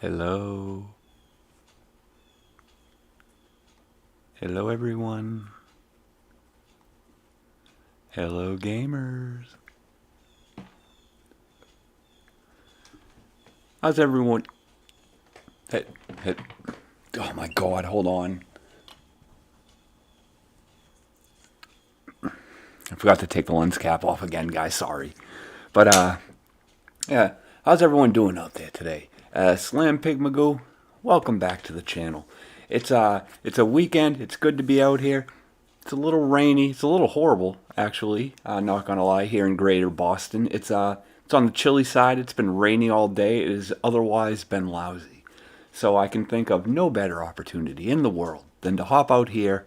Hello. Hello, everyone. Hello, gamers. How's everyone? Hey, hey. Oh my god, hold on. I forgot to take the lens cap off again, guys. Sorry. But, yeah. How's everyone doing out there today? Slam Pig Magoo, welcome back to the channel. It's a weekend. It's good to be out here. It's a little rainy. It's a little horrible, actually. Not gonna lie, here in Greater Boston. It's on the chilly side. It's been rainy all day. It has otherwise been lousy. So I can think of no better opportunity in the world than to hop out here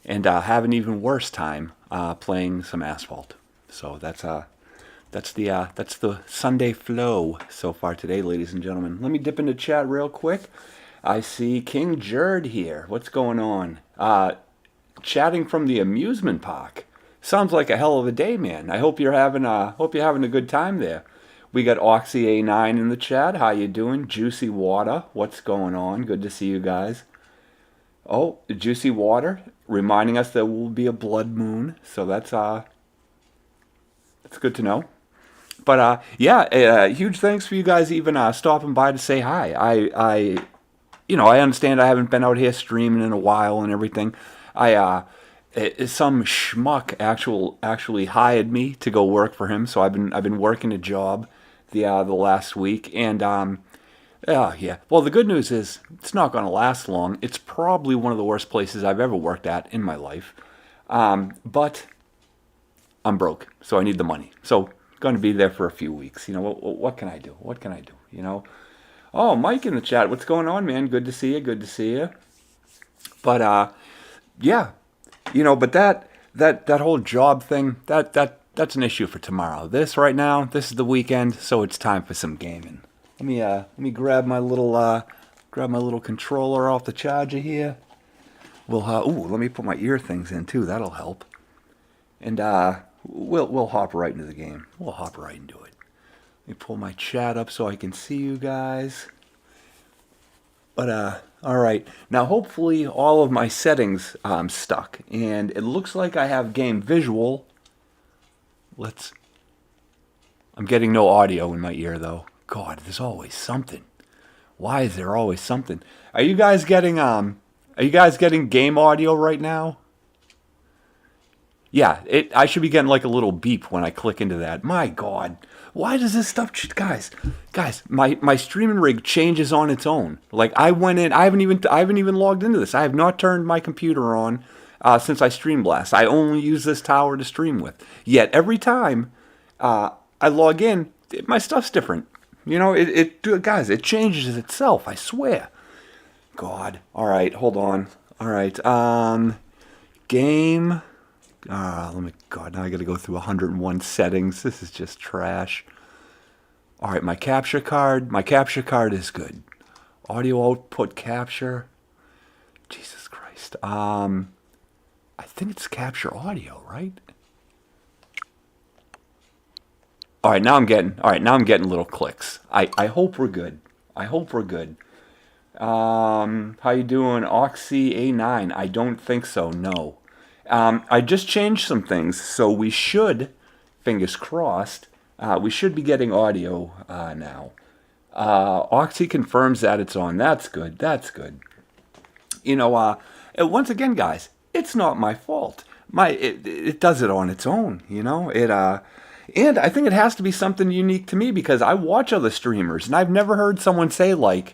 and have an even worse time playing some asphalt. So that's the Sunday flow so far today, ladies and gentlemen. Let me dip into chat real quick. I see King Jerd here. What's going on? Chatting from the amusement park. Sounds like a hell of a day, man. I hope you're having a good time there. We got Oxy A9 in the chat. How you doing? Juicy Water. What's going on? Good to see you guys. Oh, Juicy Water reminding us there will be a blood moon. So that's good to know. But yeah, huge thanks for you guys even stopping by to say hi. I understand I haven't been out here streaming in a while and everything. Some schmuck actually hired me to go work for him, so I've been working a job the last week, and yeah. Well, the good news is it's not going to last long. It's probably one of the worst places I've ever worked at in my life, but I'm broke, so I need the money. So going to be there for a few weeks. What can I do? What can I do? Oh, Mike in the chat. What's going on, man? Good to see you. Good to see you. But yeah, but that whole job thing, that's an issue for tomorrow. This right now, this is the weekend, so it's time for some gaming. Let me grab my little controller off the charger here. Let me put my ear things in too. That'll help. And we'll hop right into the game. We'll hop right into it. Let me pull my chat up so I can see you guys. But all right. Now hopefully all of my settings stuck, and it looks like I have game visual. I'm getting no audio in my ear though. God, there's always something. Why is there always something? Are you guys getting game audio right now? Yeah, I should be getting like a little beep when I click into that. My God, why does this stuff, guys? My streaming rig changes on its own. Like I went in, I haven't even logged into this. I have not turned my computer on since I Stream Blast. I only use this tower to stream with. Yet every time I log in, my stuff's different. Guys, it changes itself. I swear. God. All right, hold on. All right, game. God, now I gotta go through 101 settings. This is just trash. Alright, my capture card is good. Audio output capture. Jesus Christ. I think it's capture audio, right? Alright, now I'm getting little clicks. I hope we're good. How you doing, Oxy A9? I don't think so, no. I just changed some things, so we should, fingers crossed, we should be getting audio now. Oxy confirms that it's on. That's good. Once again, guys, it's not my fault. It does it on its own. And I think it has to be something unique to me because I watch other streamers, and I've never heard someone say like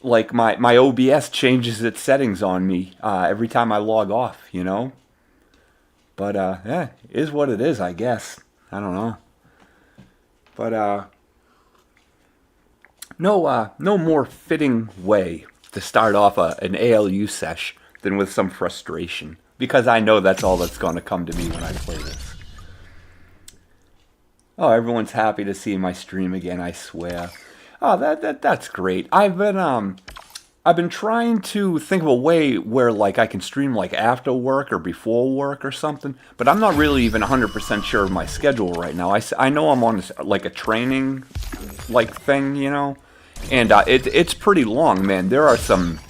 my OBS changes its settings on me every time I log off. But, yeah, is what it is, I guess. I don't know. But, no more fitting way to start off an ALU sesh than with some frustration. Because I know that's all that's going to come to me when I play this. Oh, everyone's happy to see my stream again, I swear. Oh, that's great. I've been trying to think of a way where like I can stream like after work or before work or something, but I'm not really even 100% sure of my schedule right now. I know I'm on like a training like thing, And it's pretty long, man. There are some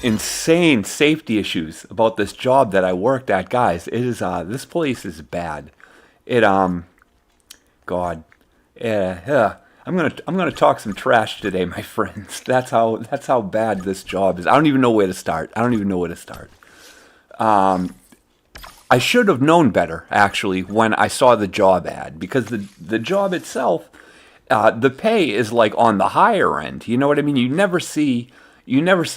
insane safety issues about this job that I worked at, guys. It is this place is bad. It God, yeah. I'm gonna talk some trash today, my friends. That's how bad this job is. I don't even know where to start. I should have known better, actually, when I saw the job ad, because the job itself, the pay is like on the higher end. You know what I mean? You never see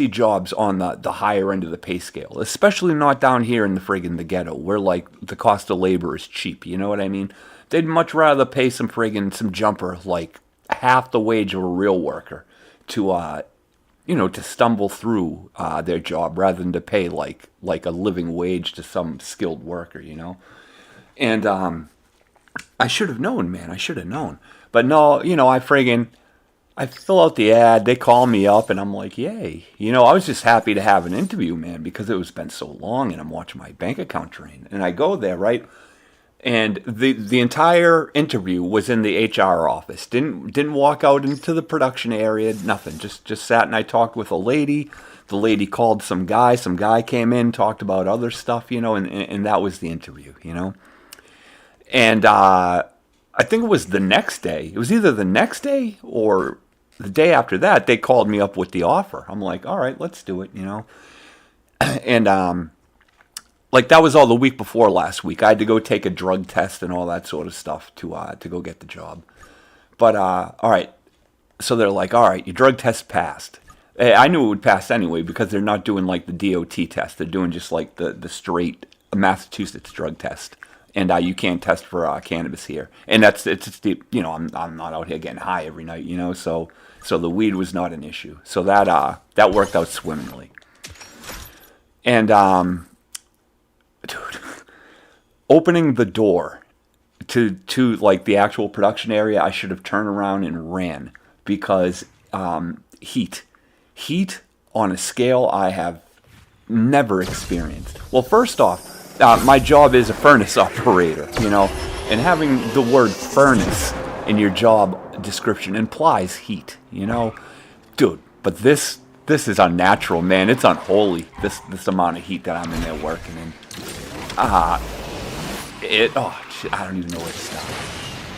jobs on the higher end of the pay scale, especially not down here in the ghetto, where like the cost of labor is cheap. You know what I mean? They'd much rather pay some jumper like half the wage of a real worker to to stumble through their job, rather than to pay like a living wage to some skilled worker, And I should have known, man. I should have known. But no, I fill out the ad, they call me up, and I'm like, yay. I was just happy to have an interview, man, because it was been so long, and I'm watching my bank account drain. And I go there, right? And the entire interview was in the HR office. Didn't walk out into the production area, nothing. Just sat and I talked with a lady. The lady called some guy. Some guy came in, talked about other stuff, and that was the interview, And I think it was the next day. It was either the next day or the day after that, they called me up with the offer. I'm like, all right, let's do it, And like that was all the week before last week. I had to go take a drug test and all that sort of stuff to go get the job. But all right, so they're like, all right, your drug test passed. I knew it would pass anyway, because they're not doing like the DOT test. They're doing just like the straight Massachusetts drug test. And you can't test for cannabis here. And it's the, I'm not out here getting high every night, so the weed was not an issue. So that worked out swimmingly. And dude, opening the door to like the actual production area, I should have turned around and ran, because heat on a scale I have never experienced. Well, first off, my job is a furnace operator, and having the word furnace in your job description implies heat, dude. But this is unnatural, man. It's unholy. This amount of heat that I'm in there working in. I don't even know where to start.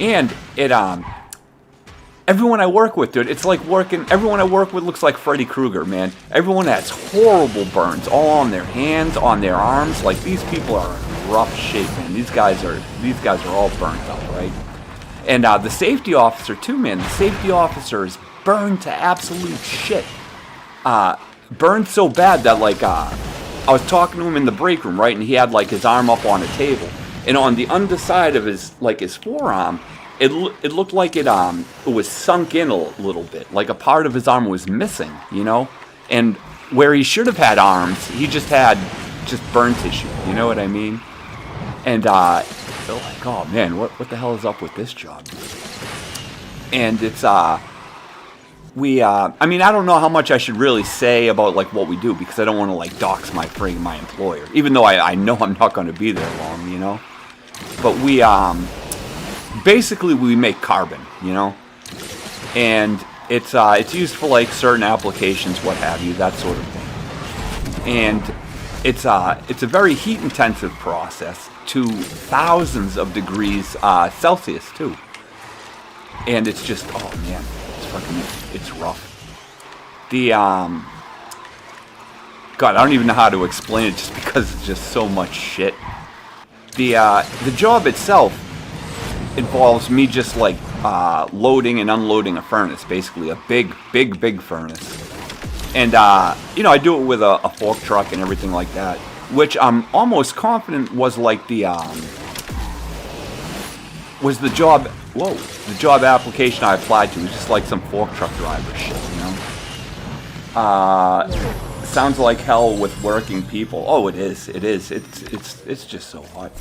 And it everyone I work with, dude, it's like everyone I work with looks like Freddy Krueger, man. Everyone has horrible burns all on their hands, on their arms. Like, these people are in rough shape, man. These guys are all burnt up, right? And the safety officer too, man. The safety officer is burned to absolute shit. Burned so bad that like I was talking to him in the break room, right, and he had like his arm up on a table, and on the underside of his forearm, it looked like it was sunk in a little bit, like a part of his arm was missing, and where he should have had arms, he just had burn tissue, you know what I mean? And they're like, oh man, what the hell is up with this job? And it's I don't know how much I should really say about like what we do, because I don't want to like dox my employer, even though I know I'm not going to be there long, But we basically we make carbon, and it's used for like certain applications, what have you, that sort of thing. And it's a very heat intensive process, to thousands of degrees Celsius too. And it's just, oh man, it's rough. The God, I don't even know how to explain it, just because it's just so much shit. The job itself involves me just like loading and unloading a furnace, basically a big furnace. And I do it with a fork truck and everything like that, which I'm almost confident was like the job application I applied to. Was just like some fork truck driver shit, Sounds like hell with working people. Oh, it is. It's just so hot.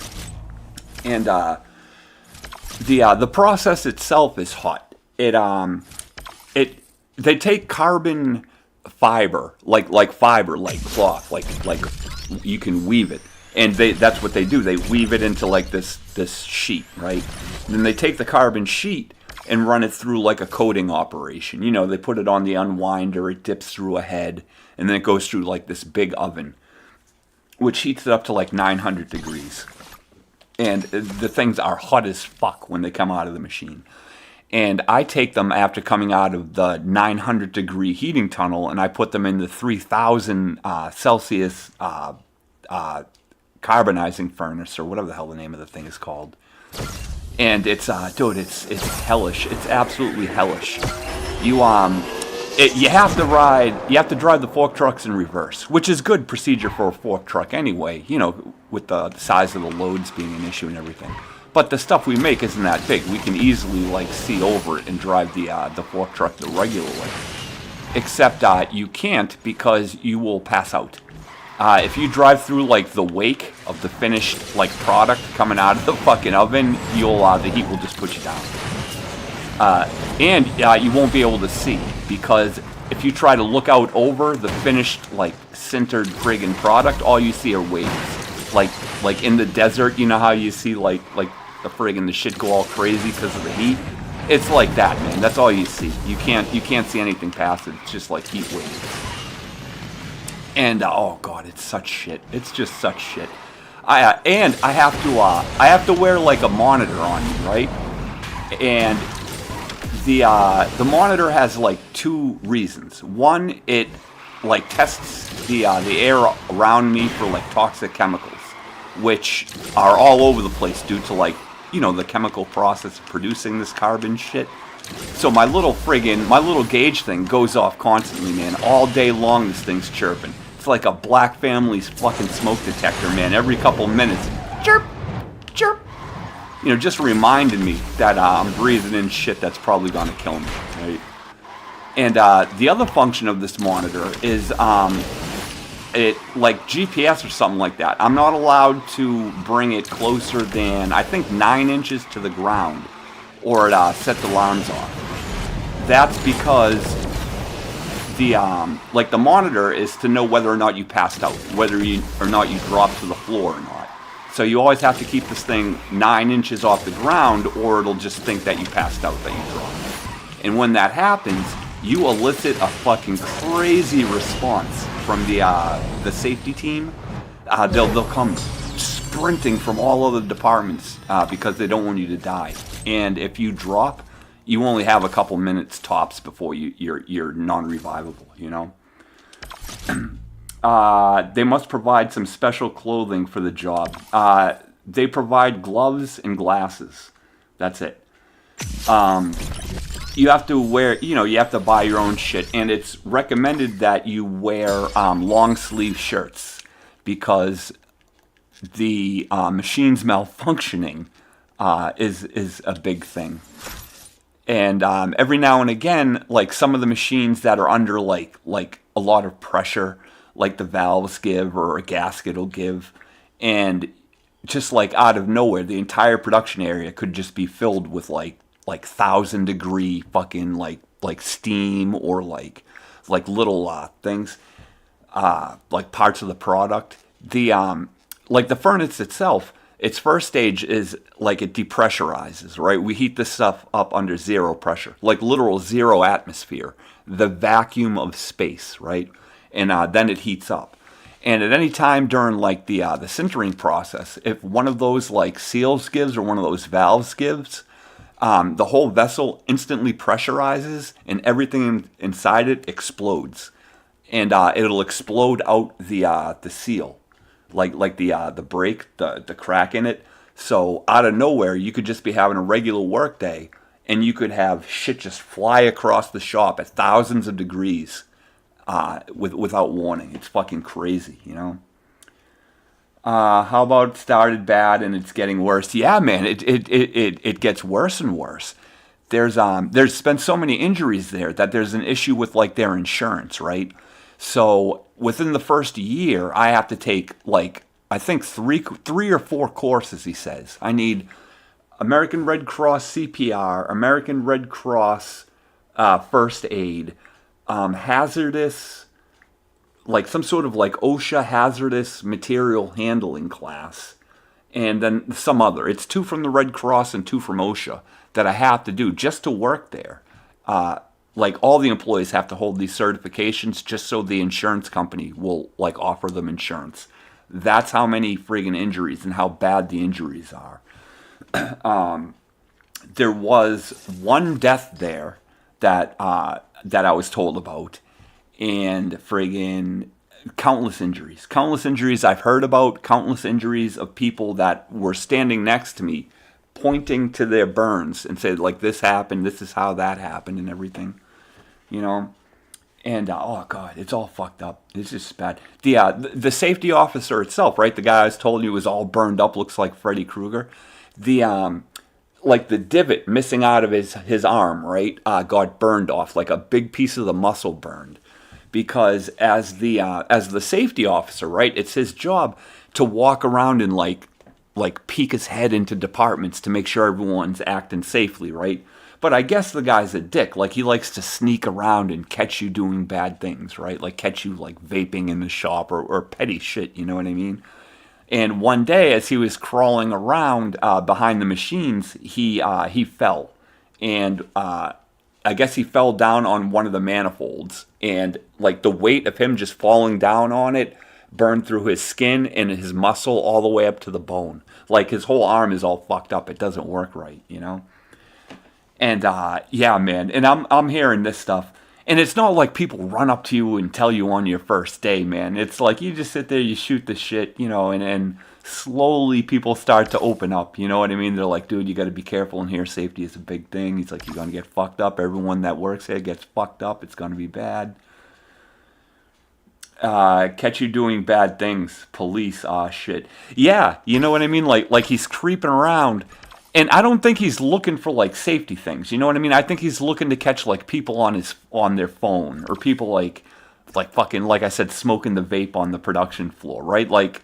And the process itself is hot. They take carbon fiber, like cloth, like you can weave it, and that's what they do. They weave it into like this sheet, right? And then they take the carbon sheet and run it through like a coating operation. You know, they put it on the unwinder, it dips through a head, and then it goes through like this big oven, which heats it up to like 900 degrees. And the things are hot as fuck when they come out of the machine. And I take them after coming out of the 900 degree heating tunnel, and I put them in the 3000 Celsius carbonizing furnace, or whatever the hell the name of the thing is called. And it's dude, it's hellish. It's absolutely hellish. You have to drive the fork trucks in reverse, which is good procedure for a fork truck anyway, you know, with the size of the loads being an issue and everything. But the stuff we make isn't that big. We can easily like see over it and drive the fork truck the regular way. Except you can't, because you will pass out. If you drive through like the wake of the finished like product coming out of the fucking oven, the heat will just put you down. And you won't be able to see, because if you try to look out over the finished like sintered friggin' product, all you see are waves. Like in the desert, you know how you see like the shit go all crazy because of the heat? It's like that, man. That's all you see. You can't see anything past it. It's just like heat waves. And oh god, it's such shit. It's just such shit. I have to wear like a monitor on me, right? And the monitor has like two reasons. One, it like tests the air around me for like toxic chemicals, which are all over the place due to like, you know, the chemical process of producing this carbon shit. So my little gauge thing goes off constantly, man. All day long this thing's chirping. It's like a Black Family's fucking smoke detector, man. Every couple minutes, chirp, chirp. You know, just reminding me that I'm breathing in shit that's probably gonna kill me, right? And the other function of this monitor is it like GPS or something like that. I'm not allowed to bring it closer than, I think, 9 inches to the ground, or it sets alarms off. That's because the monitor is to know whether or not you passed out, whether or not you dropped to the floor or not. So you always have to keep this thing 9 inches off the ground, or it'll just think that you passed out, that you dropped. And when that happens, you elicit a fucking crazy response from the safety team. They'll come sprinting from all other departments because they don't want you to die. And if you drop, you only have a couple minutes tops before you're non-revivable, you know? They must provide some special clothing for the job. They provide gloves and glasses. That's it. You have to wear, you have to buy your own shit. And it's recommended that you wear long sleeve shirts, because the machine's malfunctioning is a big thing. And every now and again, like some of the machines that are under like a lot of pressure, like the valves give or a gasket will give, and just like out of nowhere, the entire production area could just be filled with like 1,000-degree fucking like steam, or like little things, like parts of the product. Like the furnace itself, its first stage is like it depressurizes, right? We heat this stuff up under zero pressure, like literal zero atmosphere, the vacuum of space, right? And then it heats up. And at any time during like the sintering process, if one of those like seals gives or one of those valves gives, the whole vessel instantly pressurizes and everything inside it explodes. And it'll explode out the seal. Like the break, the crack in it. So out of nowhere, you could just be having a regular work day, and you could have shit just fly across the shop at thousands of degrees without warning. It's fucking crazy, you know? How about it started bad and it's getting worse? Yeah, man, it gets worse and worse. There's been so many injuries there that there's an issue with like their insurance, right? So within the first year, I have to take like, I think three or four courses, he says. I need American Red Cross CPR, American Red Cross first aid, hazardous, like some sort of like OSHA hazardous material handling class, and then some other. It's 2 from the Red Cross and 2 from OSHA that I have to do just to work there. Like all the employees have to hold these certifications just so the insurance company will like offer them insurance. That's how many friggin' injuries and how bad the injuries are. There was one death there that that I was told about, and friggin' countless injuries I've heard about, countless injuries of people that were standing next to me, pointing to their burns and said like, this happened, this is how that happened, and everything, you know. And oh god, it's all fucked up. It's just bad. The safety officer itself, right? The guy I was told you was all burned up, looks like Freddy Krueger. The like the divot missing out of his arm, right? Got burned off, like a big piece of the muscle burned. Because as the safety officer, right, it's his job to walk around and like peek his head into departments to make sure everyone's acting safely, right? But I guess the guy's a dick. Like, he likes to sneak around and catch you doing bad things, right? Like, catch you, like, vaping in the shop or petty shit, you know what I mean? And one day, as he was crawling around behind the machines, he fell. And I guess he fell down on one of the manifolds. And, like, the weight of him just falling down on it burned through his skin and his muscle all the way up to the bone. Like, his whole arm is all fucked up. It doesn't work right, you know? And yeah, man, and I'm hearing this stuff, and it's not like people run up to you and tell you on your first day, man. It's like you just sit there, you shoot the shit, you know, and slowly people start to open up, you know what I mean? They're like, dude, you got to be careful in here. Safety is a big thing. He's like, you're gonna get fucked up. Everyone that works here gets fucked up. It's gonna be bad. Catch you doing bad things. Police, shit. Yeah, you know what I mean? Like he's creeping around. And I don't think he's looking for like safety things. You know what I mean? I think he's looking to catch like people on their phone, or people like fucking, like I said, smoking the vape on the production floor, right? Like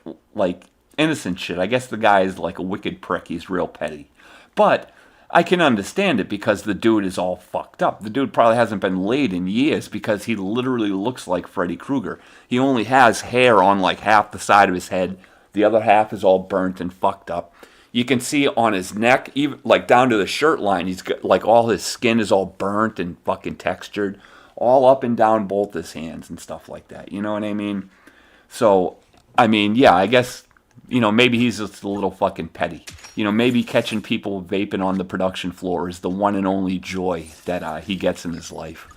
innocent shit. I guess the guy is like a wicked prick. He's real petty. But I can understand it because the dude is all fucked up. The dude probably hasn't been laid in years because he literally looks like Freddy Krueger. He only has hair on like half the side of his head. The other half is all burnt and fucked up. You can see on his neck, even like down to the shirt line, he's got like all his skin is all burnt and fucking textured, all up and down both his hands and stuff like that. You know what I mean? So, I mean, yeah, I guess, you know, maybe he's just a little fucking petty. You know, maybe catching people vaping on the production floor is the one and only joy that he gets in his life.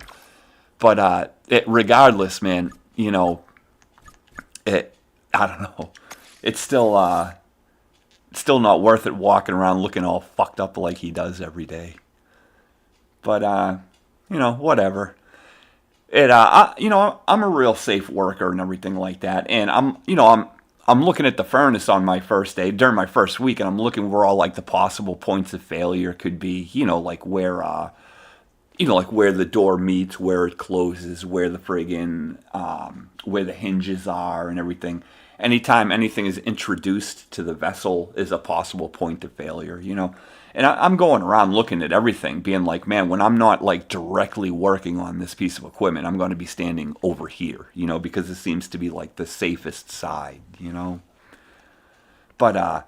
But regardless, man, you know, I don't know. It's still not worth it walking around looking all fucked up like he does every day. But you know, whatever. You know, I'm a real safe worker and everything like that. And I'm looking at the furnace on my first day, during my first week, and I'm looking where all like the possible points of failure could be. You know, like where like where the door meets, where it closes, where the friggin' where the hinges are and everything. Anytime anything is introduced to the vessel is a possible point of failure, you know. And I'm going around looking at everything, being like, man, when I'm not like directly working on this piece of equipment, I'm going to be standing over here, you know, because it seems to be like the safest side, you know. But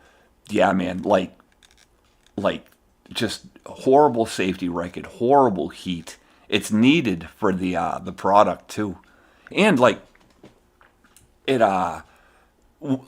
yeah, man, like just horrible safety record, horrible heat. It's needed for the product too, and like it all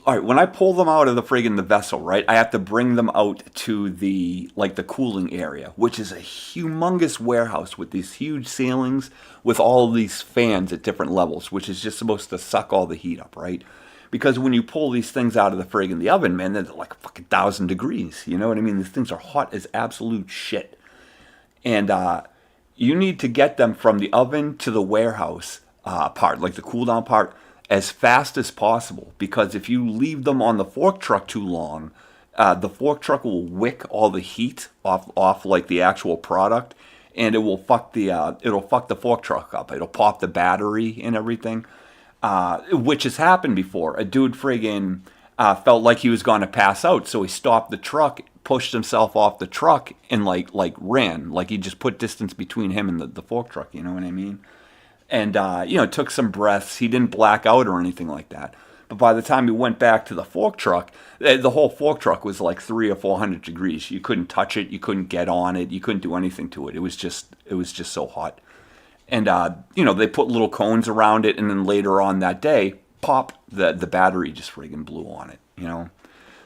right, when I pull them out of the vessel, right, I have to bring them out to the cooling area, which is a humongous warehouse with these huge ceilings with all of these fans at different levels, which is just supposed to suck all the heat up, right? Because when you pull these things out of the oven, man, they're like fucking 1,000 degrees. You know what I mean? These things are hot as absolute shit. And you need to get them from the oven to the warehouse part, like the cool down part, as fast as possible, because if you leave them on the fork truck too long, the fork truck will wick all the heat off like the actual product, and it will fuck the fork truck up. It'll pop the battery and everything, which has happened before. A dude friggin' felt like he was going to pass out, so he stopped the truck, pushed himself off the truck, and like ran. Like he just put distance between him and the fork truck. You know what I mean? And, you know, took some breaths. He didn't black out or anything like that. But by the time we went back to the fork truck, the whole fork truck was like 300 or 400 degrees. You couldn't touch it. You couldn't get on it. You couldn't do anything to it. It was just so hot. And, they put little cones around it. And then later on that day, pop, the battery just friggin' blew on it,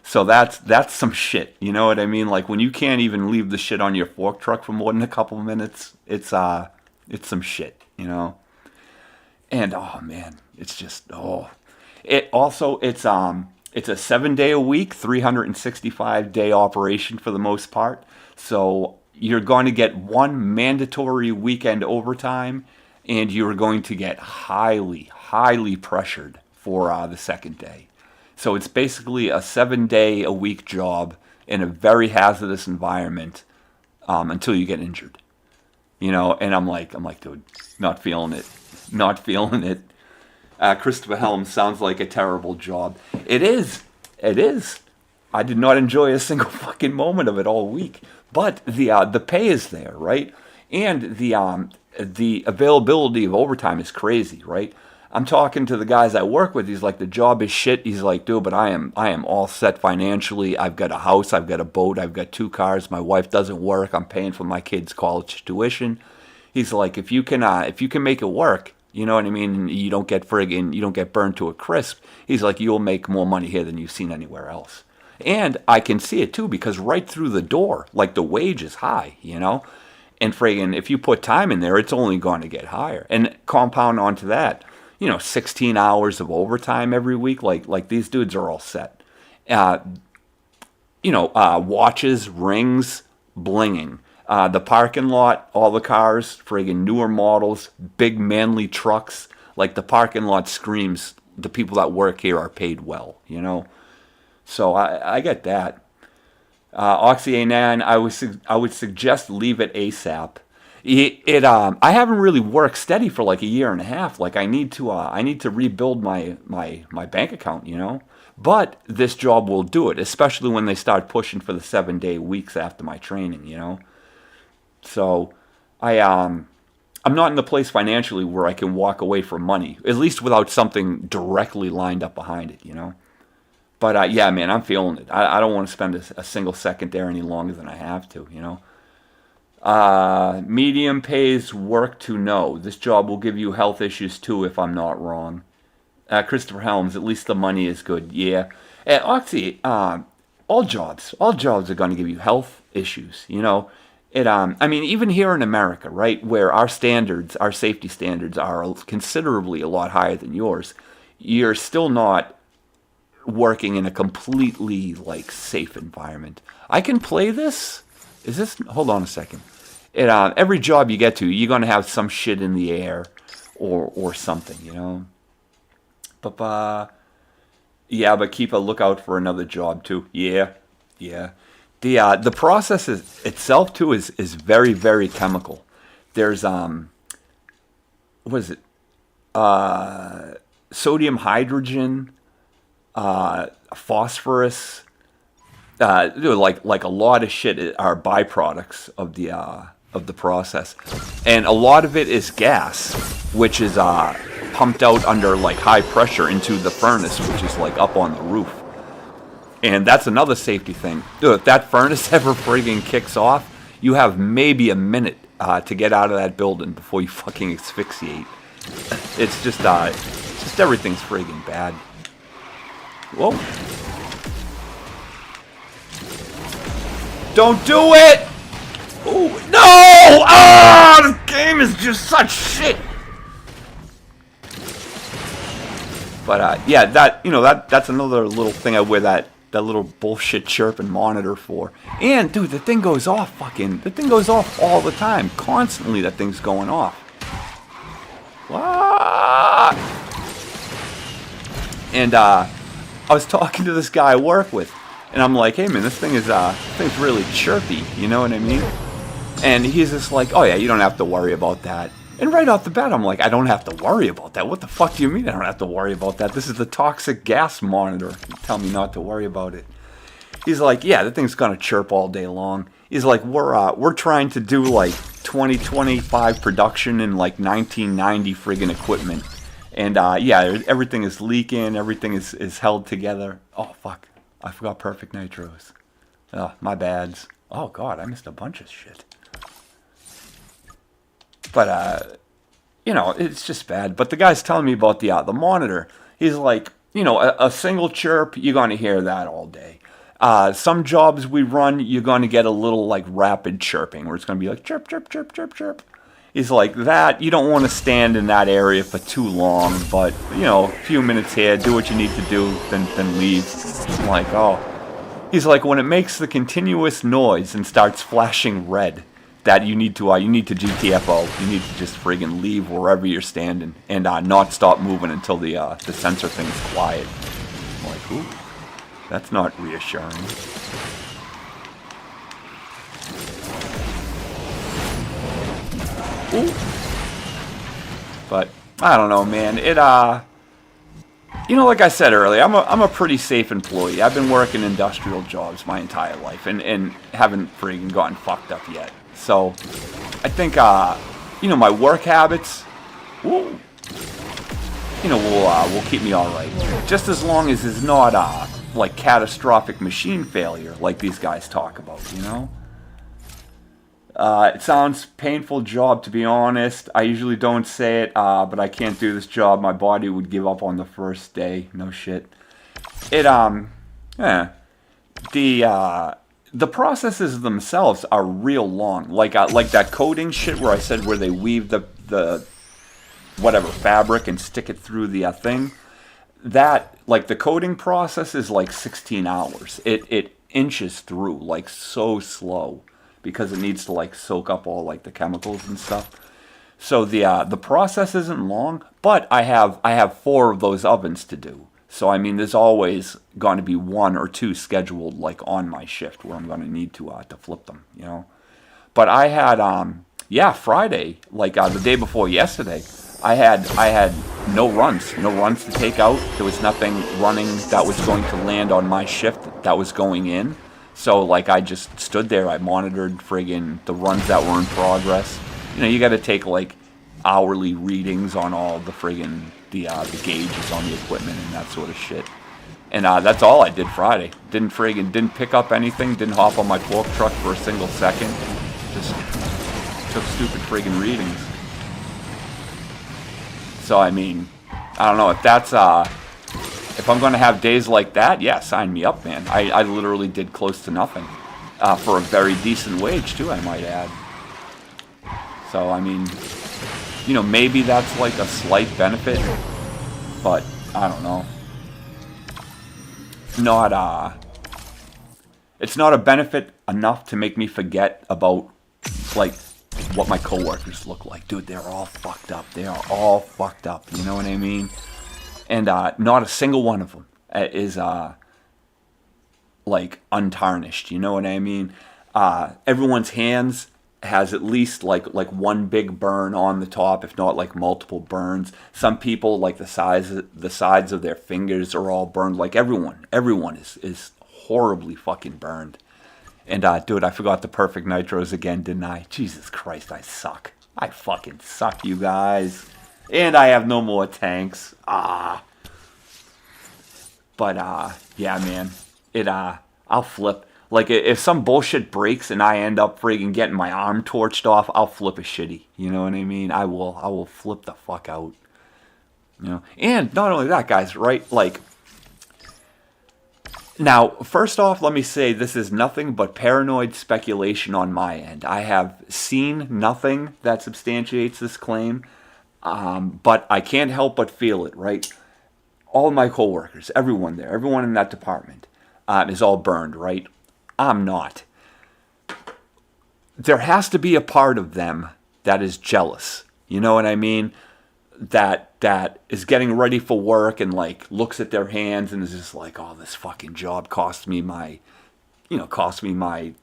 So that's some shit. You know what I mean? Like when you can't even leave the shit on your fork truck for more than a couple of minutes, it's some shit, And oh man, it's just it's a 7-day a week, 365-day operation for the most part. So you're going to get one mandatory weekend overtime, and you're going to get highly, highly pressured for the second day. So it's basically a 7-day a week job in a very hazardous environment until you get injured. And I'm like, dude, not feeling it. Christopher Helms sounds like a terrible job. It is. I did not enjoy a single fucking moment of it all week. But the pay is there, right? And the availability of overtime is crazy, right? I'm talking to the guys I work with. He's like, the job is shit. He's like, dude, but I am all set financially. I've got a house. I've got a boat. I've got 2 cars. My wife doesn't work. I'm paying for my kids' college tuition. He's like, if you can make it work, you know what I mean? And you don't get burned to a crisp. He's like, you'll make more money here than you've seen anywhere else. And I can see it too, because right through the door, like the wage is high, And friggin', if you put time in there, it's only going to get higher. And compound onto that, 16 hours of overtime every week. Like these dudes are all set. Watches, rings, blinging. The parking lot, all the cars, friggin' newer models, big manly trucks. Like the parking lot screams, the people that work here are paid well, So I get that. Oxy A9, I would suggest leave it ASAP. I haven't really worked steady for like a year and a half. Like I need to rebuild my bank account, But this job will do it, especially when they start pushing for the 7-day weeks after my training, So I'm not in the place financially where I can walk away from money, at least without something directly lined up behind it, But yeah, man, I'm feeling it. I don't want to spend a single second there any longer than I have to, Medium pays work to know. This job will give you health issues too, if I'm not wrong. Christopher Helms, at least the money is good. Yeah. Oxy, all jobs are going to give you health issues, even here in America, right, where our safety standards are considerably a lot higher than yours, you're still not working in a completely, safe environment. I can play this? Hold on a second. Every job you get to, you're going to have some shit in the air or something, But keep a lookout for another job too. Yeah. The process itself too is very, very chemical. There's sodium hydrogen, phosphorus, like a lot of shit are byproducts of the process, and a lot of it is gas, which is pumped out under high pressure into the furnace, which is up on the roof. And that's another safety thing. Dude, if that furnace ever friggin' kicks off, you have maybe a minute to get out of that building before you fucking asphyxiate. It's just everything's friggin' bad. Whoa. Don't do it! Oh, no! Ah, this game is just such shit! But, yeah, that's another little thing I wear that little bullshit chirping monitor for. And, dude, the thing goes off all the time. Constantly that thing's going off. What? And, I was talking to this guy I work with, and I'm like, hey man, this thing's really chirpy, you know what I mean? And he's just like, oh yeah, you don't have to worry about that. And right off the bat, I'm like, I don't have to worry about that. What the fuck do you mean I don't have to worry about that? This is the toxic gas monitor. You tell me not to worry about it. He's like, yeah, that thing's gonna chirp all day long. He's like, we're trying to do 2025 production in 1990 friggin' equipment. And yeah, everything is leaking. Everything is held together. Oh, fuck. I forgot Perfect Nitros. Oh, my bads. Oh, God, I missed a bunch of shit. But, you know, it's just bad. But the guy's telling me about the monitor. He's like, you know, a single chirp, you're going to hear that all day. Some jobs we run, you're going to get a little, like, rapid chirping, where it's going to be like, chirp, chirp, chirp, chirp, chirp. He's like, that, you don't want to stand in that area for too long, but, you know, a few minutes here, do what you need to do, then leave. I'm like, oh. He's like, when it makes the continuous noise and starts flashing red, that you need to GTFO. You need to just friggin' leave wherever you're standing and not stop moving until the sensor thing's quiet. I'm like, ooh, that's not reassuring. Ooh. But I don't know, man. You know, like I said earlier, I'm a pretty safe employee. I've been working industrial jobs my entire life and haven't friggin' gotten fucked up yet. So I think you know, my work habits, will keep me all right. Just as long as it's not like catastrophic machine failure like these guys talk about, you know. It sounds painful job, to be honest. I usually don't say it, but I can't do this job. My body would give up on the first day. No shit. The processes themselves are real long. Like that coding shit where I said where they weave the whatever fabric and stick it through the thing. That, like, the coding process is like 16 hours. It inches through like so slow, because it needs to, like, soak up all, like, the chemicals and stuff. So the process isn't long, but I have 4 of those ovens to do. So I mean, there's always going to be 1 or 2 scheduled, like, on my shift where I'm going to need to flip them, you know. But I had Friday, like the day before yesterday, I had no runs to take out. There was nothing running that was going to land on my shift that was going in. So, like, I just stood there. I monitored friggin' the runs that were in progress. You know, you got to take, like, hourly readings on all the friggin' the gauges on the equipment and that sort of shit. And that's all I did Friday. Didn't pick up anything. Didn't hop on my fork truck for a single second. Just took stupid friggin' readings. So, I mean, I don't know if that's if I'm going to have days like that, yeah, sign me up, man. I literally did close to nothing. For a very decent wage, too, I might add. So, I mean, you know, maybe that's like a slight benefit. But, I don't know. It's not a benefit enough to make me forget about, like, what my coworkers look like. Dude, they're all fucked up. They are all fucked up. You know what I mean? And not a single one of them is, like, untarnished. You know what I mean? Everyone's hands has at least, like one big burn on the top, if not, like, multiple burns. Some people, like, the sides of their fingers are all burned. Like, everyone is horribly fucking burned. And, dude, I forgot the Perfect Nitros again, didn't I? Jesus Christ, I suck. I fucking suck, you guys. And I have no more tanks. But, yeah, man. I'll flip. Like, if some bullshit breaks and I end up friggin' getting my arm torched off, I'll flip a shitty. You know what I mean? I will flip the fuck out. You know? And not only that, guys, right? Like, now, first off, let me say this is nothing but paranoid speculation on my end. I have seen nothing that substantiates this claim. But I can't help but feel it, right? All my coworkers, everyone there, everyone in that department is all burned, right? I'm not. There has to be a part of them that is jealous. You know what I mean? That is getting ready for work and, like, looks at their hands and is just like, oh, this fucking job cost me my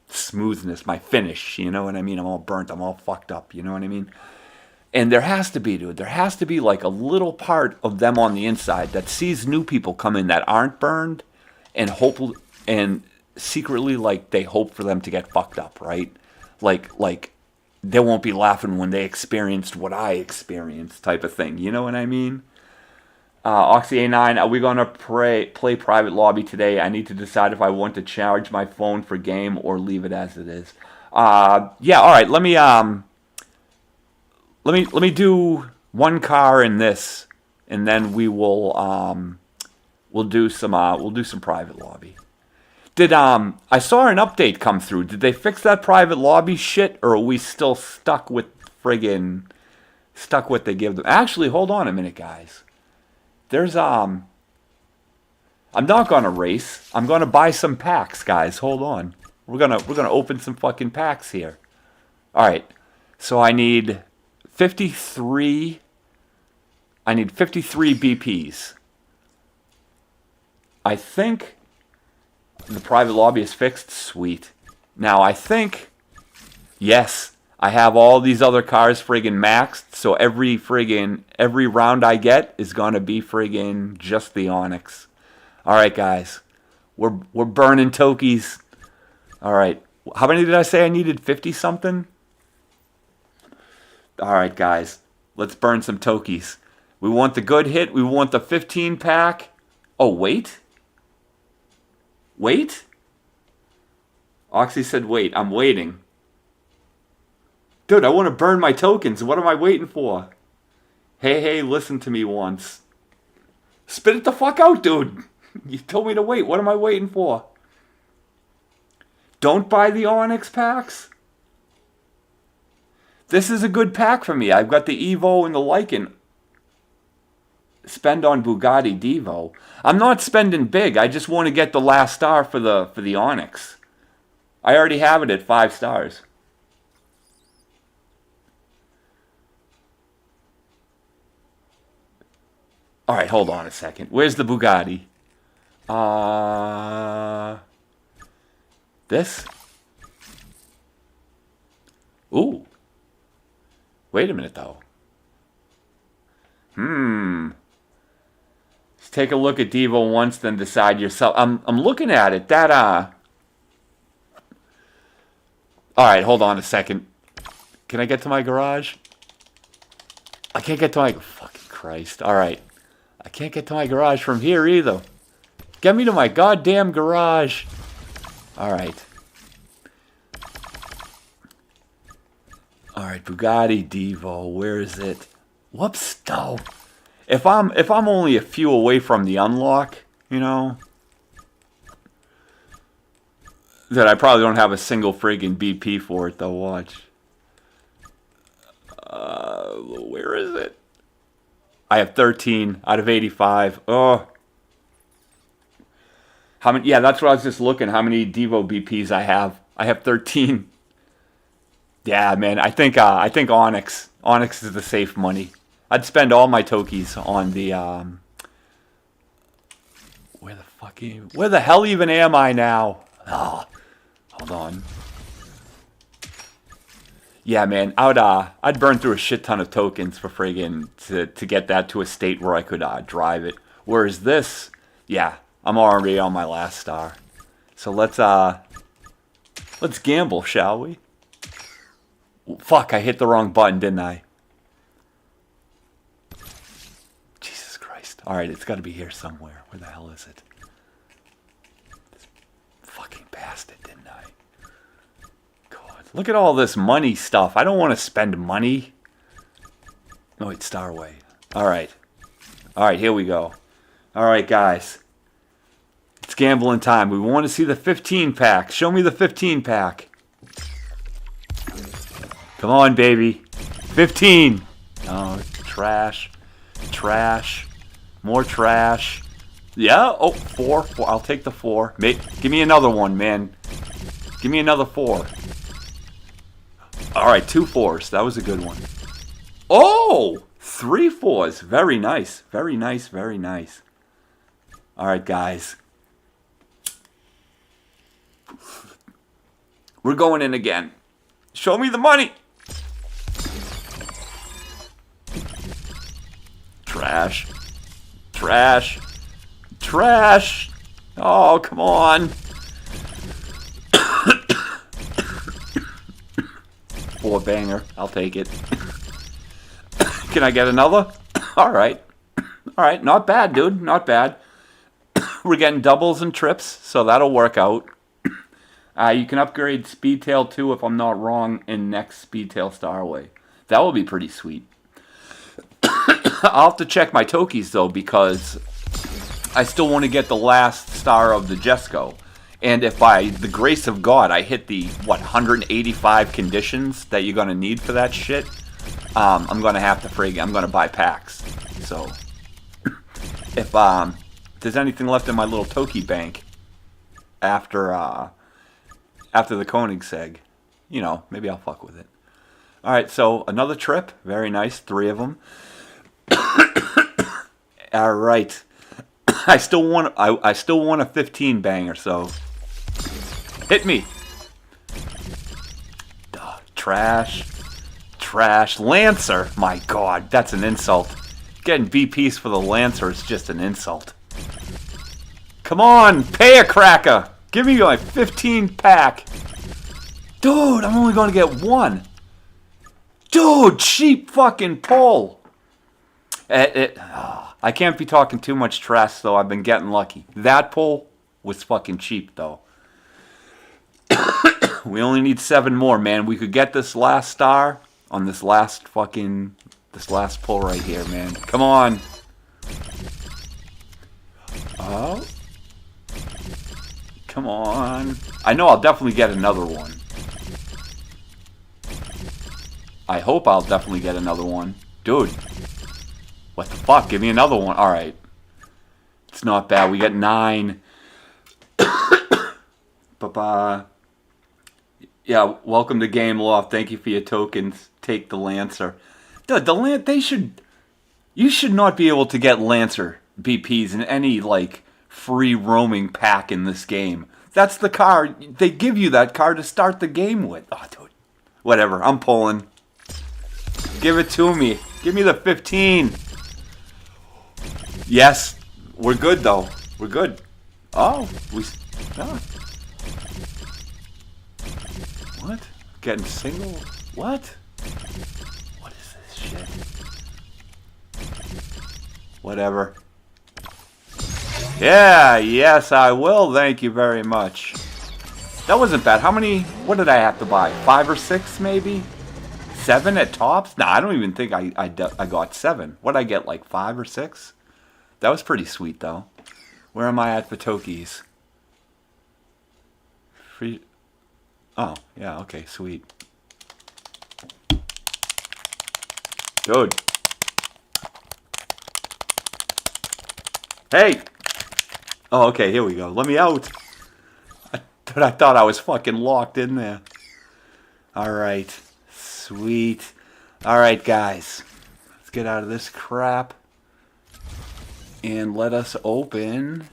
smoothness, my finish. You know what I mean? I'm all burnt. I'm all fucked up. You know what I mean? And there has to be, dude, there has to be, like, a little part of them on the inside that sees new people come in that aren't burned and secretly, like, they hope for them to get fucked up, right? Like they won't be laughing when they experienced what I experienced type of thing. You know what I mean? Oxy A9, are we going to play private lobby today? I need to decide if I want to charge my phone for game or leave it as it is. Yeah, all right. Let me do one car in this, and then we'll do some private lobby. I saw an update come through. Did they fix that private lobby shit, or are we still stuck with what they give them? Actually, hold on a minute, guys. There's I'm not gonna race. I'm gonna buy some packs, guys. Hold on. We're gonna open some fucking packs here. All right. So I need 53. I need 53 BPs. I think the private lobby is fixed. Sweet. Now I think, yes, I have all these other cars friggin' maxed, so every round I get is gonna be friggin' just the Onyx. All right, guys, we're burning tokies. All right, how many did I say I needed? 50 something. All right, guys, let's burn some tokies. We want the good hit. We want the 15 pack. Oh wait. Oxy said wait. I'm waiting. Dude, I want to burn my tokens. What am I waiting for? Hey, listen to me once. Spit it the fuck out, dude. You told me to wait. What am I waiting for? Don't buy the Onyx packs. This is a good pack for me. I've got the Evo and the Lycan. Spend on Bugatti Devo. I'm not spending big. I just want to get the last star for the Onyx. I already have it at 5 stars. All right, hold on a second. Where's the Bugatti? This? Ooh. Wait a minute, though. Let's take a look at Devo once, then decide yourself. I'm looking at it. All right, hold on a second. Can I get to my garage? I can't get to my... Fucking Christ. All right. I can't get to my garage from here either. Get me to my goddamn garage. All right. All right, Bugatti Devo. Where is it? Whoops, no. If I'm only a few away from the unlock, you know, that I probably don't have a single friggin' BP for it though. Watch. Where is it? I have 13 out of 85. Oh. How many? Yeah, that's what I was just looking. How many Devo BPs I have? I have 13. Yeah, man. I think Onyx. Onyx is the safe money. I'd spend all my tokies on the where the hell even am I now? Oh, hold on. Yeah, man, I'd burn through a shit ton of tokens for friggin' to get that to a state where I could drive it. Whereas this, yeah, I'm already on my last star. So let's gamble, shall we? Fuck, I hit the wrong button, didn't I? Jesus Christ. Alright, it's got to be here somewhere. Where the hell is it? Fucking passed it, didn't I? God, look at all this money stuff. I don't want to spend money. Oh, wait, Starway. Alright. Alright, here we go. Alright, guys. It's gambling time. We want to see the 15 pack. Show me the 15 pack. Come on, baby. 15. Oh, trash. Trash. More trash. Yeah. Oh, 4. I'll take the 4. Give me another one, man. Give me another 4. All right, 2 4s. That was a good one. Oh, 3 4s. Very nice. Very nice. Very nice. All right, guys. We're going in again. Show me the money. Trash. Trash. Trash. Oh, come on. 4 banger. I'll take it. Can I get another? All right. All right, not bad, dude. Not bad. We're getting doubles and trips, so that'll work out. You can upgrade Speedtail 2, if I'm not wrong, in next Speedtail Starway. That will be pretty sweet. I'll have to check my Tokies, though, because I still want to get the last star of the Jesco. And if by the grace of God I hit the, 185 conditions that you're going to need for that shit, I'm going to have to I'm going to buy packs. So, if there's anything left in my little Toki bank after the Koenigsegg, maybe I'll fuck with it. Alright, so another trip. Very nice. 3 of them. Alright. I still want a 15 banger, so hit me. Trash. Lancer. My God, that's an insult. Getting BPs for the Lancer is just an insult. Come on, pay a cracker. Give me my 15 pack. Dude, I'm only going to get 1. Dude, cheap fucking pull. I can't be talking too much trash, though. I've been getting lucky. That pull was fucking cheap, though. We only need 7 more, man. We could get this last star on this last pull right here, man. Come on. Oh. Come on. I know I'll definitely get another one. I hope I'll definitely get another one. Dude. What the fuck? Give me another one. Alright. It's not bad. We got 9. Bye-bye. Yeah, welcome to Game Loft. Thank you for your tokens. Take the Lancer. Dude, you should not be able to get Lancer BPs in any, free roaming pack in this game. That's the car. They give you that car to start the game with. Oh, dude. Whatever. I'm pulling. Give it to me. Give me the 15. Yes. We're good, though. We're good. Oh. What? Getting single? What? What is this shit? Whatever. Yeah, yes, I will. Thank you very much. That wasn't bad. What did I have to buy? 5 or 6, maybe? 7 at tops? Nah, I don't even think I got 7. What did I get, 5 or 6? That was pretty sweet, though. Where am I at for Tokies? Free... Oh, yeah, okay, sweet. Dude. Hey! Oh, okay, here we go. Let me out. I thought I was fucking locked in there. Alright. Sweet. Alright, guys. Let's get out of this crap. And let us open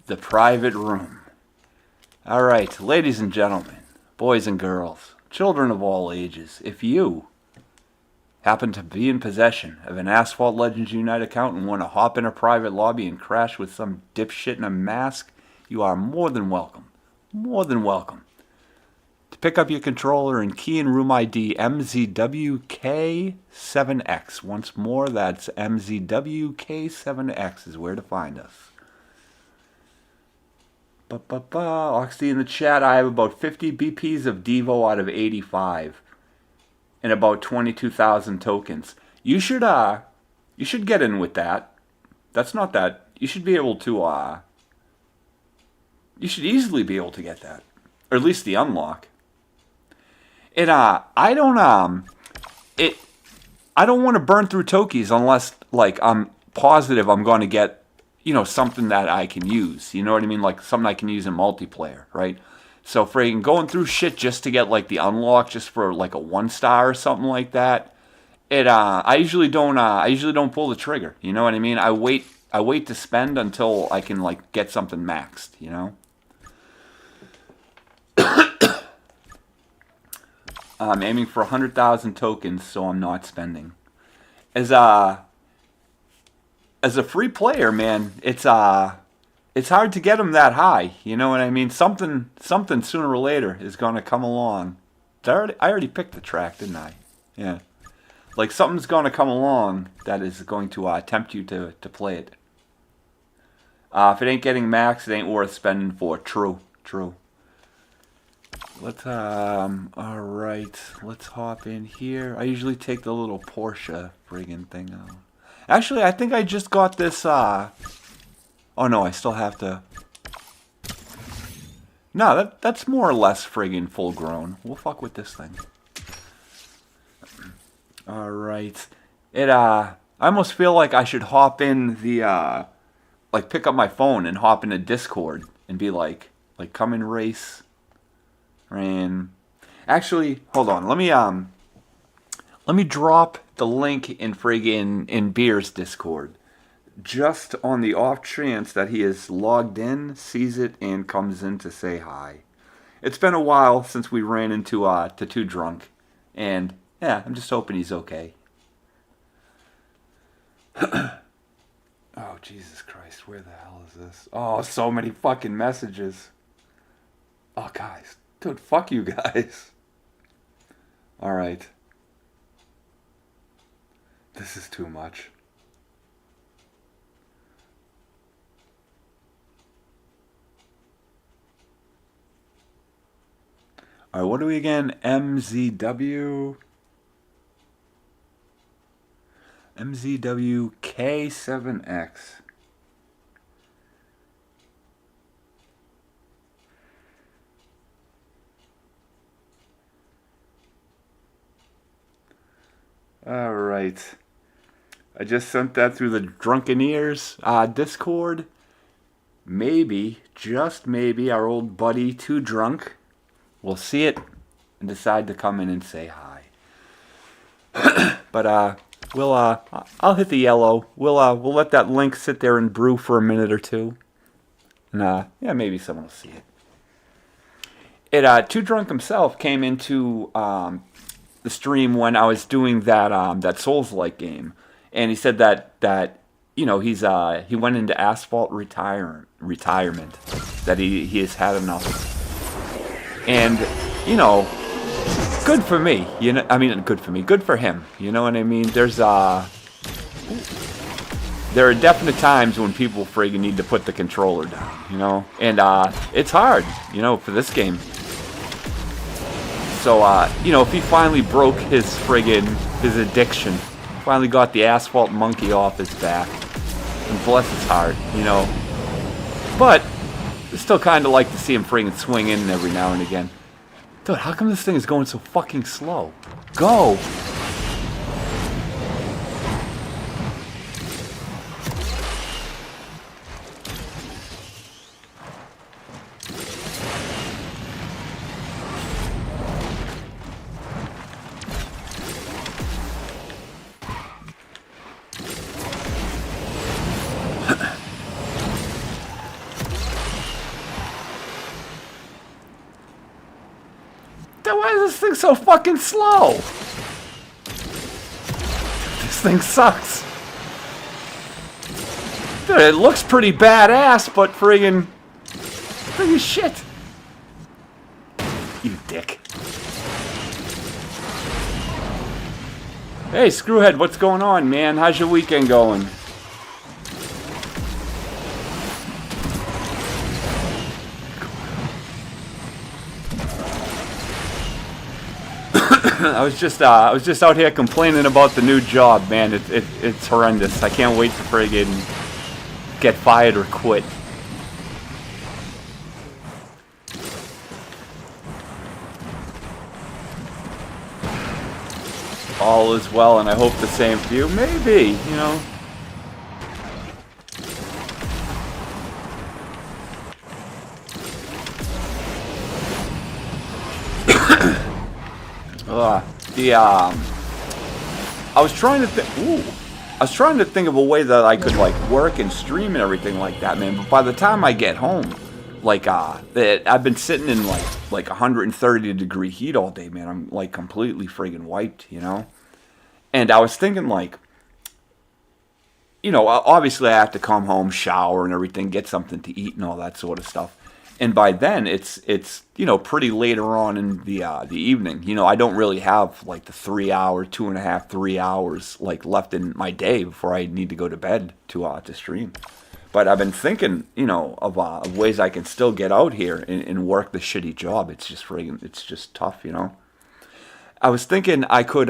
the private room. Alright, ladies and gentlemen, boys and girls, children of all ages, if you happen to be in possession of an Asphalt Legends Unite account and want to hop in a private lobby and crash with some dipshit in a mask, you are more than welcome. More than welcome. To pick up your controller and key in room ID MZWK7X. Once more, that's MZWK7X is where to find us. Oxy in the chat, I have about 50 BPs of Devo out of 85. And about 22,000 tokens. You should get in with that. That's not that. You should be able to, you should easily be able to get that. Or at least the unlock. I don't want to burn through Tokies unless, I'm positive I'm going to get, something that I can use. You know what I mean? Like, something I can use in multiplayer, right? So, freaking going through shit just to get, the unlock just for, a 1-star or something like that, I usually don't pull the trigger. You know what I mean? I wait to spend until I can, get something maxed, you know? I'm aiming for 100,000 tokens, so I'm not spending. As a free player, man, it's hard to get them that high. You know what I mean? Something sooner or later is going to come along. I already picked the track, didn't I? Yeah. Like something's going to come along that is going to tempt you to play it. If it ain't getting max, it ain't worth spending for. True. Let's, alright. Let's hop in here. I usually take the little Porsche friggin' thing out. Actually, I think I just got this, oh no, I still have to... No, that's more or less friggin' full grown. We'll fuck with this thing. Alright. I almost feel like I should hop in the, like pick up my phone and hop into Discord and be like come and race. And actually, hold on. Let me drop the link in friggin' in Beer's Discord. Just on the off chance that he is logged in, sees it, and comes in to say hi. It's been a while since we ran into to Too Drunk, and yeah, I'm just hoping he's okay. Oh, Jesus Christ, where the hell is this? Oh, so many fucking messages. Oh, guys. Dude, fuck you guys. Alright. This is too much. Alright, what are we again? MZW K7X. Alright. I just sent that through the Drunken Ears Discord. Maybe, just maybe, our old buddy Too Drunk will see it and decide to come in and say hi. But I'll hit the yellow. We'll let that link sit there and brew for a minute or two, and yeah, maybe someone will see it. Too Drunk himself came into the stream when I was doing that Souls-like game, and he said that you know he went into asphalt retirement, that he has had enough. And, you know, good for me. You know, I mean, good for me. Good for him. You know what I mean? There are definite times when people friggin' need to put the controller down, you know? And it's hard, you know, for this game. So, you know, if he finally broke his addiction, finally got the asphalt monkey off his back, and bless his heart, you know. But I still kind of like to see him friggin' swing in every now and again. Dude, how come this thing is going so fucking slow? Go! Why is this thing so fucking slow? This thing sucks. Dude, it looks pretty badass, but friggin' shit. You dick. Hey, Screwhead, what's going on, man? How's your weekend going? I was just out here complaining about the new job, man. It's horrendous. I can't wait to friggin' get fired or quit. All is well, and I hope the same for you. Maybe, you know. I was trying to think of a way that I could like work and stream and everything like that, man. But by the time I get home, like I've been sitting in like 130-degree heat all day, man. I'm like completely friggin' wiped, you know. And I was thinking like, you know, obviously I have to come home, shower and everything, get something to eat and all that sort of stuff. and by then it's you know pretty later on in the evening. You know, I don't really have like the 3 hour, 2.5, 3 hours like left in my day before I need to go to bed to stream. But I've been thinking, you know, of ways I can still get out here and work the shitty job. It's just friggin', it's just tough, you know. I was thinking I could,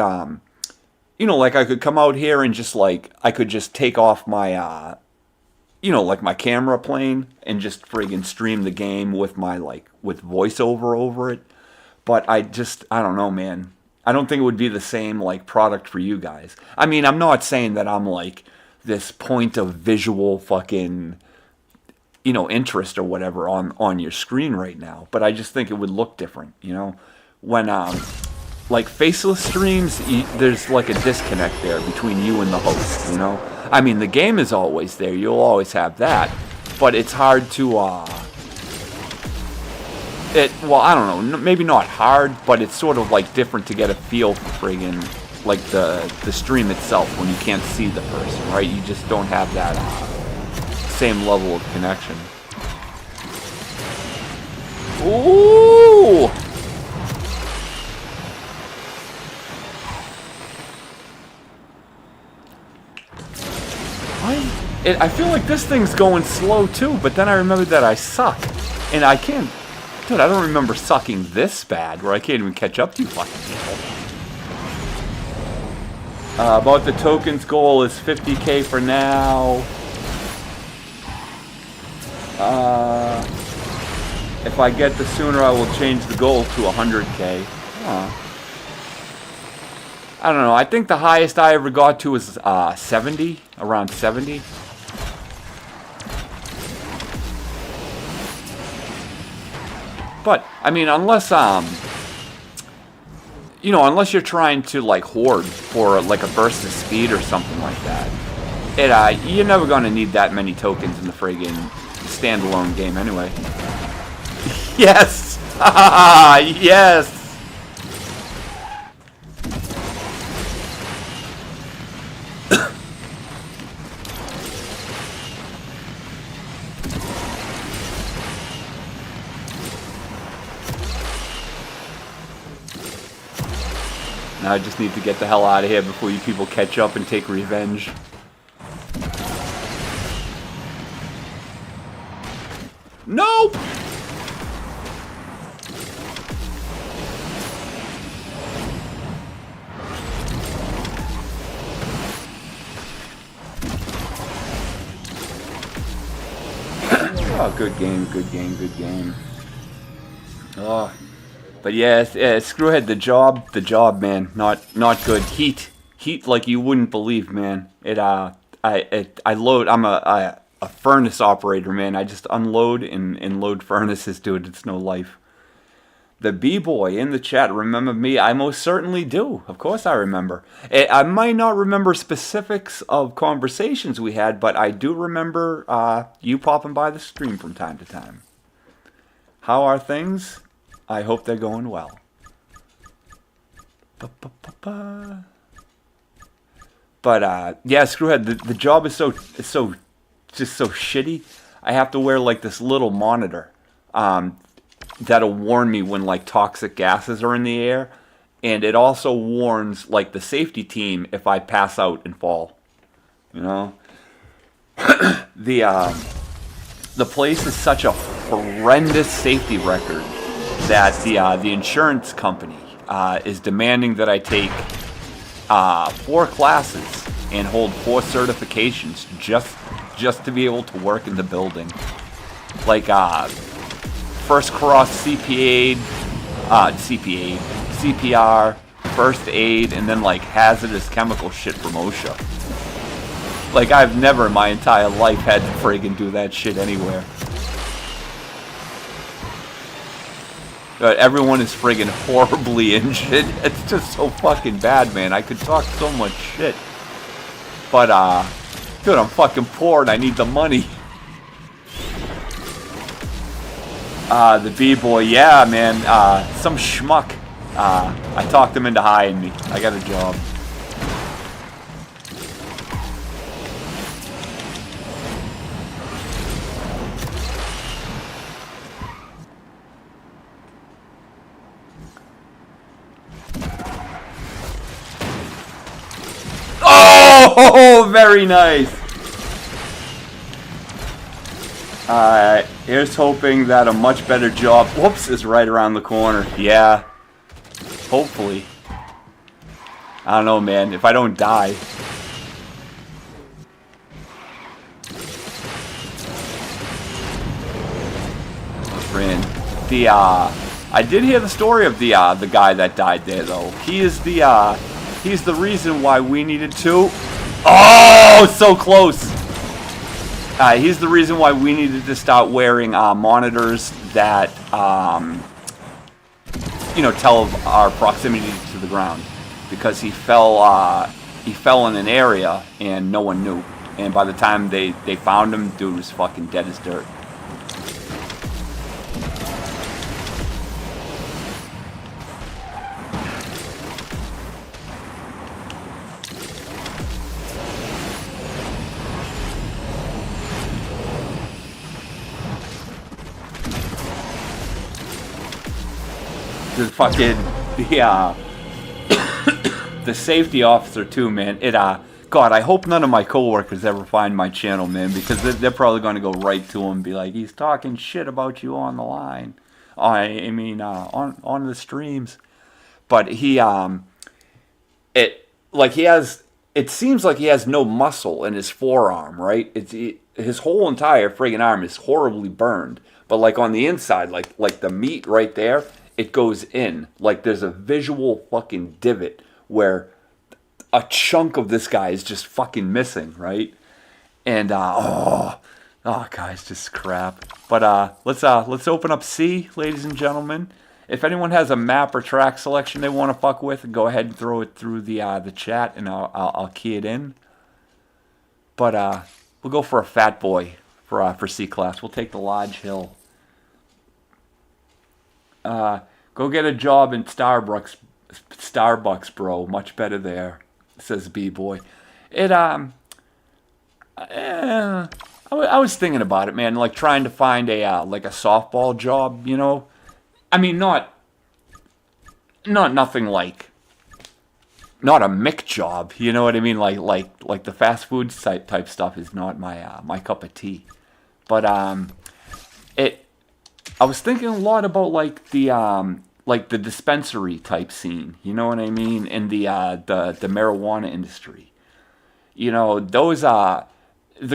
you know, like I could come out here and just like I could just take off my you know, like my camera plane and just friggin' stream the game with my with voiceover over it. But I don't know, man. I don't think it would be the same like product for you guys. I mean, I'm not saying that I'm like this point of visual fucking, you know, interest or whatever on your screen right now, but I just think it would look different, you know, when like faceless streams, there's like a disconnect there between you and the host, you know. I mean, the game is always there, you'll always have that, but it's hard to well, I don't know, maybe not hard, but it's sort of like different to get a feel for friggin' like the stream itself when you can't see the person, right? You just don't have that same level of connection. Ooh! I feel like this thing's going slow too, but then I remembered that I suck. And I can't... Dude, I don't remember sucking this bad, where I can't even catch up to you fucking people. About the tokens goal is 50k for now. If I get the sooner, I will change the goal to 100k. I don't know. I think the highest I ever got to was 70, around 70. But I mean, unless you know, unless you're trying to like hoard for like a burst of speed or something like that, you're never gonna need that many tokens in the friggin' standalone game anyway. Yes! Yes! Now I just need to get the hell out of here before you people catch up and take revenge. Nope! Oh, good game, good game, good game. Oh. But yeah, Screwhead, the job, man, not good. Heat like you wouldn't believe, man. I load. I'm a furnace operator, man. I just unload and load furnaces, dude. It's no life. The B-boy in the chat, remember me? I most certainly do. Of course I remember. I might not remember specifics of conversations we had, but I do remember you popping by the stream from time to time. How are things? I hope they're going well. But yeah, Screwhead, the job is so shitty. I have to wear like this little monitor that'll warn me when like toxic gases are in the air, and it also warns like the safety team if I pass out and fall. You know, the place is such a horrendous safety record that the insurance company is demanding that I take 4 classes and hold 4 certifications just to be able to work in the building. Like first cross CPR, first aid, and then like hazardous chemical shit from OSHA. Like I've never in my entire life had to friggin' do that shit anywhere. But everyone is friggin' horribly injured. It's just so fucking bad, man. I could talk so much shit. But, dude, I'm fucking poor and I need the money. The B-boy, yeah, man. Some schmuck. I talked him into hiring me. I got a job. Oh, very nice. Alright, here's hoping that a much better job, whoops, is right around the corner. Yeah. Hopefully. I don't know, man. If I don't die. Friend. I did hear the story of the guy that died there, though. He's the reason why we needed to. Oh, so close. He's the reason why we needed to start wearing monitors that, you know, tell of our proximity to the ground, because he fell in an area and no one knew, and by the time they found him, dude was fucking dead as dirt. The fucking the safety officer too, man. God, I hope none of my coworkers ever find my channel, man, because they're probably going to go right to him and be like, he's talking shit about you on the line. I mean, on the streams. But it seems like he has no muscle in his forearm, right? His whole entire friggin' arm is horribly burned. But like on the inside, like the meat right there, it goes in. Like there's a visual fucking divot where a chunk of this guy is just fucking missing, right? And guys, just crap. But let's open up C, ladies and gentlemen. If anyone has a map or track selection they want to fuck with, go ahead and throw it through the chat, and I'll key it in. But we'll go for a fat boy for C class. We'll take the Lodge Hill. Go get a job in Starbucks, bro. Much better there, says B-boy. I was thinking about it, man. Like trying to find a like a softball job, you know. I mean, not nothing like, not a Mick job, you know what I mean? Like the fast food type stuff is not my cup of tea. But I was thinking a lot about like the dispensary type scene, you know what I mean, and the marijuana industry. You know, those the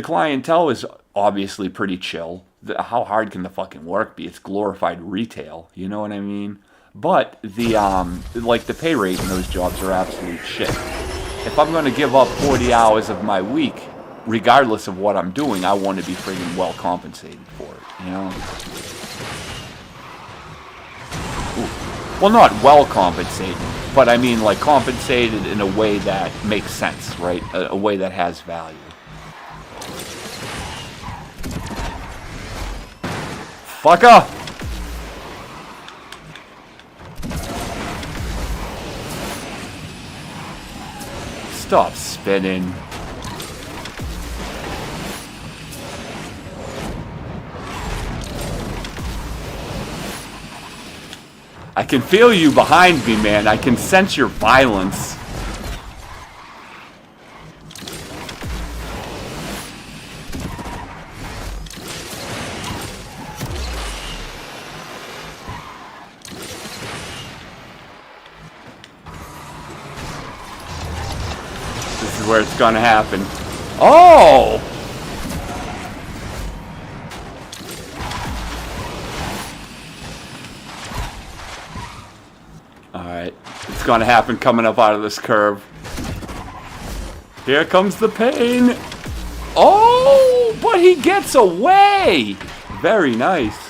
clientele is obviously pretty chill. How hard can the fucking work be? It's glorified retail, you know what I mean? But the pay rate in those jobs are absolute shit. If I'm going to give up 40 hours of my week, regardless of what I'm doing, I want to be friggin' well compensated for it, you know? Ooh. Well, not well compensated, but I mean like compensated in a way that makes sense, right? A way that has value. Fucker! Stop spinning. I can feel you behind me, man. I can sense your violence. This is where it's gonna happen. Oh! Alright, it's gonna happen coming up out of this curve. Here comes the pain. Oh, but he gets away. Very nice.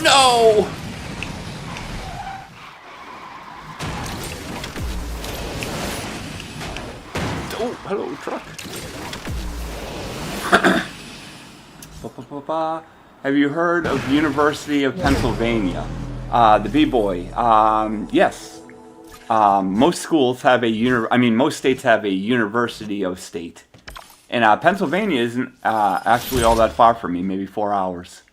No! truck. Have you heard of University of Pennsylvania? The B-boy. Yes. Most schools have most states have a University of State. And Pennsylvania isn't actually all that far from me, maybe 4 hours.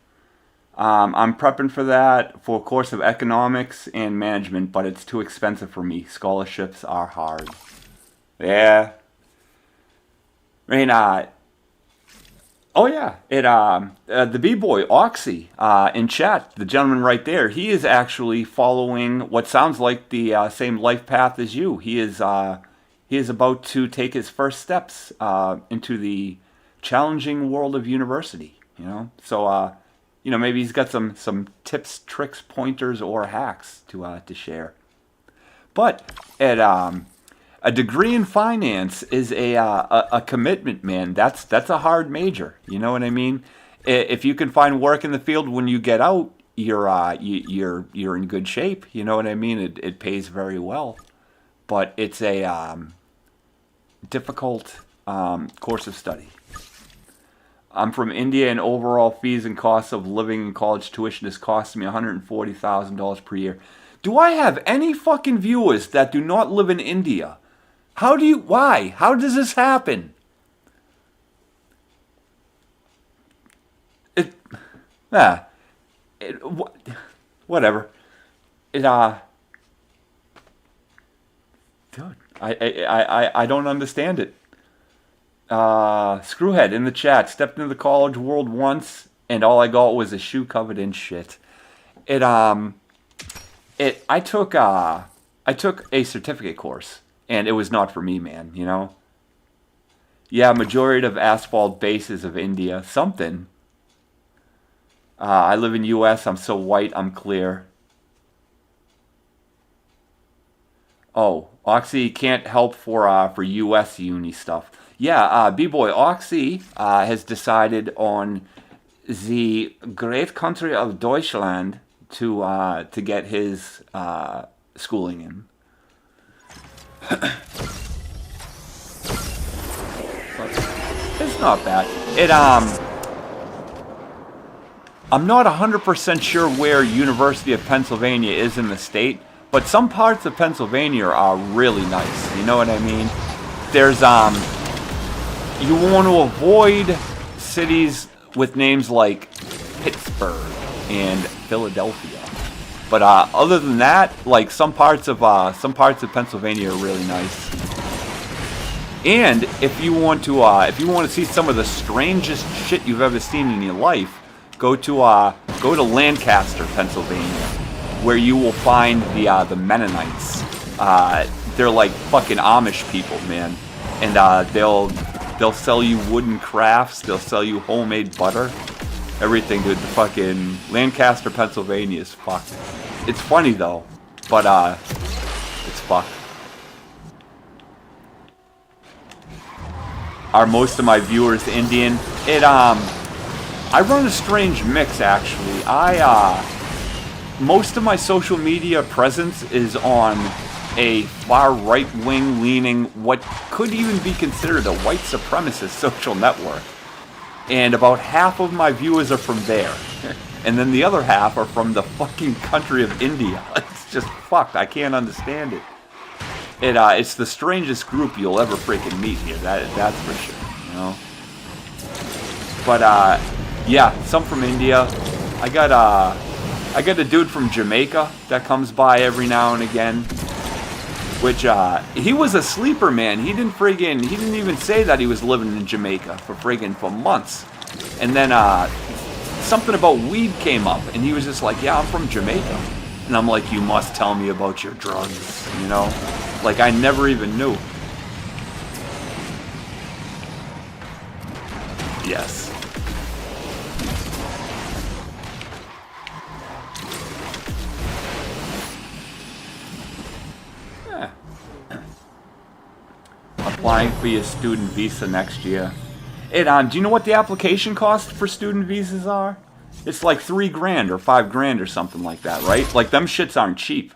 I'm prepping for that for a course of economics and management, but it's too expensive for me. Scholarships are hard. Yeah. I mean, oh yeah, the B-boy, Oxy, in chat, the gentleman right there, he is actually following what sounds like the same life path as you. He is about to take his first steps into the challenging world of university, you know? So, you know, maybe he's got some tips, tricks, pointers, or hacks to share. But a degree in finance is a commitment, man. That's a hard major. You know what I mean? If you can find work in the field when you get out, you're in good shape. You know what I mean? It pays very well, but it's a difficult course of study. I'm from India, and overall fees and costs of living and college tuition is costing me $140,000 per year. Do I have any fucking viewers that do not live in India? Why? How does this happen? Whatever. Dude, I don't understand it. Screwhead in the chat, stepped into the college world once, and all I got was a shoe covered in shit. I took a certificate course, and it was not for me, man, you know? Yeah, majority of asphalt bases of India, something. I live in U.S., I'm so white, I'm clear. Oh, Oxy can't help for U.S. uni stuff. Yeah, B-boy Oxy has decided on the great country of Deutschland to get his schooling in. It's not bad. I'm not 100% sure where University of Pennsylvania is in the state, but some parts of Pennsylvania are really nice. You know what I mean? There's you want to avoid cities with names like Pittsburgh and Philadelphia. But other than that, like some parts of Pennsylvania are really nice. And if you want to see some of the strangest shit you've ever seen in your life, go to Lancaster, Pennsylvania, where you will find the Mennonites. They're like fucking Amish people, man, and they'll sell you wooden crafts. They'll sell you homemade butter, everything, dude. The fucking Lancaster, Pennsylvania is fucked. It's funny though, but it's fucked. Are most of my viewers Indian? I run a strange mix, actually. Most of my social media presence is on a far right-wing leaning, what could even be considered a white supremacist social network. And about half of my viewers are from there. And then the other half are from the fucking country of India. It's just fucked. I can't understand it. It's the strangest group you'll ever freaking meet here. That's for sure, you know? But, yeah, some from India. I got a dude from Jamaica that comes by every now and again. Which, he was a sleeper, man. He didn't even say that he was living in Jamaica for months. And then, something about weed came up, and he was just like, yeah, I'm from Jamaica. And I'm like, you must tell me about your drugs, you know? Like, I never even knew. Yes. Applying for your student visa next year. Do you know what the application costs for student visas are? It's like $3,000 or $5,000 or something like that, right? Like, them shits aren't cheap.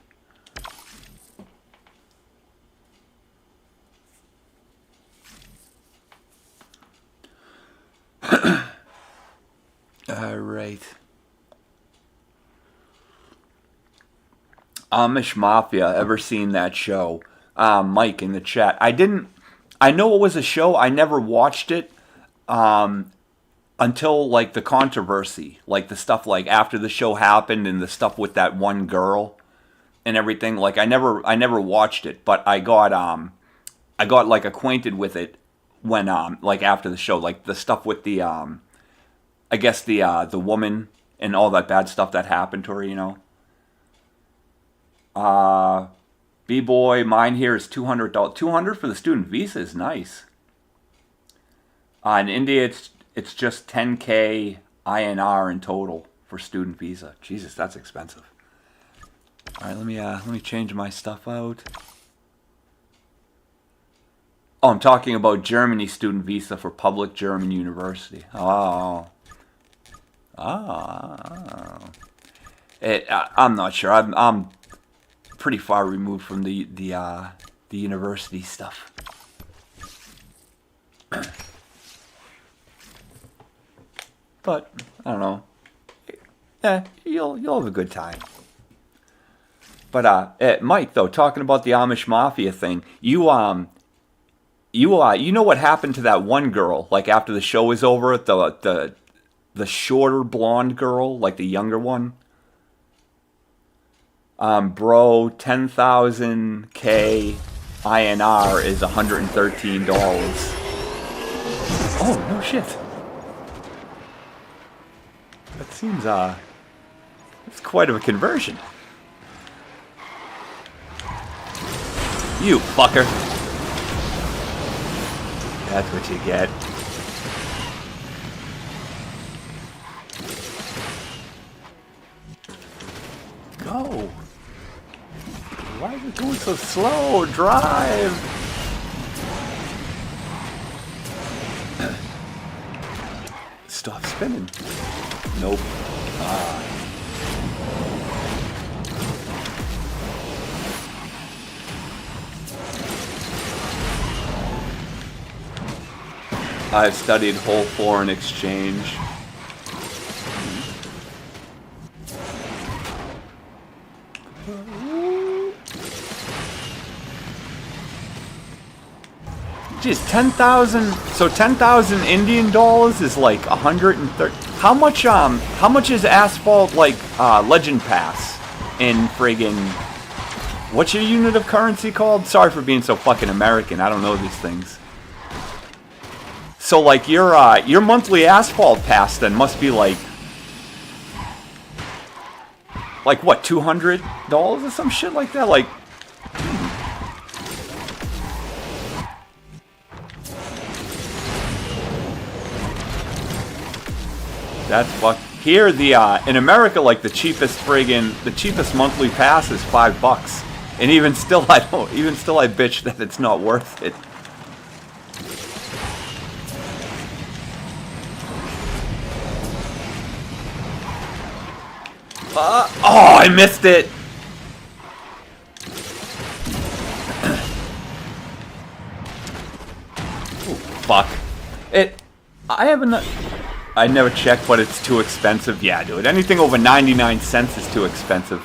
All right. Amish Mafia. Ever seen that show? Mike in the chat. I didn't. I know it was a show. I never watched it until like the controversy, like the stuff like after the show happened and the stuff with that one girl and everything. Like I never watched it, but I got like acquainted with it when like after the show, like the stuff with the I guess the woman and all that bad stuff that happened to her, you know. B-boy, mine here is $200. $200 for the student visa is nice. In India, it's just 10K INR in total for student visa. Jesus, that's expensive. All right, let me change my stuff out. Oh, I'm talking about Germany student visa for public German university. Oh. I'm not sure. I'm pretty far removed from the university stuff. But I don't know. Yeah, you'll have a good time. But Mike, though, talking about the Amish Mafia thing, you know what happened to that one girl? Like after the show was over, the shorter blonde girl, like the younger one. Bro, 10,000 INR is $113. Oh no shit. That seems it's quite of a conversion. You fucker. That's what you get. Go. Why is it going so slow? Drive. Stop spinning. Nope. I've studied whole foreign exchange. Geez, 10,000. So 10,000 Indian dollars is like 130. How much is asphalt like Legend Pass in friggin'? What's your unit of currency called? Sorry for being so fucking American. I don't know these things. So like your monthly asphalt pass then must be like what, $200 or some shit like that? Like that's fuck. Here in America, like the cheapest monthly pass is $5, and even still I bitch that it's not worth it. Oh, I missed it. Ooh, fuck. I never checked, but it's too expensive. Yeah, dude. Anything over 99 cents is too expensive.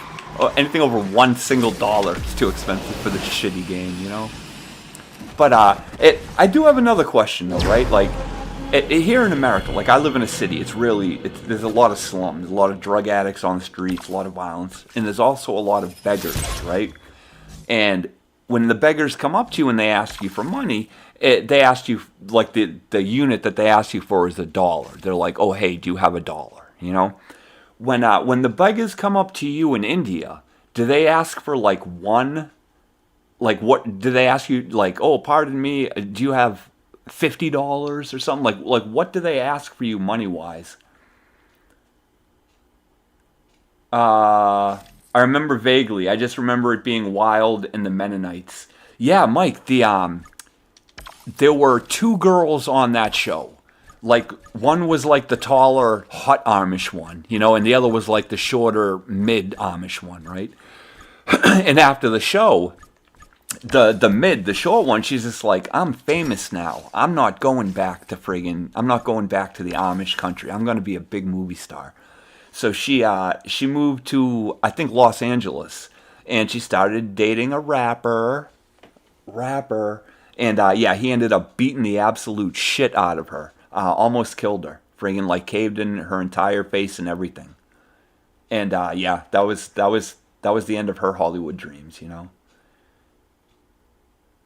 Anything over $1 single is too expensive for this shitty game, you know? But I do have another question though, right? Like here in America, like I live in a city, there's a lot of slums, a lot of drug addicts on the streets, a lot of violence, and there's also a lot of beggars, right? And when the beggars come up to you and they ask you for money, they ask you, like the unit that they ask you for is $1. They're like, oh hey, do you have $1? You know? When the beggars come up to you in India, do they ask for like one? Like what, do they ask you like, oh pardon me, do you have $50 or something? Like what do they ask for you money wise? I remember vaguely. I just remember it being wild in the Mennonites. Yeah, Mike, there were two girls on that show. Like one was like the taller, hot Amish one, you know, and the other was like the shorter, mid Amish one, right? And after the show, The short one, she's just like, I'm famous now. I'm not going back to the Amish country. I'm gonna be a big movie star. So she moved to, I think, Los Angeles, and she started dating a rapper, and yeah, he ended up beating the absolute shit out of her. Almost killed her. Friggin' like caved in her entire face and everything. And yeah, that was the end of her Hollywood dreams.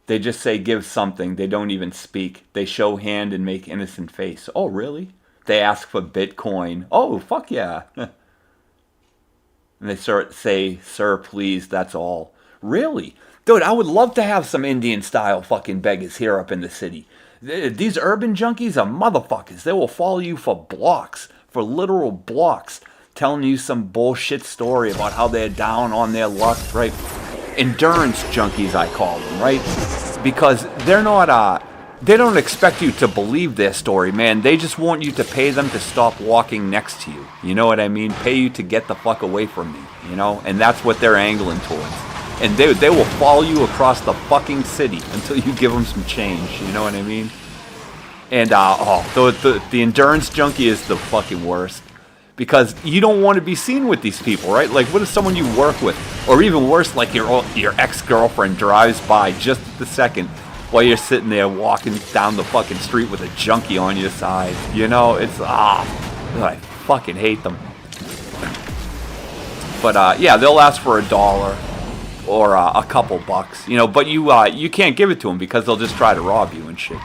They just say give something. They don't even speak. They show hand and make innocent face. Oh, really? They ask for Bitcoin. Oh, fuck yeah. And they say, sir, please, that's all. Really? Dude, I would love to have some Indian-style fucking beggars here up in the city. These urban junkies are motherfuckers. They will follow you for blocks, for literal blocks, telling you some bullshit story about how they're down on their luck, right? Endurance junkies, I call them, right? Because they're not, they don't expect you to believe their story, man. They just want you to pay them to stop walking next to you. You know what I mean? Pay you to get the fuck away from me, And that's what they're angling towards. And they will follow you across the fucking city until you give them some change. You know what I mean? And, the endurance junkie is the fucking worst. Because you don't want to be seen with these people, right? Like, what if someone you work with, or even worse, like your ex-girlfriend drives by just at the second while you're sitting there walking down the fucking street with a junkie on your side? It's, I fucking hate them. But, yeah, they'll ask for $1 or a couple bucks, but you can't give it to them because they'll just try to rob you and shit,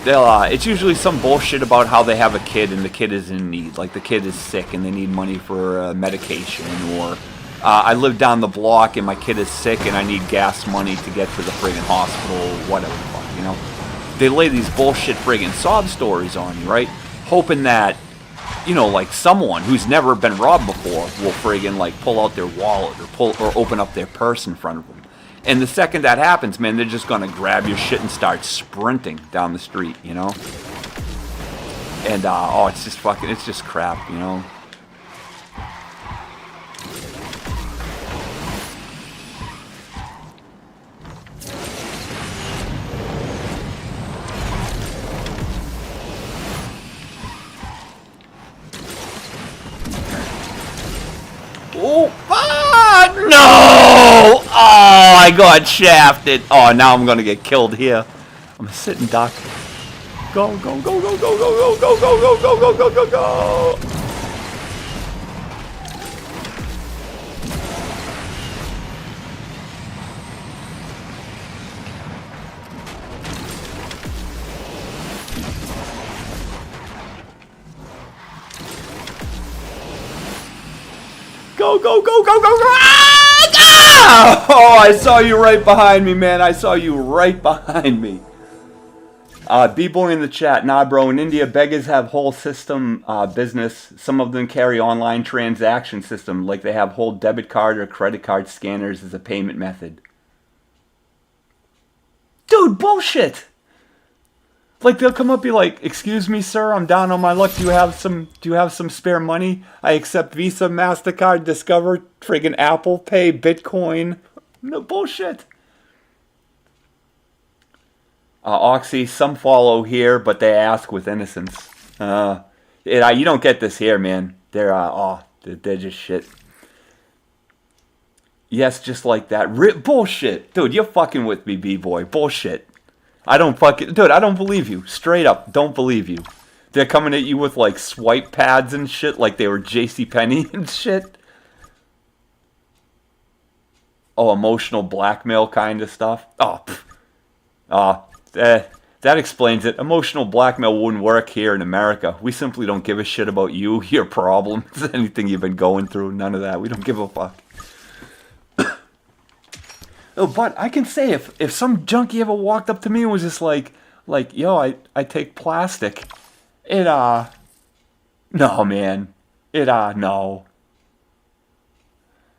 it's usually some bullshit about how they have a kid and the kid is in need. Like the kid is sick and they need money for medication. Or I live down the block and my kid is sick and I need gas money to get to the friggin' hospital. Whatever the fuck, They lay these bullshit friggin' sob stories on you, right? Hoping that, like someone who's never been robbed before will friggin' like pull out their wallet or open up their purse in front of them. And the second that happens, man, they're just gonna grab your shit and start sprinting down the street, And it's just crap, Oh, no! Oh, I got shafted. Oh, now I'm gonna get killed here. I'm a sitting duck. Go, go, go, go, go, go, go, go, go, go, go, go, go, go. Go, go, go, go, go, go! Ah! Oh, I saw you right behind me, man. I saw you right behind me. B-Boy in the chat. Nah, bro, in India, beggars have whole system business. Some of them carry online transaction system, like they have whole debit card or credit card scanners as a payment method. Dude, bullshit! Like they'll come up and be like, "Excuse me, sir, I'm down on my luck. Do you have some spare money? I accept Visa, MasterCard, Discover, friggin' Apple Pay, Bitcoin." No bullshit. Oxy, some follow here, but they ask with innocence. You don't get this here, man. They're just shit. Yes, just like that. Bullshit. Dude, you're fucking with me, B-Boy. Bullshit. I don't believe you. Straight up, don't believe you. They're coming at you with like swipe pads and shit, like they were JCPenney and shit. Oh, emotional blackmail kind of stuff. That explains it. Emotional blackmail wouldn't work here in America. We simply don't give a shit about you, your problems, anything you've been going through. None of that. We don't give a fuck. Oh, but I can say if some junkie ever walked up to me and was just like, yo, I take plastic. No, man. No.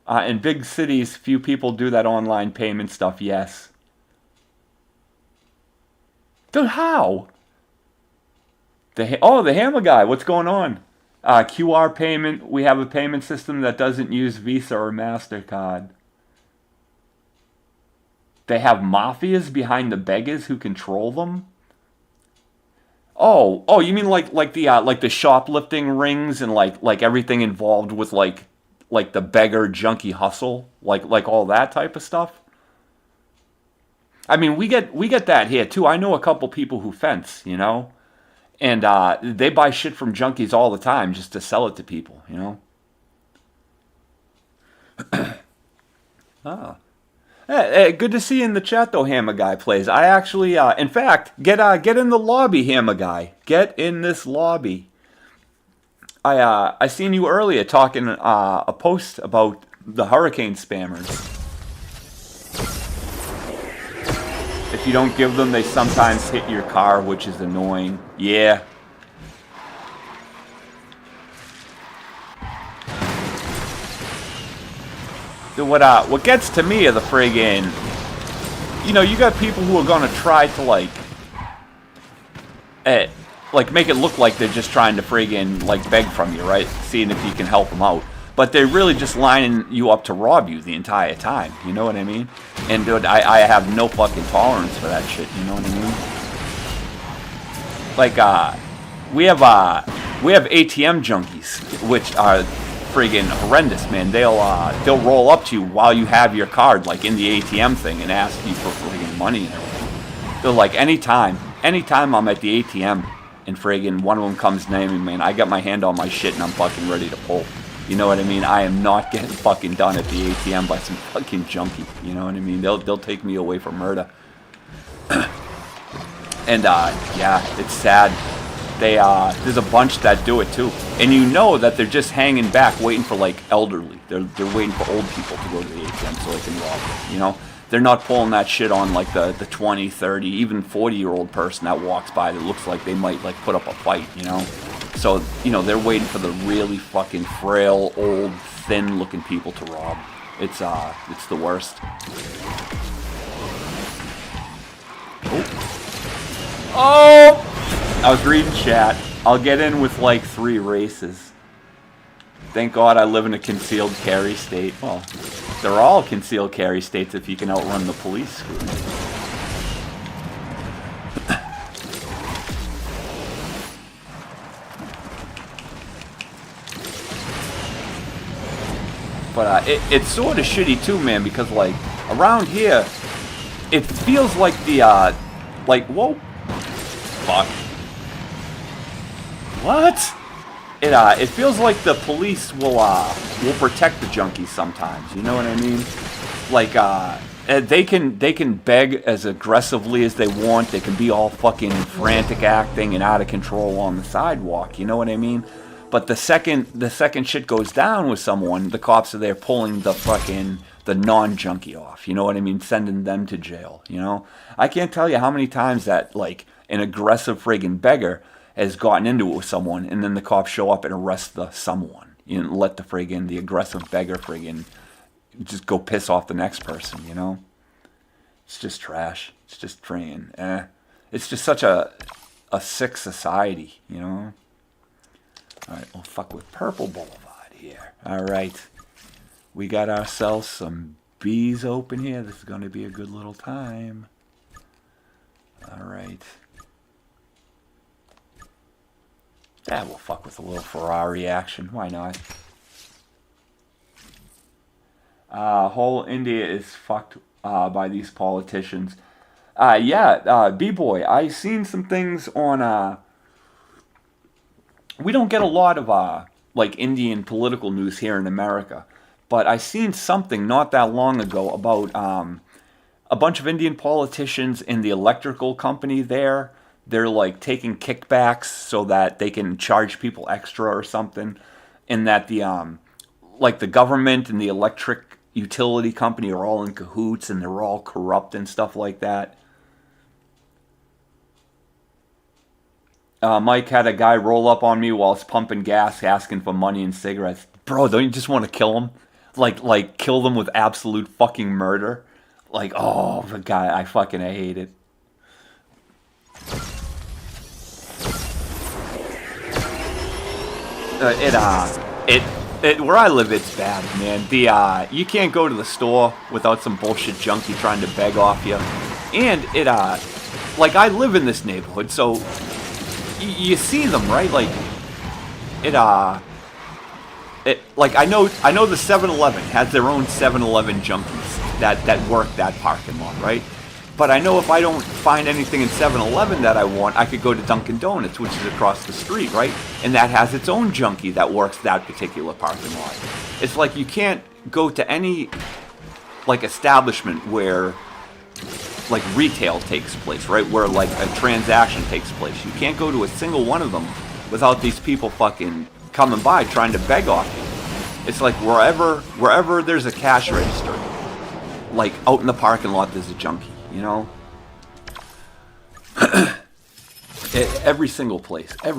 In big cities, few people do that online payment stuff, yes. Dude, how? The Hammer guy, what's going on? QR payment, we have a payment system that doesn't use Visa or MasterCard. They have mafias behind the beggars who control them. Oh, you mean like the shoplifting rings and like everything involved with like the beggar junkie hustle, like all that type of stuff? I mean, we get that here too. I know a couple people who fence, and they buy shit from junkies all the time just to sell it to people. Ah. Hey, good to see you in the chat though, Hammer Guy Plays. I actually, in fact, get in the lobby, Hammer Guy. Get in this lobby. I seen you earlier talking a post about the hurricane spammers. If you don't give them, they sometimes hit your car, which is annoying. Yeah. What gets to me are the friggin', you got people who are gonna try to make it look like they're just trying to friggin' beg from you, right? Seeing if you can help them out. But they're really just lining you up to rob you the entire time. You know what I mean? And dude, I have no fucking tolerance for that shit. You know what I mean? We have ATM junkies, which are friggin' horrendous, man. They'll roll up to you while you have your card, like in the ATM thing, and ask you for friggin' money and everything. They're like, anytime I'm at the ATM and friggin' one of them comes near me, man, I got my hand on my shit and I'm fucking ready to pull. You know what I mean? I am not getting fucking done at the ATM by some fucking junkie. You know what I mean? They'll take me away for murder. And yeah, it's sad. There's a bunch that do it too, and you know that they're just hanging back, waiting for elderly. They're waiting for old people to go to the ATM so they can rob them. They're not pulling that shit on the 20, 30, even 40-year-old person that walks by that looks like they might put up a fight. So they're waiting for the really fucking frail, old, thin-looking people to rob. It's the worst. Oh! I was reading chat. I'll get in with 3 races. Thank God I live in a concealed carry state. Well, they're all concealed carry states if you can outrun the police. But it's sort of shitty too, man, because around here, it feels like the whoa, fuck. What? It feels like the police will protect the junkies sometimes. You know what I mean? They can beg as aggressively as they want. They can be all fucking frantic acting and out of control on the sidewalk. You know what I mean? But the second shit goes down with someone, the cops are there pulling the non-junkie off. You know what I mean? Sending them to jail. I can't tell you how many times that an aggressive friggin' beggar has gotten into it with someone, and then the cops show up and arrest the someone. Let the aggressive beggar just go piss off the next person. It's just trash. It's just it's just such a sick society. All right, we'll fuck with Purple Boulevard here. All right, we got ourselves some bees open here. This is going to be a good little time. All right. Yeah, we'll fuck with a little Ferrari action. Why not? Whole India is fucked by these politicians. Yeah, B-Boy, I seen some things on... we don't get a lot of Indian political news here in America, but I seen something not that long ago about a bunch of Indian politicians in the electrical company there. They're taking kickbacks so that they can charge people extra or something, and that the government and the electric utility company are all in cahoots and they're all corrupt and stuff like that. Mike had a guy roll up on me whilst pumping gas, asking for money and cigarettes. Bro, don't you just want to kill him? Kill them with absolute fucking murder? Oh, the guy, I hate it. Where I live, it's bad, man. You can't go to the store without some bullshit junkie trying to beg off you. And like, I live in this neighborhood, so you see them, right? Like, like, I know the 7-Eleven has their own 7-Eleven junkies that work that parking lot, right? But I know if I don't find anything in 7-Eleven that I want, I could go to Dunkin' Donuts, which is across the street, right? And that has its own junkie that works that particular parking lot. It's like you can't go to any, like, establishment where, like, retail takes place, right? Where, like, a transaction takes place. You can't go to a single one of them without these people fucking coming by trying to beg off you. It's like wherever there's a cash register, like, out in the parking lot, there's a junkie. You know, every single place. I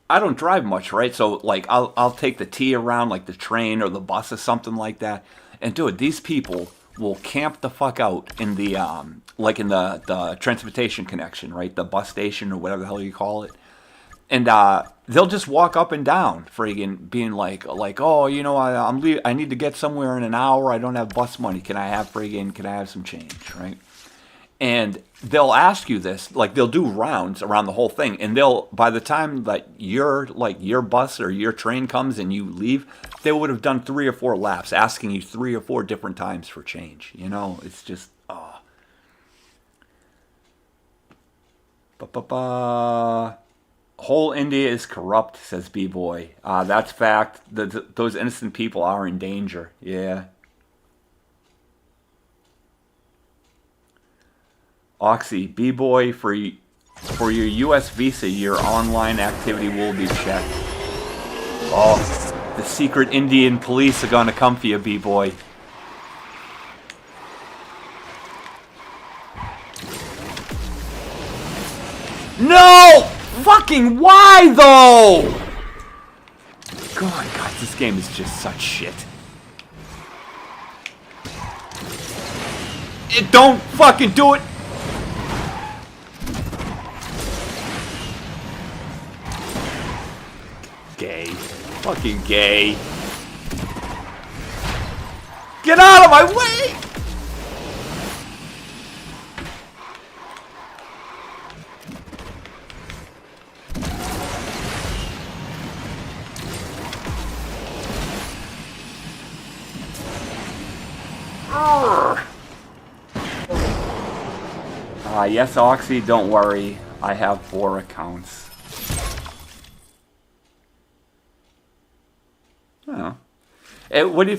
don't drive much, right? So, like, I'll take the T around, like the train or the bus or something like that. And dude, these people will camp the fuck out in the like in the transportation connection, right? The bus station or whatever the hell you call it. And they'll just walk up and down, friggin' being like, oh, you know, I need to get somewhere in an hour. I don't have bus money. Can I have some change, right? And they'll ask you this, like, they'll do rounds around the whole thing, and by the time that your bus or your train comes and you leave, they would have done 3 or 4 laps, asking you 3 or 4 different times for change. You know, it's just, Whole India is corrupt, says B-Boy. That's fact. Those innocent people are in danger. Yeah. Oxy, B-Boy, for your U.S. visa, your online activity will be checked. Oh, the secret Indian police are gonna come for you, B-Boy. No! Fucking why, though? God, this game is just such shit. Don't fucking do it! Gay. Fucking gay. Get out of my way! Yes, Oxy, don't worry. I have 4 accounts. Oh. What do you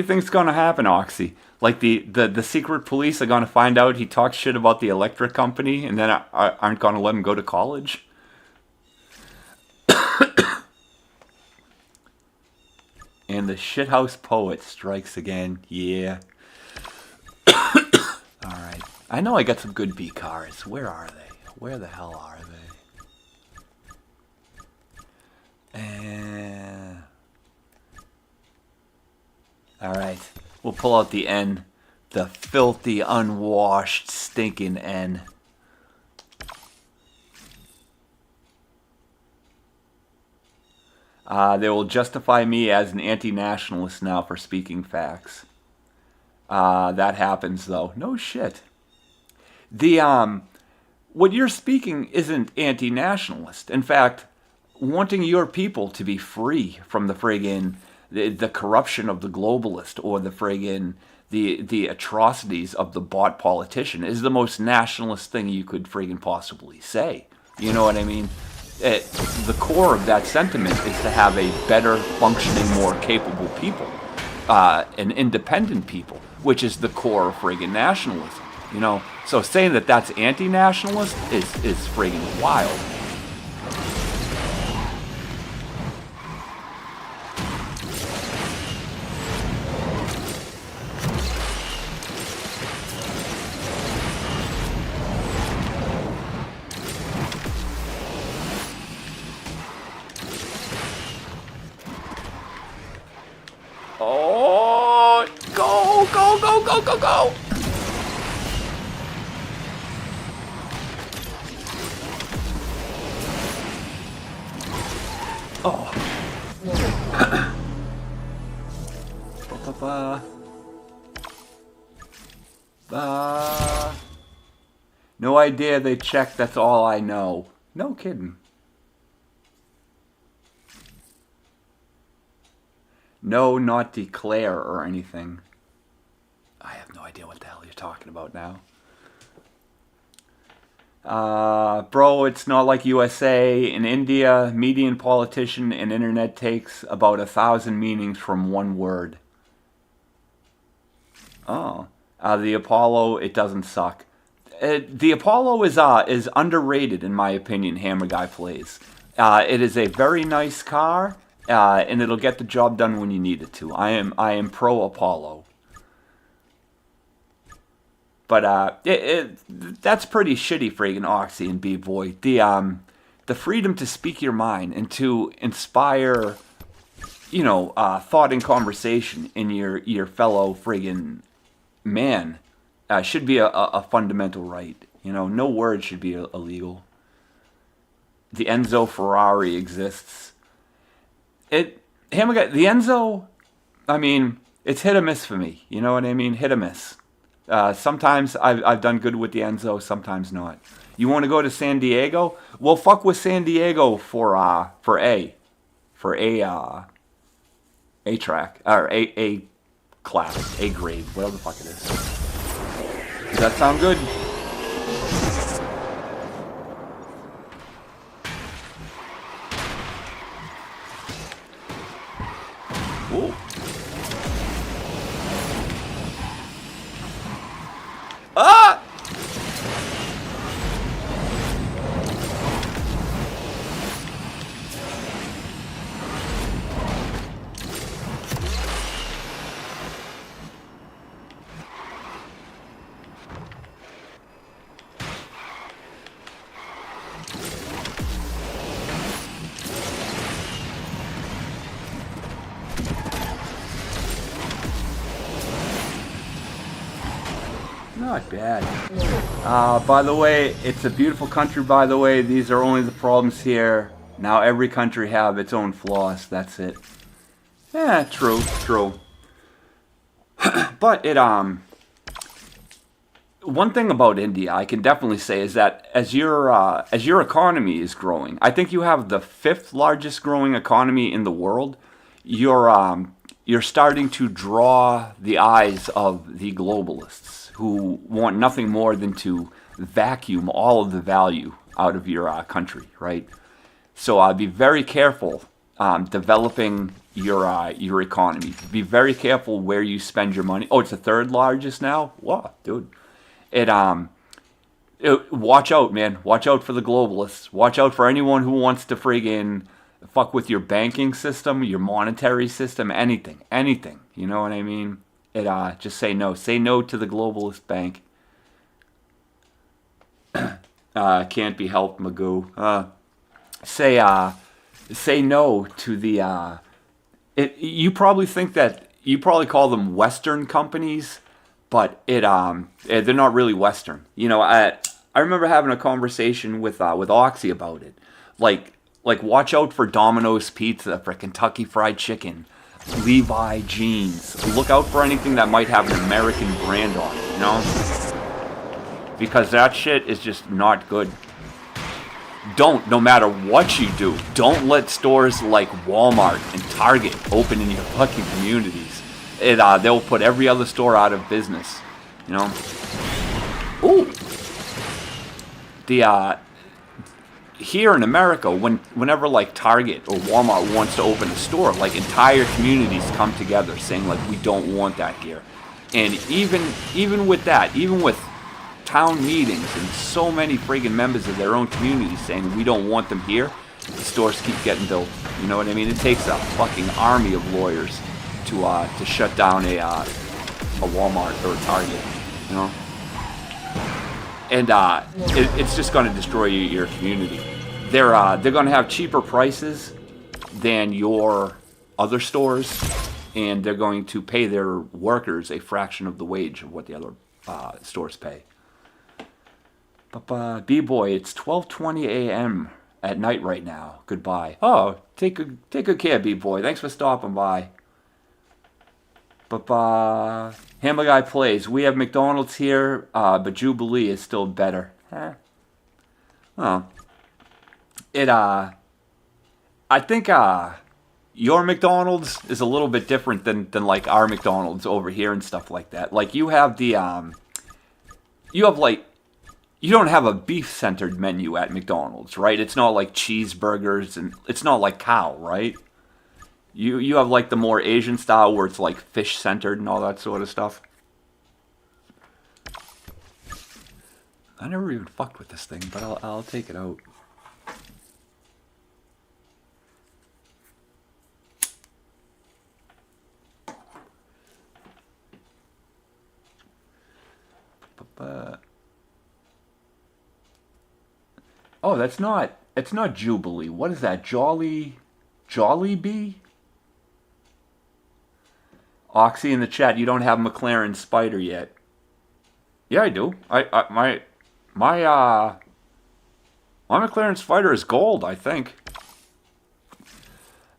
think's gonna happen, Oxy? Like the secret police are gonna find out he talks shit about the electric company and then aren't gonna let him go to college? And the shithouse poet strikes again. Yeah. Alright. I know I got some good B cars. Where are they? Where the hell are they? Alright. We'll pull out the N. The filthy, unwashed, stinking N. They will justify me as an anti-nationalist now for speaking facts. That happens, though. No shit. What you're speaking isn't anti-nationalist. In fact, wanting your people to be free from the friggin' the corruption of the globalist or the friggin' the atrocities of the bought politician is the most nationalist thing you could friggin' possibly say. You know what I mean? The core of that sentiment is to have a better functioning, more capable people, an independent people, which is the core of friggin' nationalism. You know, so saying that that's anti-nationalist is friggin' wild. Oh, go, go, go, go, go, go! Oh. No idea they checked, that's all I know. No kidding. No, not declare or anything. I have no idea what the hell you're talking about now. Bro, it's not like USA. In India, median politician and internet takes about 1,000 meanings from one word. Oh. The Apollo, it doesn't suck. The Apollo is underrated in my opinion. Hammer Guy plays. It is a very nice car, and it'll get the job done when you need it to. I am pro Apollo. But that's pretty shitty, friggin' Oxy and B-Boy. The freedom to speak your mind and to inspire, thought and conversation in your fellow friggin' man should be a fundamental right. No word should be illegal. The Enzo Ferrari exists. The Enzo, I mean, it's hit or miss for me. You know what I mean? Hit or miss. Sometimes I've done good with the Enzo, sometimes not. You want to go to San Diego? Well, fuck with San Diego for A track or A class, A grade, whatever the fuck it is. Does that sound good? Ooh. Ah! Not bad. By the way, it's a beautiful country, by the way. These are only the problems here. Now every country have its own flaws. That's it. Yeah, true. But one thing about India I can definitely say is that as your economy is growing, I think you have the 5th largest growing economy in the world. You're starting to draw the eyes of the globalists who want nothing more than to vacuum all of the value out of your country, right? So be very careful developing your economy. Be very careful where you spend your money. Oh, it's the 3rd largest now? Whoa, dude. Watch out, man. Watch out for the globalists. Watch out for anyone who wants to friggin' fuck with your banking system, your monetary system, anything. You know what I mean? Just say no. Say no to the globalist bank. Can't be helped, Magoo. Say no to the. You probably think that you probably call them Western companies, but they're not really Western. I remember having a conversation with Oxy about it. Like watch out for Domino's Pizza, for Kentucky Fried Chicken, Levi jeans. Look out for anything that might have an American brand on it, because that shit is just not good. No matter what you do, don't let stores like Walmart and Target open in your fucking communities. They'll put every other store out of business, Ooh. Here in America, whenever like Target or Walmart wants to open a store, like entire communities come together saying like we don't want that here. And even with that, even with town meetings and so many friggin' members of their own community saying we don't want them here, the stores keep getting built. You know what I mean? It takes a fucking army of lawyers to shut down a Walmart or a Target, And it's just going to destroy your community. They're going to have cheaper prices than your other stores, and they're going to pay their workers a fraction of the wage of what the other stores pay. But B-Boy, it's 12:20 a.m. at night right now. Goodbye. Oh, take good care, B-boy. Thanks for stopping by. But Hammer Guy plays. We have McDonald's here, but Jubilee is still better. Oh. I think your McDonald's is a little bit different than like our McDonald's over here and stuff like that. Like you have the you don't have a beef-centered menu at McDonald's, right? It's not like cheeseburgers, and it's not like cow, right? You have like the more Asian style where it's like fish-centered and all that sort of stuff. I never even fucked with this thing, but I'll take it out. Oh, it's not Jubilee. What is that? Jollibee? Oxy in the chat, you don't have McLaren Spider yet. Yeah, I do. My McLaren Spider is gold, I think.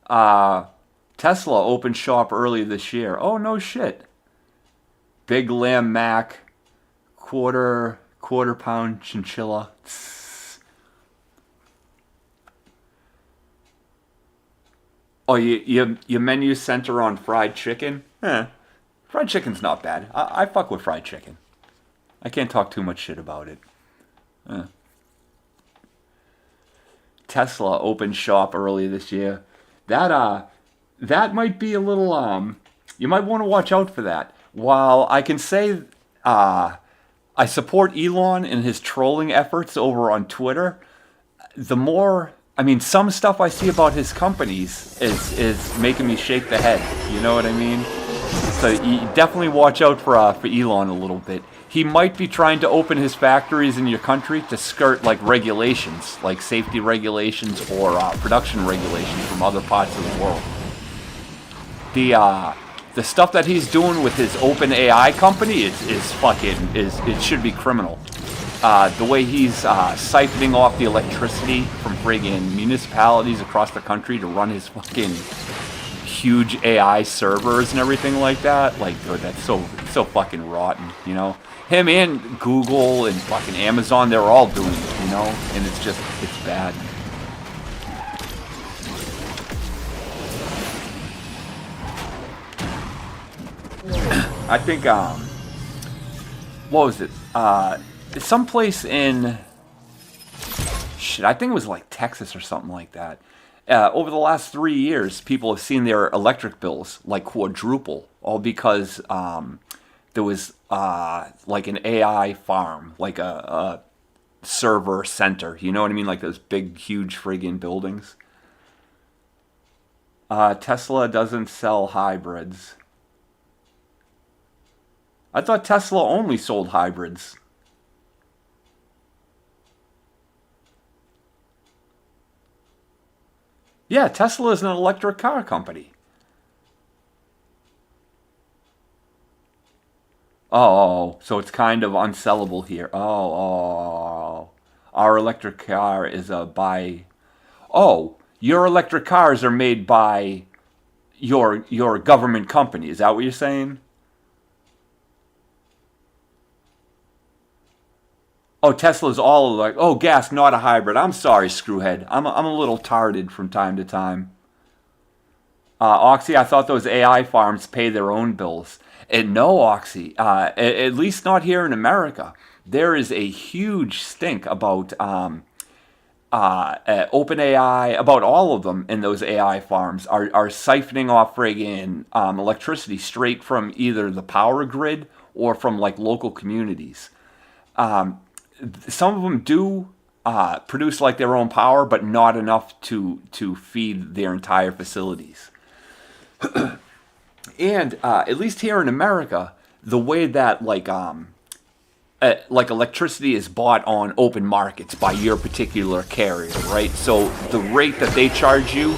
Tesla opened shop early this year. Oh, no shit. Big Lamb Mac, quarter pound chinchilla. Oh, your menu center on fried chicken? Fried chicken's not bad. I fuck with fried chicken. I can't talk too much shit about it. Tesla opened shop early this year. That might be a little you might want to watch out for that. While I can say I support Elon in his trolling efforts over on Twitter, some stuff I see about his companies is making me shake the head. You know what I mean? So you definitely watch out for Elon a little bit. He might be trying to open his factories in your country to skirt like regulations, like safety regulations or production regulations from other parts of the world. The stuff that he's doing with his open AI company is it should be criminal. The way he's siphoning off the electricity from friggin' municipalities across the country to run his fucking huge AI servers and everything like that, like, dude, that's so fucking rotten, you know? Him and Google and fucking Amazon, they're all doing it, you know? And it's bad. I think, what was it? Someplace in, I think it was like Texas or something like that. Over the last 3 years, people have seen their electric bills like quadruple, all because there was like an AI farm, like a server center. You know what I mean? Like those big, huge friggin' buildings. Tesla doesn't sell hybrids. I thought Tesla only sold hybrids. Yeah, Tesla is an electric car company. Oh, so it's kind of unsellable here. Oh. Our electric car is Oh, your electric cars are made by your government company. Is that what you're saying? Oh, Tesla's all like, oh, gas, not a hybrid. I'm sorry, screwhead. I'm a little tarded from time to time. Oxy, I thought those AI farms pay their own bills. And no, Oxy, at least not here in America. There is a huge stink about OpenAI, about all of them in those AI farms are siphoning off friggin' electricity straight from either the power grid or from like local communities. Some of them do produce like their own power, but not enough to feed their entire facilities. And at least here in America, the way that like electricity is bought on open markets by your particular carrier, right? So the rate that they charge you,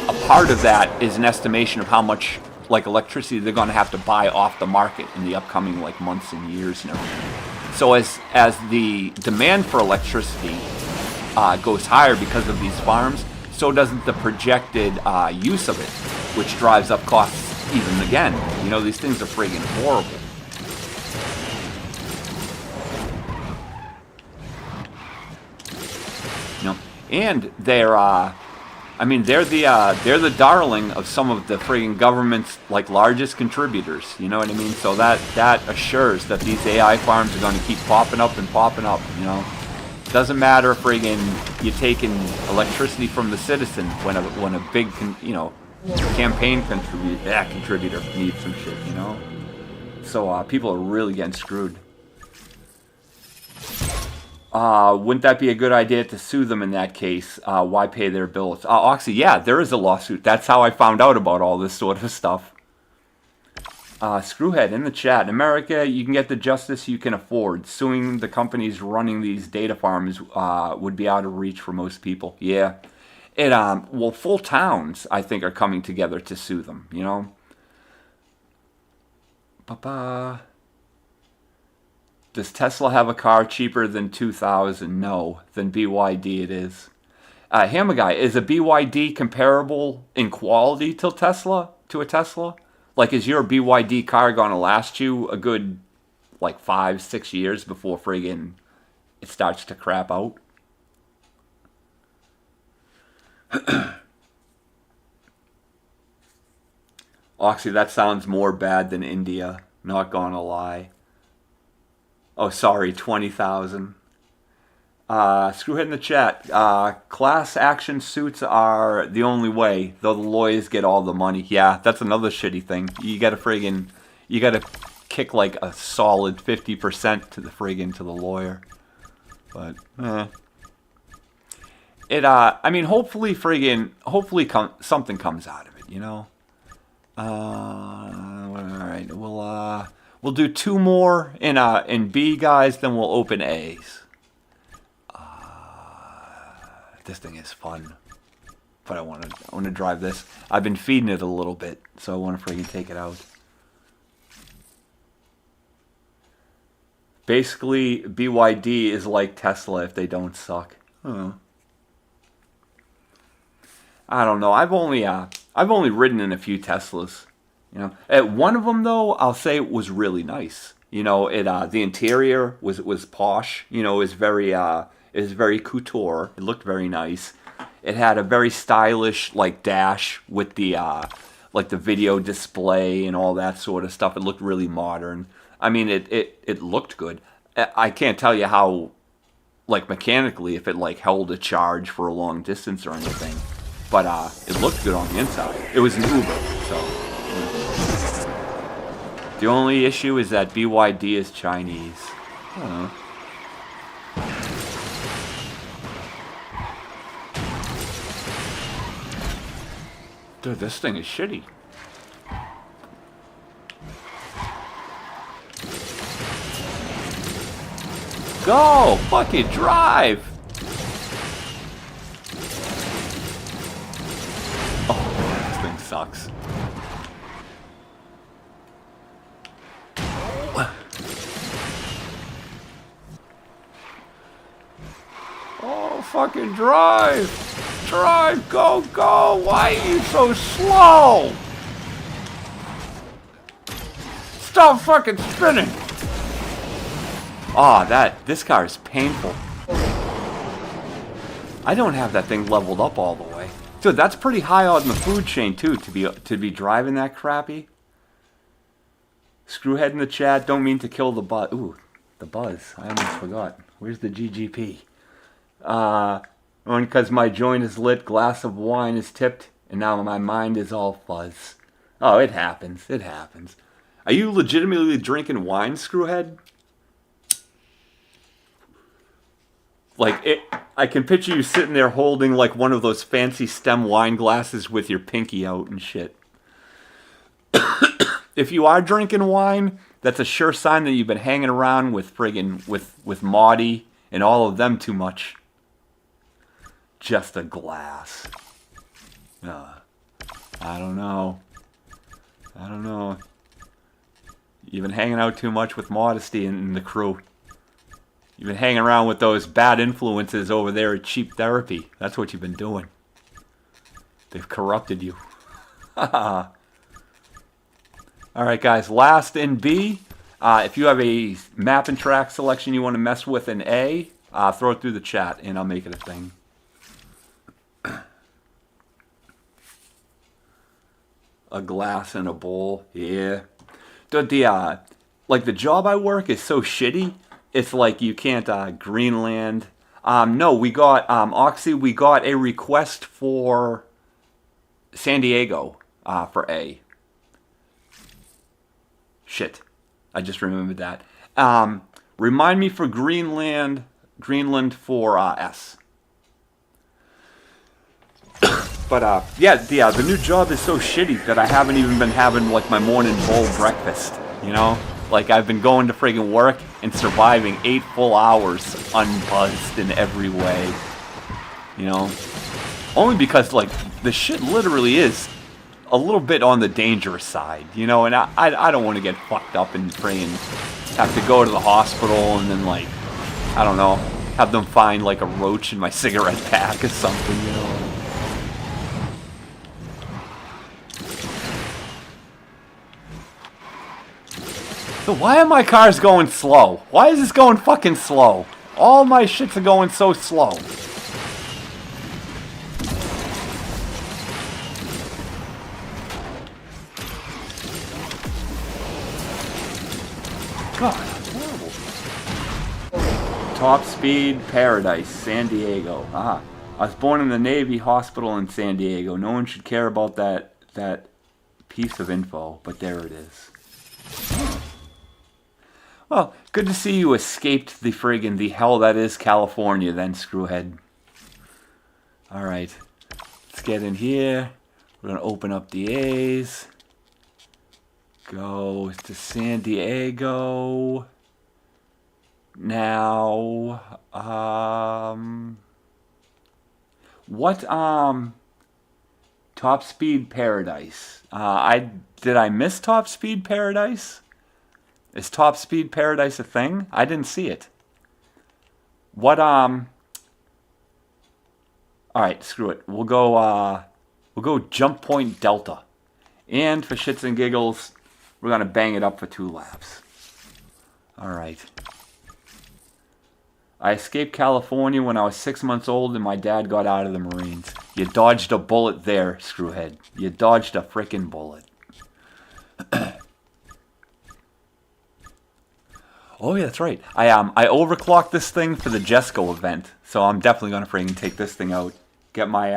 a part of that is an estimation of how much like electricity they're going to have to buy off the market in the upcoming like months and years and everything. So as the demand for electricity goes higher because of these farms, so doesn't the projected use of it, which drives up costs even again. You know, these things are friggin' horrible. You know, and they're, I mean, they're the darling of some of the friggin' government's like largest contributors. You know what I mean? So that assures that these AI farms are going to keep popping up and popping up. You know, doesn't matter friggin' you're taking electricity from the citizen when a big campaign contributor needs some shit. You know, so people are really getting screwed. Wouldn't that be a good idea to sue them in that case? Why pay their bills? Oxy, yeah, there is a lawsuit. That's how I found out about all this sort of stuff. Screwhead in the chat. In America, you can get the justice you can afford. Suing the companies running these data farms would be out of reach for most people. Yeah. Well, full towns, I think, are coming together to sue them, you know? Does Tesla have a car cheaper than $2,000? No. Than BYD it is. Hammer Guy, is a BYD comparable in quality to a Tesla? Like, is your BYD car going to last you a good, like, 5-6 years before friggin' it starts to crap out? Oxy, that sounds more bad than India. Not gonna lie. Oh, sorry, 20,000. Screwhead in the chat. Class action suits are the only way, though the lawyers get all the money. Yeah, that's another shitty thing. You gotta kick like a solid 50% to the lawyer. But, I mean, hopefully something comes out of it, you know? Alright, we'll do 2 more in B, guys, then we'll open A's. This thing is fun, but I want to drive this. I've been feeding it a little bit, so I want to friggin' take it out. Basically, BYD is like Tesla if they don't suck. I don't know. I've only ridden in a few Teslas. You know, at one of them though, I'll say it was really nice. You know, the interior was posh. You know, it was very couture. It looked very nice. It had a very stylish like dash with the like the video display and all that sort of stuff. It looked really modern. I mean, it looked good. I can't tell you how, like mechanically, if it like held a charge for a long distance or anything. But it looked good on the inside. It was an Uber, so. The only issue is that BYD is Chinese. Dude, this thing is shitty. Go! Fucking drive! Oh, this thing sucks. Oh, fucking drive! Drive! Go, go! Why are you so slow? Stop fucking spinning! This car is painful. I don't have that thing leveled up all the way. Dude, that's pretty high on the food chain too, to be driving that crappy. Screwhead in the chat, don't mean to kill the buzz. Ooh, the buzz. I almost forgot. Where's the GGP? Because my joint is lit, glass of wine is tipped, and now my mind is all fuzz. Oh, it happens. It happens. Are you legitimately drinking wine, Screwhead? Like, I can picture you sitting there holding, like, one of those fancy stem wine glasses with your pinky out and shit. If you are drinking wine, that's a sure sign that you've been hanging around with friggin' with Maudie and all of them too much. Just a glass. I don't know. I don't know. You've been hanging out too much with Modesty and the crew. You've been hanging around with those bad influences over there at Cheap Therapy. That's what you've been doing. They've corrupted you. Alright guys, last in B. If you have a map and track selection you want to mess with in A, throw it through the chat and I'll make it a thing. A glass and a bowl, yeah. Like the job I work is so shitty. It's like you can't Greenland. No, we got Oxy. We got a request for San Diego for A. Shit, I just remembered that. Remind me for Greenland for S. But yeah, the new job is so shitty that I haven't even been having like my morning bowl breakfast. You know, like I've been going to friggin' work and surviving 8 full hours unbuzzed in every way. You know, only because like the shit literally is a little bit on the dangerous side. You know, and I don't want to get fucked up and friggin' have to go to the hospital and then like I don't know, have them find like a roach in my cigarette pack or something. You know. So why are my cars going slow? Why is this going fucking slow? All my shits are going so slow. God, horrible. Top Speed Paradise, San Diego. I was born in the Navy Hospital in San Diego. No one should care about that piece of info, but there it is. Well, good to see you escaped the hell that is California then, screwhead. Alright, let's get in here. We're going to open up the A's. Go to San Diego. Now, what, Top Speed Paradise? Did I miss Top Speed Paradise? Is Top Speed Paradise a thing? I didn't see it. What, alright, screw it. We'll go Jump Point Delta. And for shits and giggles, we're gonna bang it up for 2 laps. Alright. I escaped California when I was 6 months old and my dad got out of the Marines. You dodged a bullet there, screwhead. You dodged a frickin' bullet. Oh yeah, that's right. I overclocked this thing for the Jesco event, so I'm definitely gonna freaking take this thing out. Get my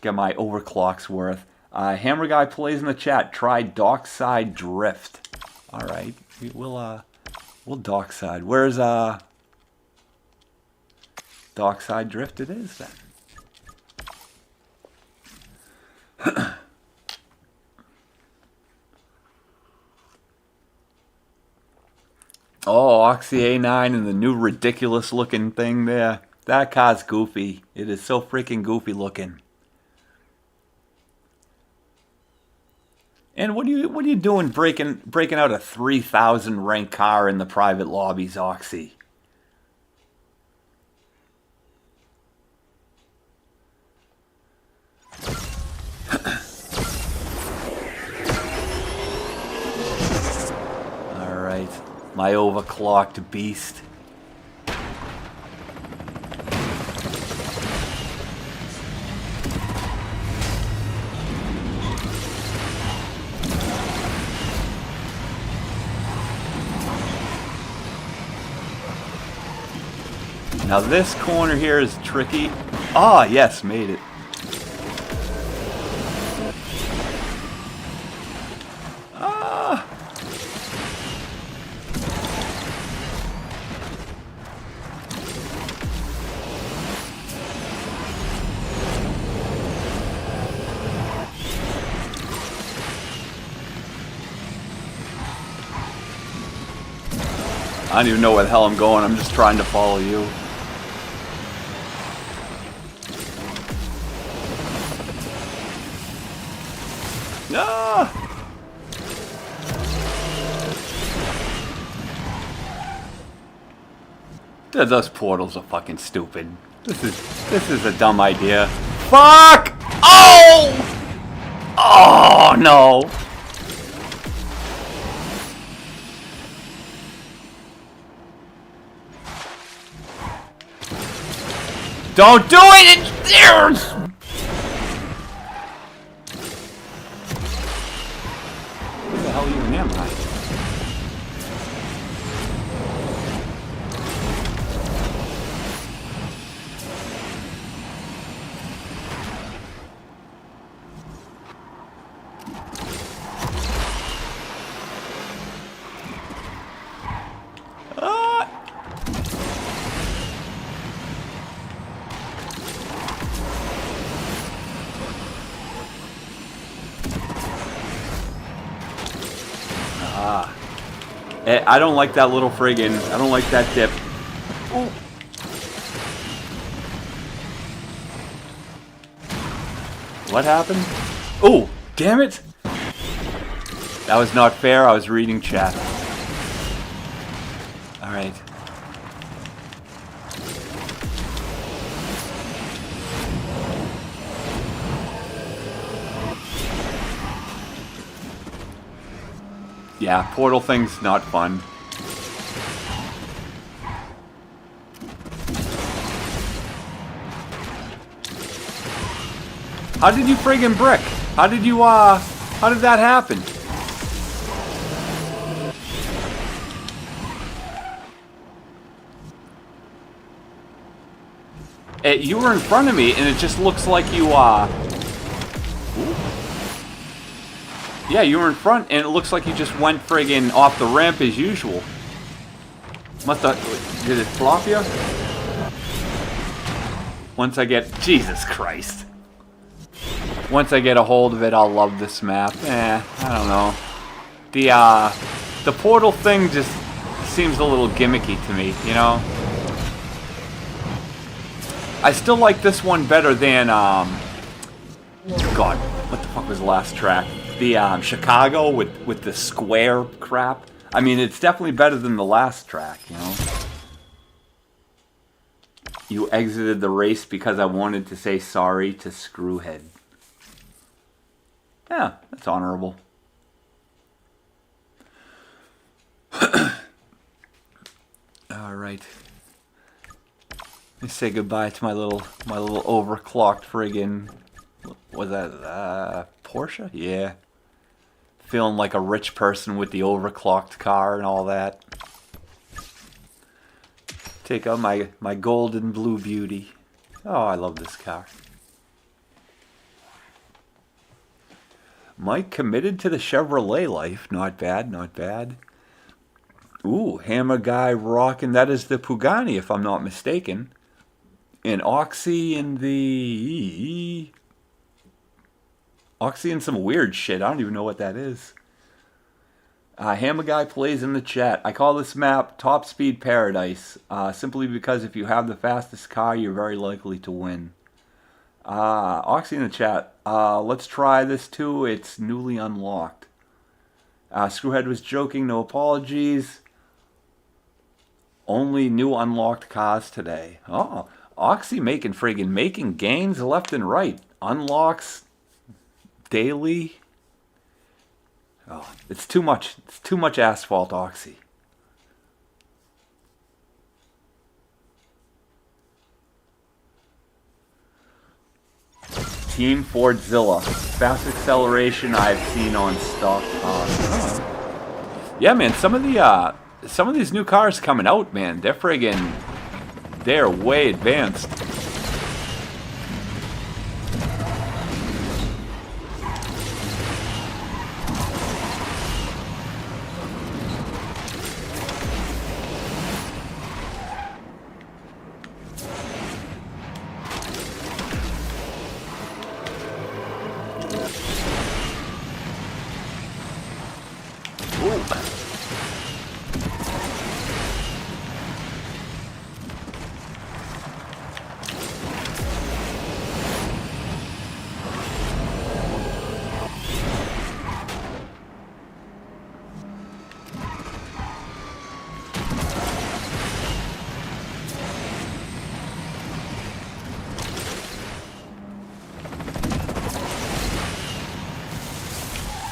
overclocks worth. Hammer Guy plays in the chat. Try Dockside Drift. All right, we'll Dockside. Where's Dockside Drift? It is then. Oh, Oxy A9 and the new ridiculous looking thing there. That car's goofy. It is so freaking goofy looking. And what are you doing breaking out a 3,000 rank car in the private lobbies, Oxy? All right. My overclocked beast. Now this corner here is tricky. Ah, yes, made it. Ah. I don't even know where the hell I'm going. I'm just trying to follow you. Ah! Those portals are fucking stupid. This is a dumb idea. Fuck! Oh! Oh no! Don't do it! It's theirs! Who the hell even am I? I don't like that little friggin'. I don't like that dip. Ooh. What happened? Oh, damn it! That was not fair. I was reading chat. Alright. Yeah, portal thing's not fun. How did you friggin' brick? How did you, how did that happen? You were in front of me, and it just looks like you, yeah, you were in front, and it looks like you just went friggin' off the ramp as usual. Must have... Did it flop you? Once I get... Jesus Christ. Once I get a hold of it, I'll love this map. I don't know. The portal thing just seems a little gimmicky to me, you know? I still like this one better than, God, what the fuck was the last track? The, Chicago with the square crap. I mean, it's definitely better than the last track, you know? You exited the race because I wanted to say sorry to Screwhead. Yeah, that's honorable. Alright. Let me say goodbye to my little overclocked friggin'... Was that, Porsche? Yeah. Feeling like a rich person with the overclocked car and all that. Take out my golden blue beauty. Oh, I love this car. Mike committed to the Chevrolet life. Not bad, not bad. Ooh, Hammer Guy rocking. That is the Pugani, if I'm not mistaken. And Oxy and the... Oxy and some weird shit. I don't even know what that is. Hammer Guy plays in the chat. I call this map Top Speed Paradise. Simply because if you have the fastest car, you're very likely to win. Oxy in the chat. Let's try this too. It's newly unlocked. Screwhead was joking. No apologies. Only new unlocked cars today. Oh, Oxy making gains left and right. Unlocks daily. Oh, it's too much. It's too much asphalt, Oxy. Team Fordzilla. Fast acceleration I've seen on stock cars. Yeah, man, some of these new cars coming out, man, they're way advanced.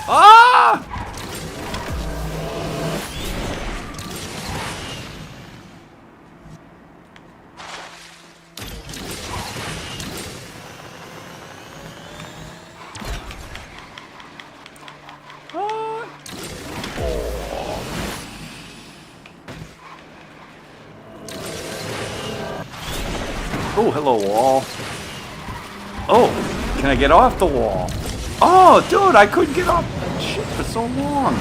Ah! Oh, hello, wall. Oh, can I get off the wall? Oh, dude, I couldn't get off that shit for so long.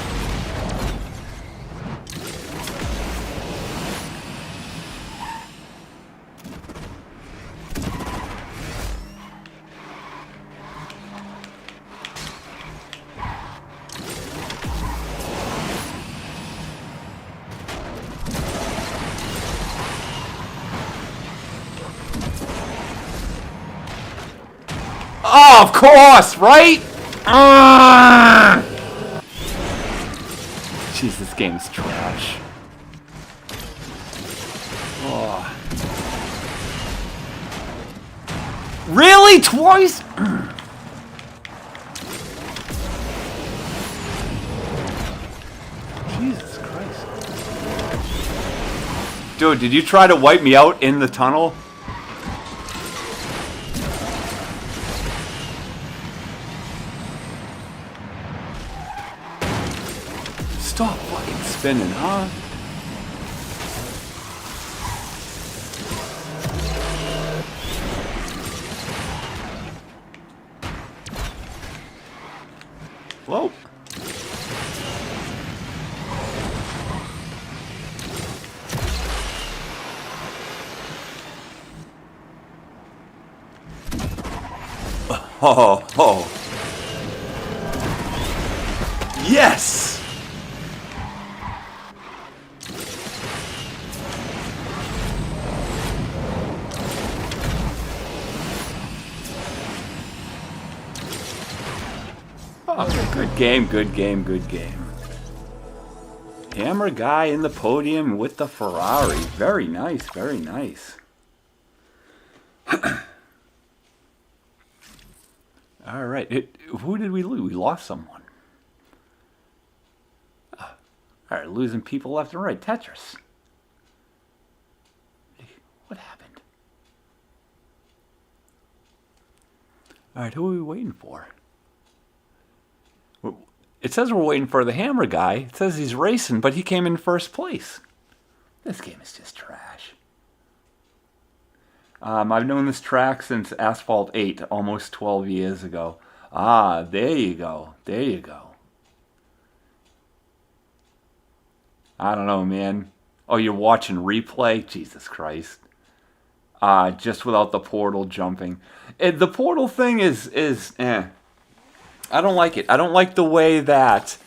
Oh, of course, right? Jeez, this game's trash. Oh. Really? Twice? Jesus Christ. Dude, did you try to wipe me out in the tunnel? Stop fucking spinning, huh? Whoa. Oh, oh. Yes! Oh, good game, good game, good game. Hammer guy in the podium with the Ferrari. Very nice, very nice. All right, who did we lose? We lost someone. All right, losing people left and right. Tetris. What happened? All right, who are we waiting for? It says we're waiting for the Hammer guy. It says he's racing, but he came in first place. This game is just trash. I've known this track since Asphalt 8, almost 12 years ago. Ah, there you go. There you go. I don't know, man. Oh, you're watching replay? Jesus Christ. Just without the portal jumping. The portal thing is eh. I don't like it. I don't like the way that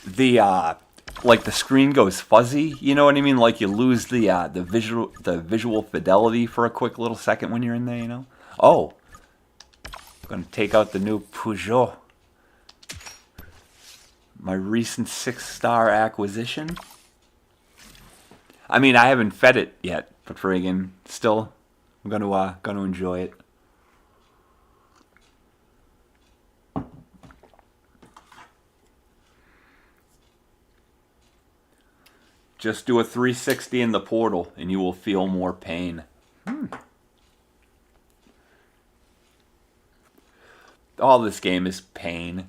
the like the screen goes fuzzy. You know what I mean? Like you lose the visual fidelity for a quick little second when you're in there. You know? Oh, I'm gonna take out the new Peugeot. My recent 6-star acquisition. I mean, I haven't fed it yet, but friggin' still, I'm gonna enjoy it. Just do a 360 in the portal and you will feel more pain. All this game is pain.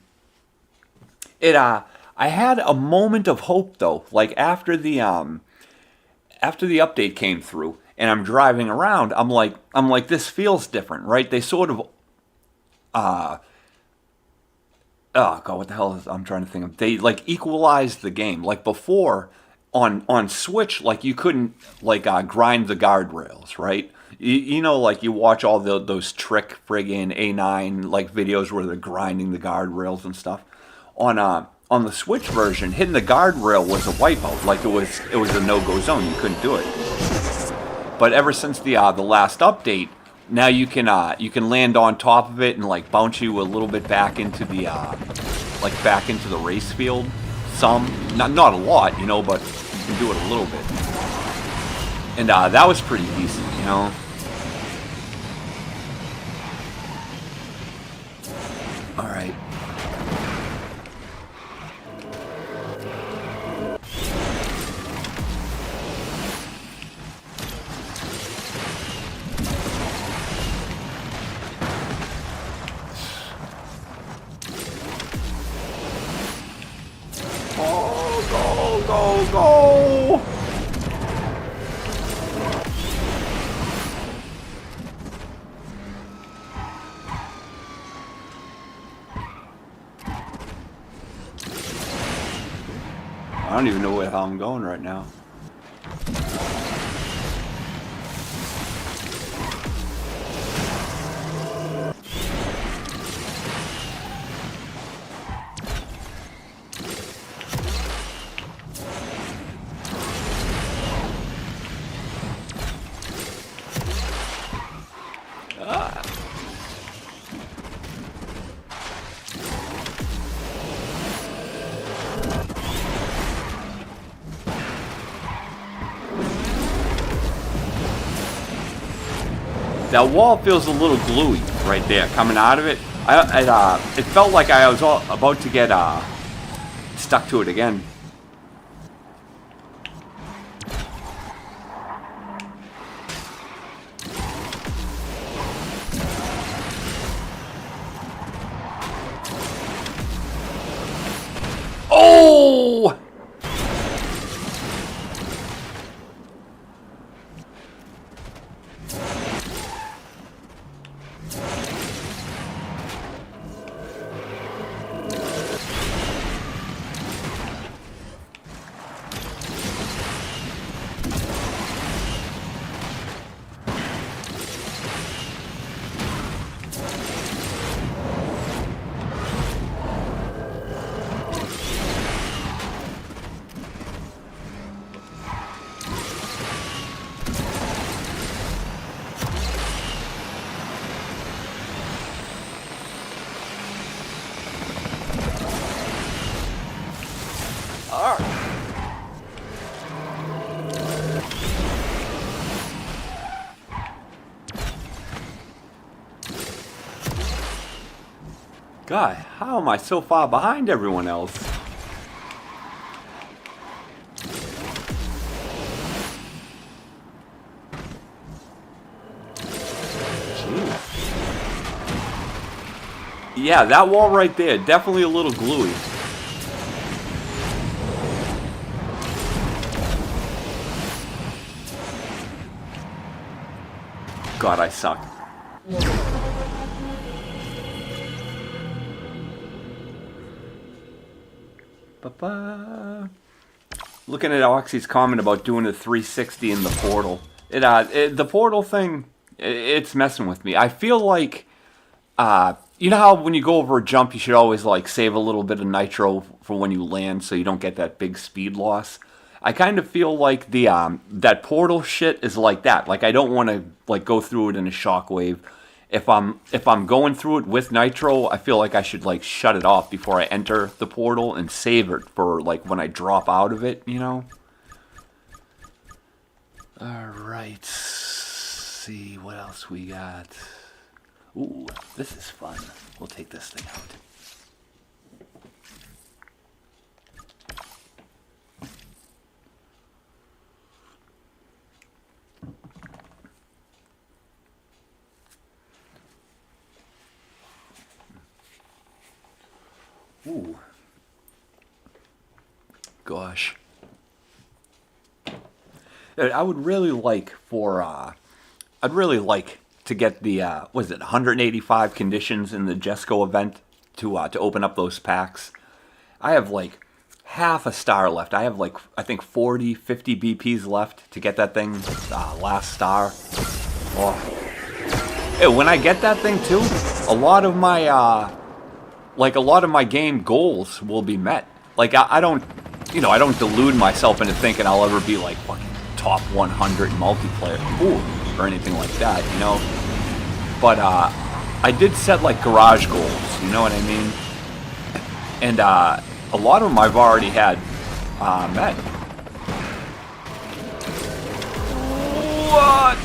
I had a moment of hope though, like after the update came through and I'm driving around, I'm like this feels different, right? They sort of oh god, what the hell is I'm trying to think of? They like equalized the game. Like before on Switch, like you couldn't like grind the guardrails, right? You know, like you watch all those trick friggin' A9 like videos where they're grinding the guardrails and stuff. On the Switch version, hitting the guardrail was a wipeout. Like it was a no-go zone. You couldn't do it. But ever since the last update, now you can land on top of it and like bounce you a little bit back into the back into the race field. Some, not a lot, you know, but you can do it a little bit. And that was pretty decent, you know. All right. Go, go! I don't even know where the hell I'm going right now. That wall feels a little gluey right there, coming out of it. It felt like I was about to get stuck to it again. Oh! God, how am I so far behind everyone else? Jeez. Yeah, that wall right there, definitely a little gluey. God, I suck. Ba-ba. Looking at Oxy's comment about doing a 360 in the portal. The portal thing, it's messing with me. I feel like, you know how when you go over a jump, you should always like save a little bit of nitro for when you land, so you don't get that big speed loss. I kind of feel like the that portal shit is like that. Like I don't want to like go through it in a shockwave. If I'm going through it with nitro, I feel like I should like shut it off before I enter the portal and save it for like when I drop out of it, you know? Alright, see what else we got. Ooh, this is fun. We'll take this thing out. Ooh. Gosh. I would really like for, I'd really like to get the, was it 185 conditions in the Jesco event to open up those packs. I have like half a star left. I have like, I think 40, 50 BPs left to get that thing, last star. Oh. Hey, when I get that thing too, a lot of my, like a lot of my game goals will be met. Like I don't, you know, I don't delude myself into thinking I'll ever be like fucking top 100 multiplayer or anything like that, you know. But I did set like garage goals, you know what I mean? And a lot of them I've already had met. What?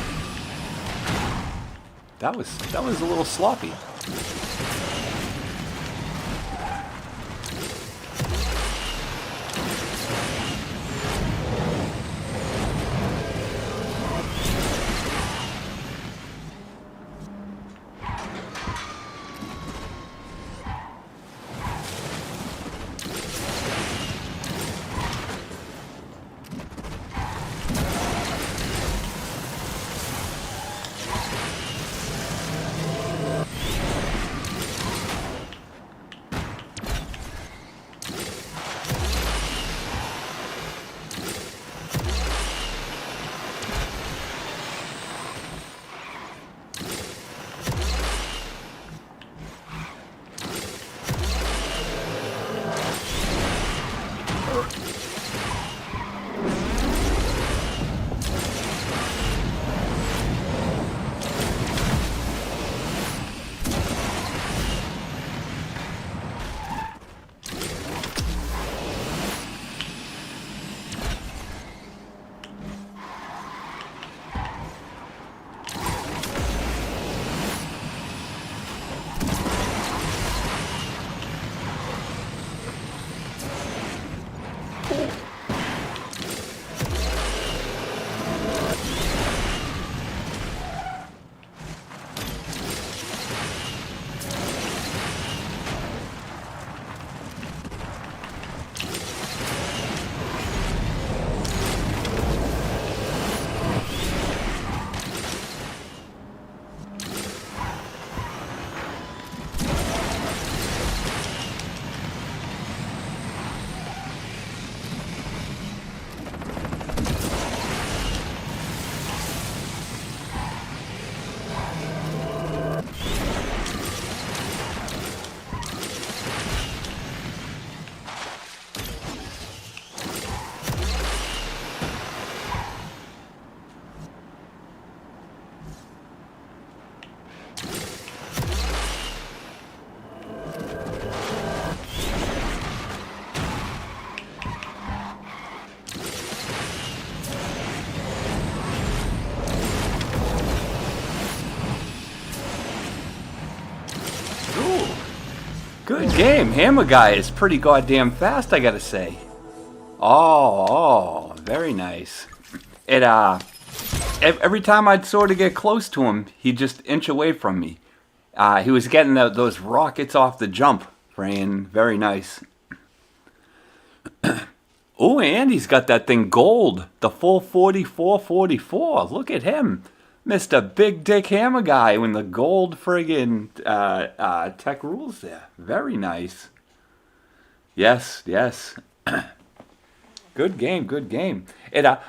That was a little sloppy. Good game. Hammer Guy is pretty goddamn fast, I gotta say. Oh, very nice. It, every time I'd sort of get close to him, he'd just inch away from me. He was getting those rockets off the jump. Very nice. Oh, and he's got that thing gold. The full 4444. Look at him. Mr. Big Dick Hammer Guy with the gold friggin' tech rules there. Very nice. Yes, yes. Good game, good game.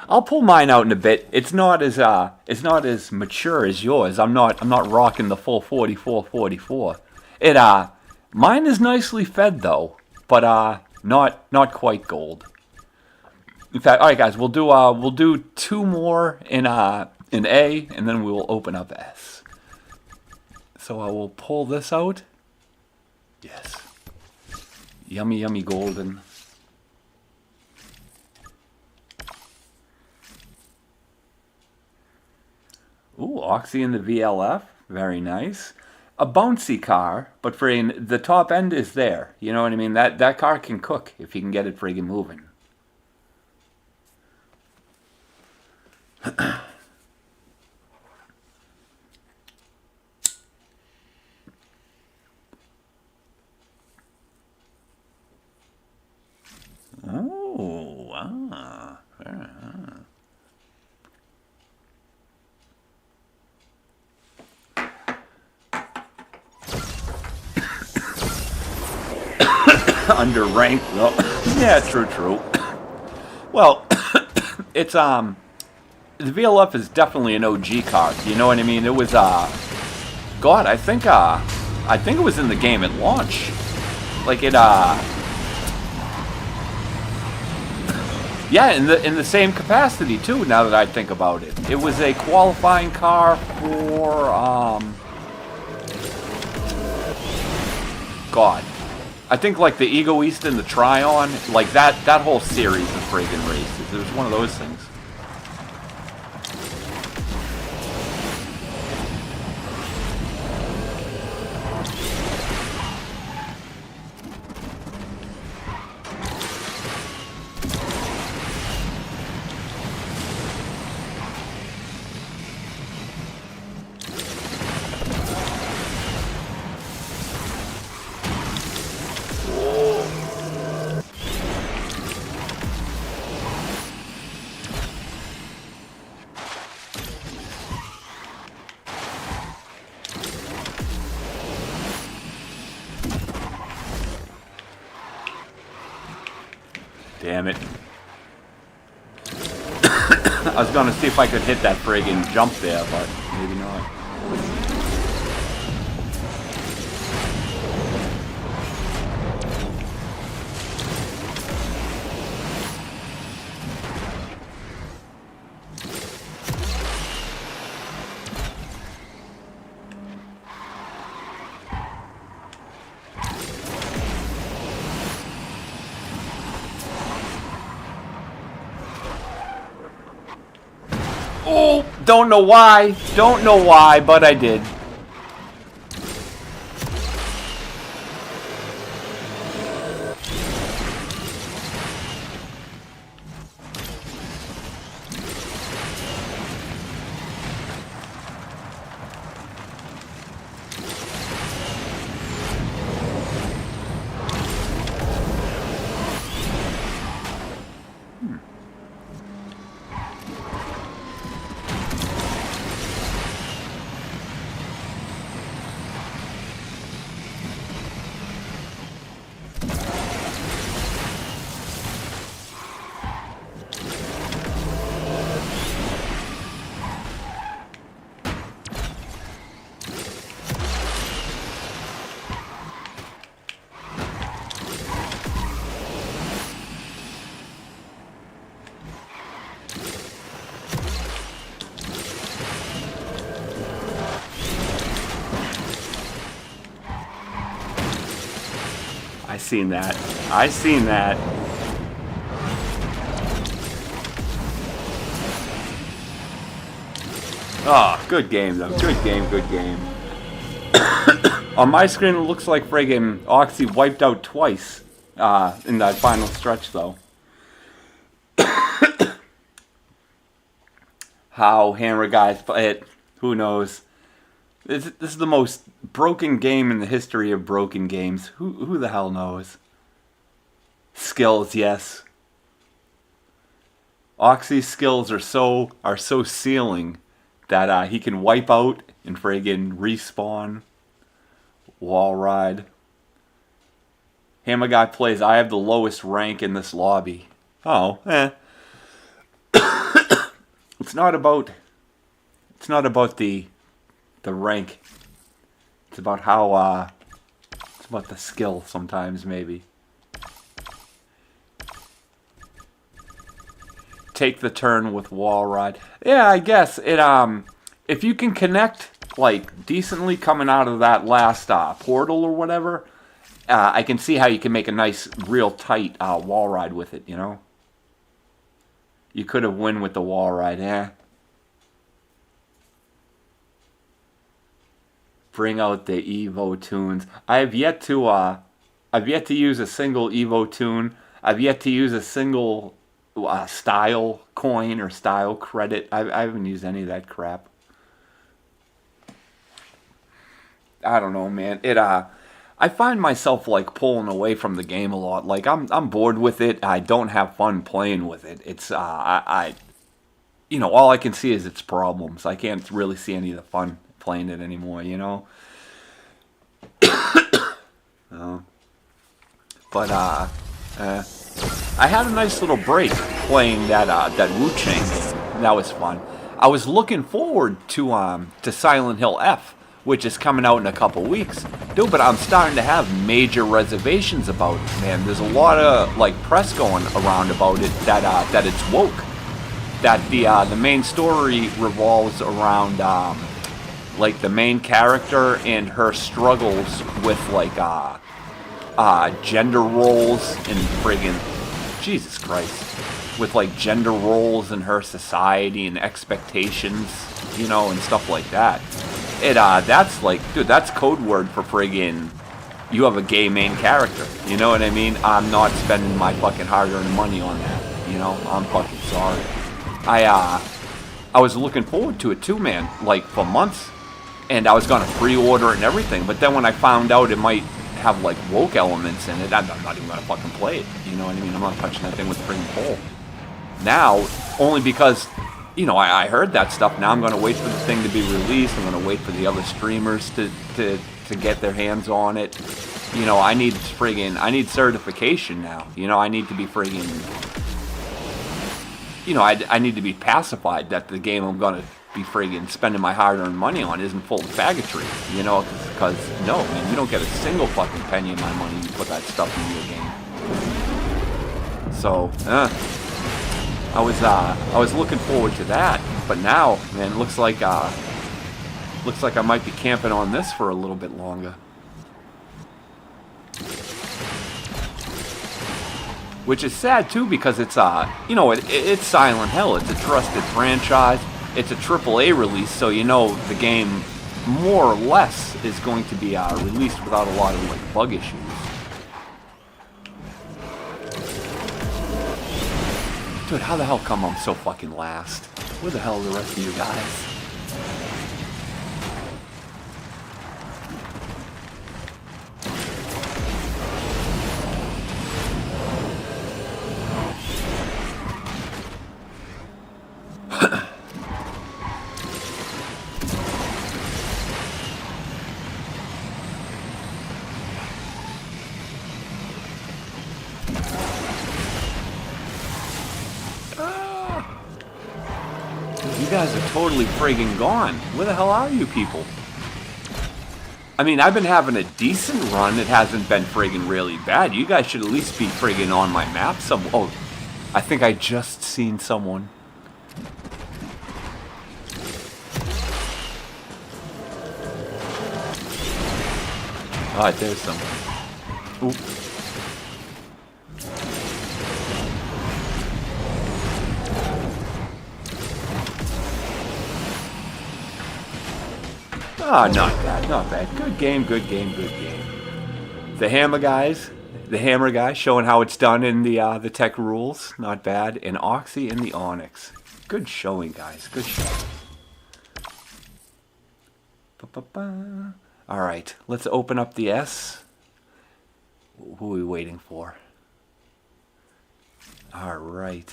I'll pull mine out in a bit. It's not as mature as yours. I'm not rocking the full 4444. Mine is nicely fed though, but not quite gold. In fact, all right, guys, we'll do 2 more in A, and then we will open up S. So I will pull this out. Yes. Yummy, yummy golden. Ooh, Oxy in the VLF. Very nice. A bouncy car, but the top end is there. You know what I mean? That car can cook if you can get it friggin' moving. Oh, ah. Underranked though. Yeah, true. Well, it's the VLF is definitely an OG car. You know what I mean? It was God, I think it was in the game at launch. Like it yeah, in the same capacity too, now that I think about it. It was a qualifying car for God. I think like the Egoist and the Tryon, like that whole series of friggin' races. It was one of those things. Damn it. I was gonna see if I could hit that friggin' jump there, but maybe not. Oh, don't know why, but I did. I seen that. Oh, good game though. Good game. On my screen, it looks like friggin' Oxy wiped out twice in that final stretch, though. How Hammer guys play it, who knows? This is the most broken game in the history of broken games. Who the hell knows? Skills, yes. Oxy's skills are so ceiling that he can wipe out and friggin' respawn. Wall ride. Hammer guy plays, I have the lowest rank in this lobby. Oh, It's not about the rank. It's about how it's about the skill sometimes, maybe. Take the turn with wall ride. Yeah, I guess it if you can connect like decently coming out of that last portal or whatever, I can see how you can make a nice real tight wall ride with it, you know? You could have won with the wall ride, Bring out the Evo tunes. I've yet to use a single Evo tune. I've yet to use a single style coin or style credit. I haven't used any of that crap. I don't know, man. I find myself like pulling away from the game a lot. Like I'm bored with it. I don't have fun playing with it. It's you know, all I can see is its problems. I can't really see any of the fun playing it anymore, you know. But I had a nice little break playing that Wu-Chang game. That was fun. I was looking forward to Silent Hill F, which is coming out in a couple weeks. Dude, but I'm starting to have major reservations about it, man. There's a lot of like press going around about it that it's woke. That the main story revolves around like the main character and her struggles with like gender roles and friggin' Jesus Christ, with like gender roles in her society and expectations, you know, and stuff like that. That's like, dude, that's code word for friggin' you have a gay main character. You know what I mean? I'm not spending my fucking hard-earned money on that. You know, I'm fucking sorry. I was looking forward to it too, man, like for months, and I was gonna pre-order it and everything. But then when I found out it might have like woke elements in it, I'm not even gonna fucking play it. You know what I mean? I'm not touching that thing with a friggin' pole. Now, only because, you know, I heard that stuff. Now I'm going to wait for the thing to be released. I'm going to wait for the other streamers to get their hands on it. You know, I need certification now. You know, I need to be friggin', you know, I need to be pacified that the game I'm going to be friggin' spending my hard-earned money on isn't full of faggotry. You know, because no, man, you don't get a single fucking penny of my money you put that stuff in your game. So, I was looking forward to that, but now, man, it looks like I might be camping on this for a little bit longer. Which is sad too, because it's you know, it's Silent Hill. It's a trusted franchise. It's a AAA release, so you know the game more or less is going to be released without a lot of like bug issues. Dude, how the hell come I'm so fucking last? Where the hell are the rest of you guys? You guys are totally friggin' gone. Where the hell are you people? I mean, I've been having a decent run. It hasn't been friggin' really bad. You guys should at least be friggin' on my map some. Oh, I think I just seen someone. Alright, there's someone. Oop. Ah, not bad, not bad. Good game, good game, good game. The Hammer guys, the Hammer guy showing how it's done in the Tech Rules. Not bad. And Oxy in the Onyx. Good showing, guys. Good showing. Ba-ba-ba. All right, let's open up the S. Who are we waiting for? All right.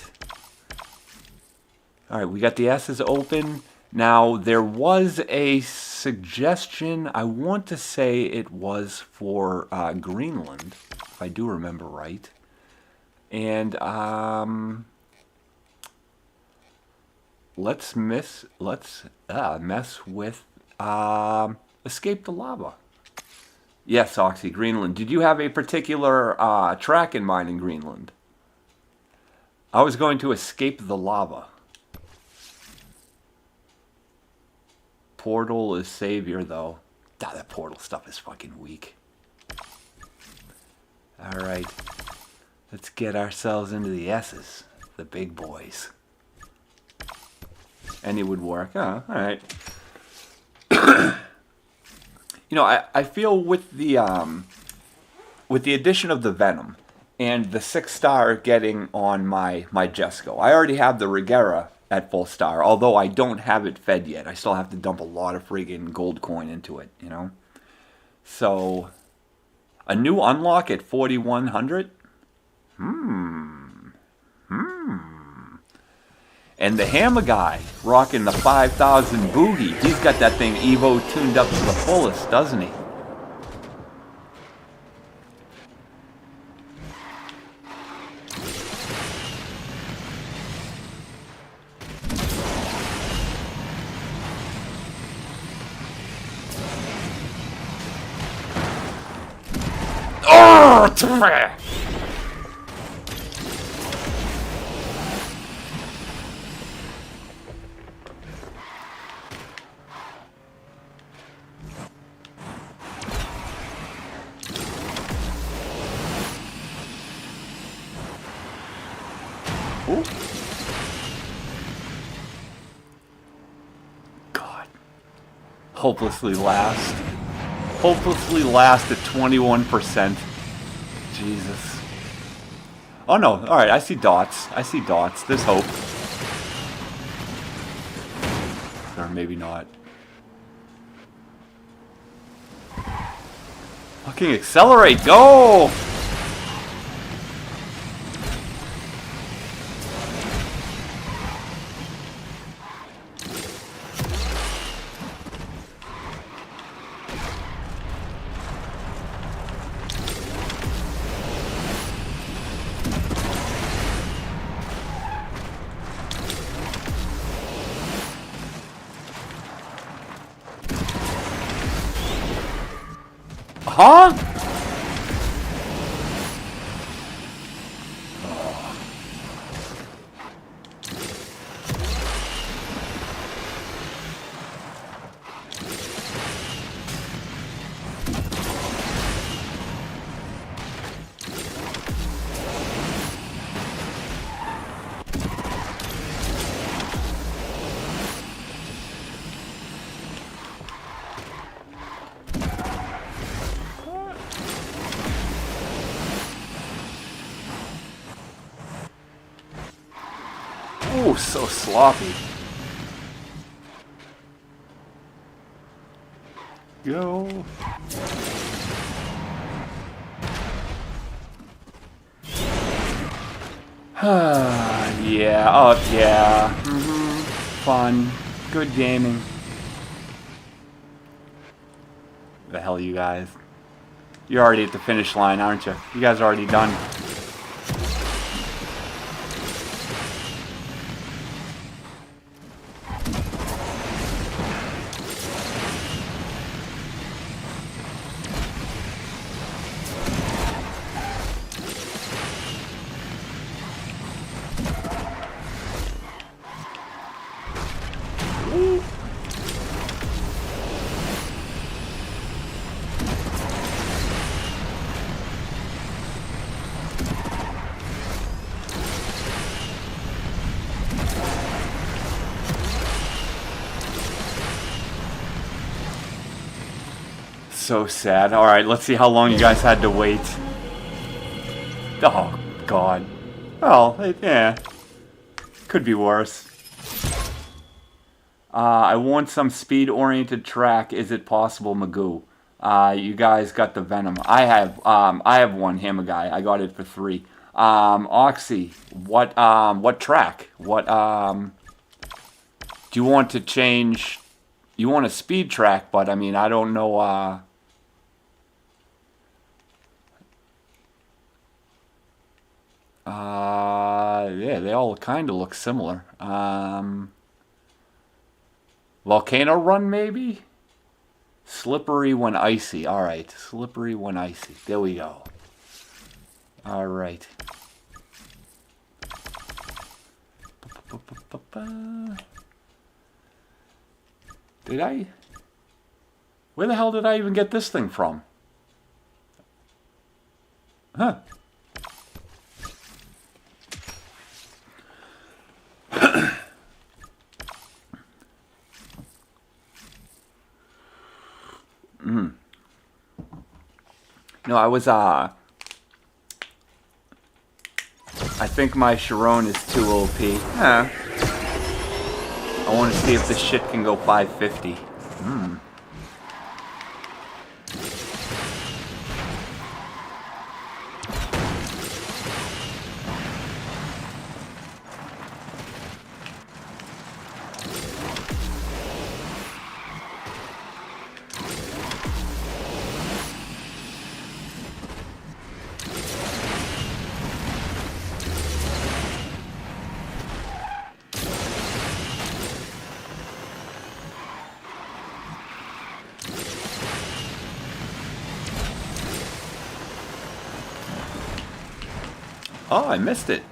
All right, we got the S's open. Now, there was a suggestion. I want to say it was for Greenland, if I do remember right. And let's mess with Escape the Lava. Yes, Oxy, Greenland. Did you have a particular track in mind in Greenland? I was going to Escape the Lava. Portal is savior, though. God, that portal stuff is fucking weak. Alright. Let's get ourselves into the S's. The big boys. Any would work. Oh, alright. You know, I feel with the addition of the Venom and the 6-star getting on my Jesco, I already have the Regera at full star, although I don't have it fed yet. I still have to dump a lot of friggin' gold coin into it, you know? So, a new unlock at 4,100? And the Hammer guy, rocking the 5,000 boogie. He's got that thing Evo tuned up to the fullest, doesn't he? Oh! Ooh. God. Hopelessly last. Hopelessly last at 21%. Jesus. Oh no, alright, I see dots. I see dots. There's hope. Or maybe not. Fucking accelerate, go! Huh? Oh, so sloppy. Go. Yeah, oh yeah. Fun. Good gaming. The hell, you guys? You're already at the finish line, aren't you? You guys are already done. so sad. Alright, let's see how long you guys had to wait. Oh, God. Well, yeah. Could be worse. I want some speed-oriented track. Is it possible, Magoo? You guys got the Venom. I have one, Hammer Guy. I got it for 3. Oxy, what track? What, do you want to change? You want a speed track, but I mean, I don't know, yeah, they all kind of look similar. Volcano Run, maybe? Slippery when icy. Alright, slippery when icy. There we go. Alright. Did I? Where the hell did I even get this thing from? Huh. No, I was, I think my Sharon is too OP. Huh. I want to see if this shit can go 550. Oh, I missed it.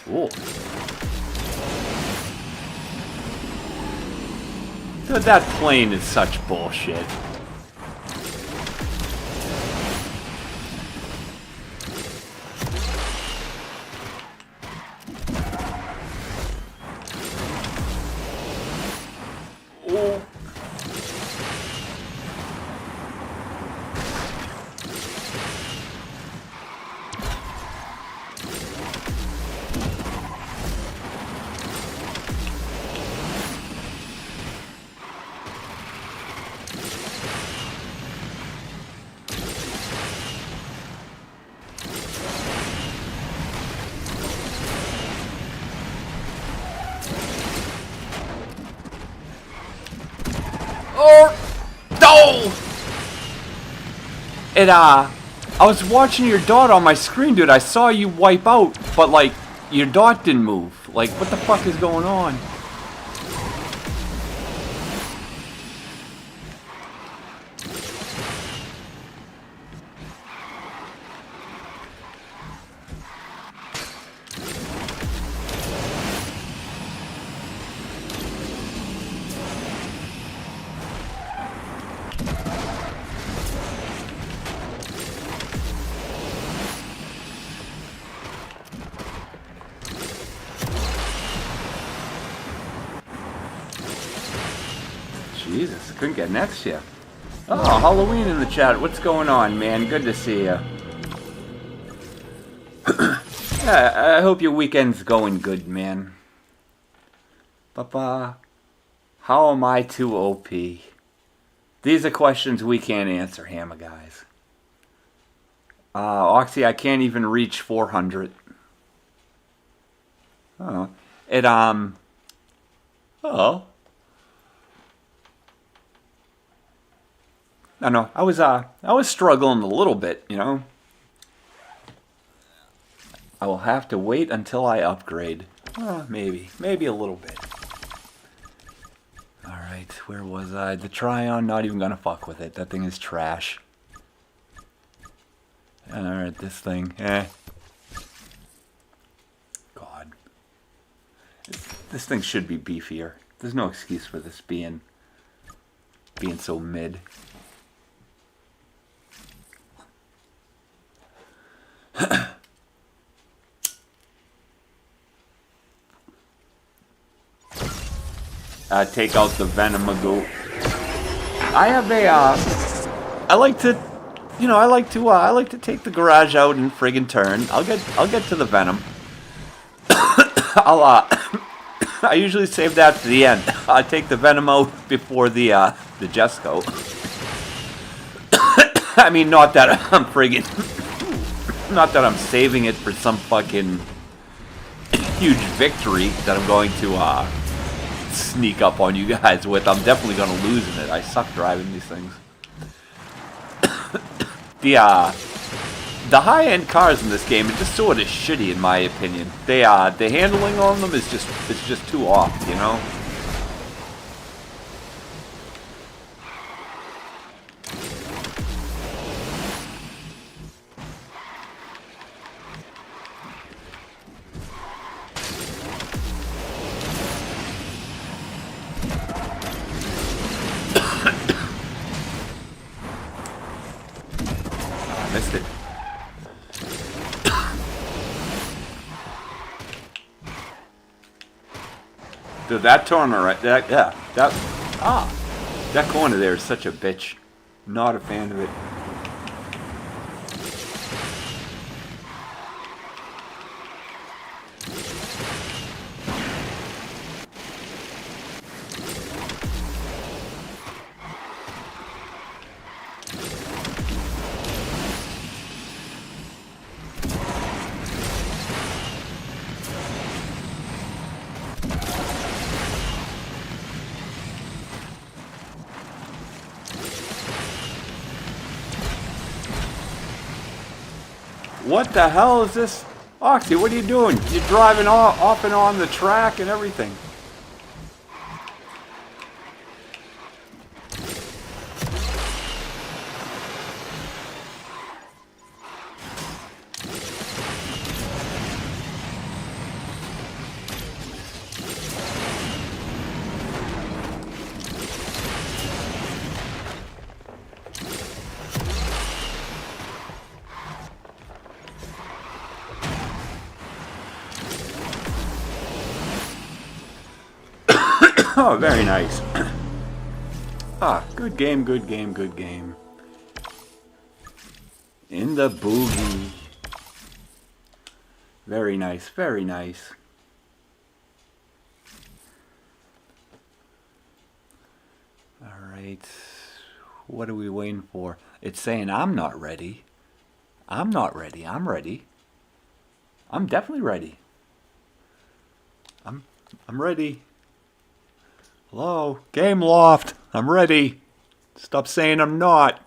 Ooh. Dude, that plane is such bullshit. It, I was watching your dot on my screen, dude. I saw you wipe out, but, like, your dot didn't move. Like, what the fuck is going on? Jesus, couldn't get next to you. Oh, Halloween in the chat. What's going on, man? Good to see you. Yeah, I hope your weekend's going good, man. Papa, how am I too OP? These are questions we can't answer, Hammer guys. Oxy, I can't even reach 400. Oh. It, oh. I know. I was struggling a little bit, you know. I will have to wait until I upgrade. Maybe a little bit. All right, where was I? The Tryon, not even gonna fuck with it. That thing is trash. All right, this thing, God, this thing should be beefier. There's no excuse for this being so mid. take out the Venom Magoo. I have a, I like to, you know, I like to take the garage out and friggin' turn. I'll get to the Venom. I usually save that to the end. I take the Venom out before the Jesco. I mean, not that I'm friggin', not that I'm saving it for some fucking huge victory that I'm going to sneak up on you guys with. I'm definitely going to lose in it. I suck driving these things. The high-end cars in this game are just sort of shitty, in my opinion. The handling on them is just too off, you know. Missed it. Dude, that corner right there, that corner there is such a bitch. Not a fan of it. What the hell is this? Oxy, what are you doing? You're driving off and on the track and everything. Oh, very nice. Good game, good game, good game. In the boogie. Very nice, very nice. Alright. What are we waiting for? It's saying I'm not ready. I'm not ready. I'm ready. I'm definitely ready. I'm ready. Hello? Game Loft. I'm ready. Stop saying I'm not.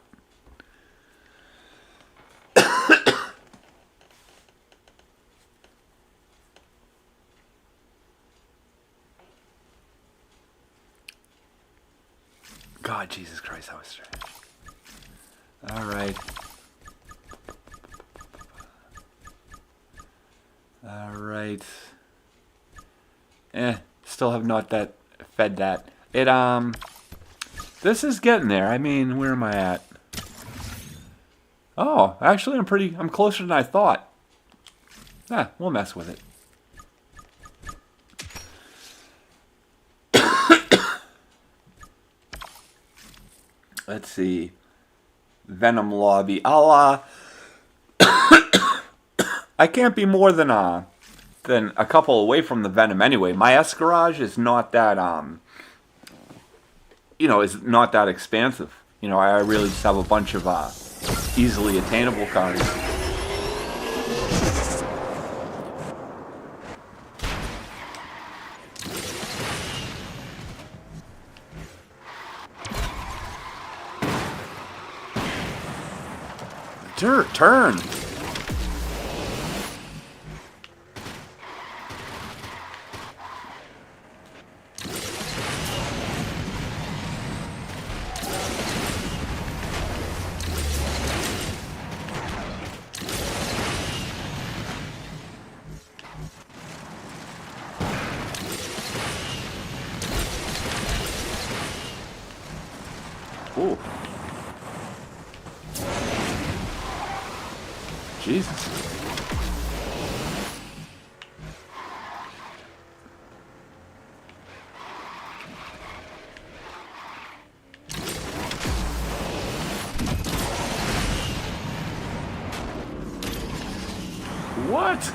God, Jesus Christ, that was strange. Alright. Alright. Still have not fed that. This is getting there. I mean, where am I at? Oh, actually I'm closer than I thought. We'll mess with it. Let's see. Venom lobby. I can't be more than a couple away from the Venom anyway. My S garage is not that is not that expansive. You know, I really just have a bunch of easily attainable cars. Turn. Ooh. Jesus. What?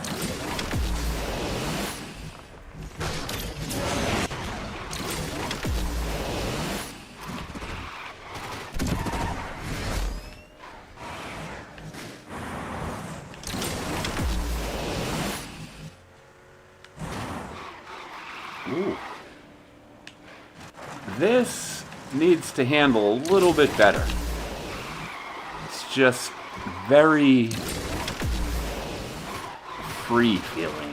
Ooh. This needs to handle a little bit better. It's just very free feeling.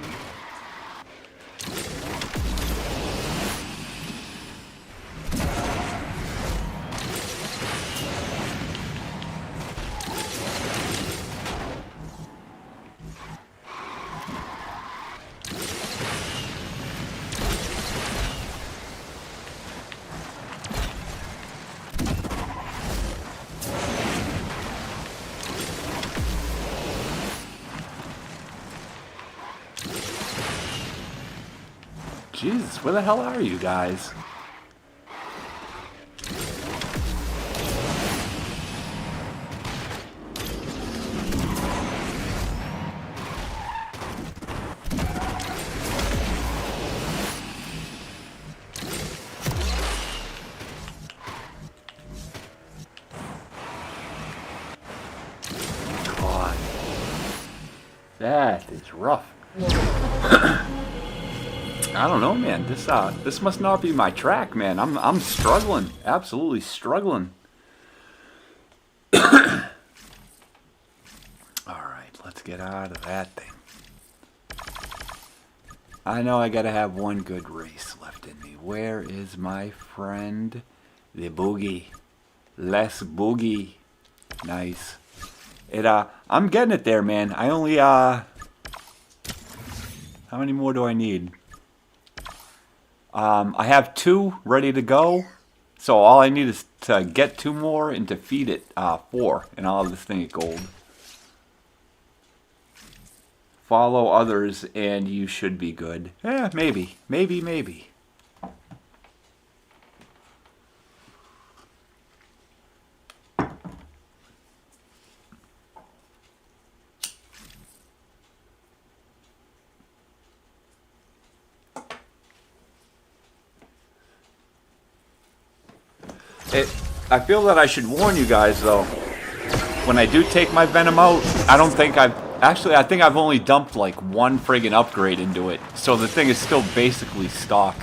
Jesus, where the hell are you guys? God, that is rough. I don't know, man. This must not be my track, man. I'm struggling, absolutely struggling. All right, let's get out of that thing. I know I gotta have one good race left in me. Where is my friend, the boogie? Less boogie. Nice. I'm getting it there, man. I only how many more do I need? I have 2 ready to go, so all I need is to get 2 more and to feed it 4, and I'll have this thing at gold. Follow others and you should be good. Maybe. I feel that I should warn you guys, though. When I do take my Venom out, I don't think I've... Actually, I think I've only dumped, like, 1 friggin' upgrade into it. So the thing is still basically stock.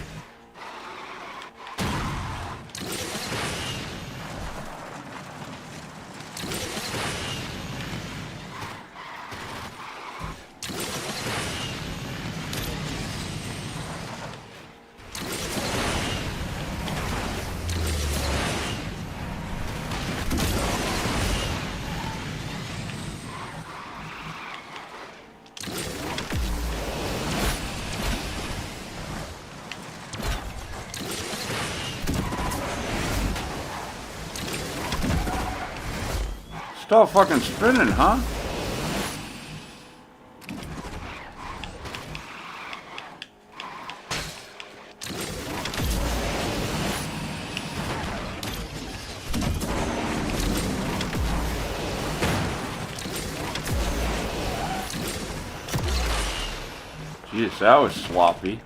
Stop fucking spinning, huh? Jeez, that was sloppy.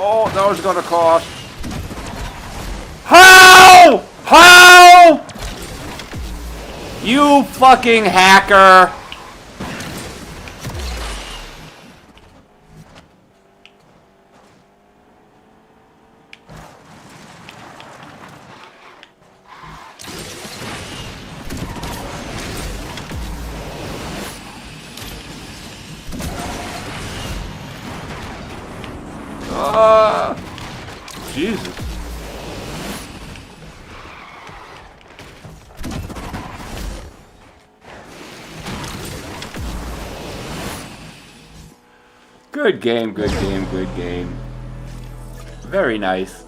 Oh, that was gonna cost. How? How? You fucking hacker. Jesus. Good game, good game, good game. Very nice.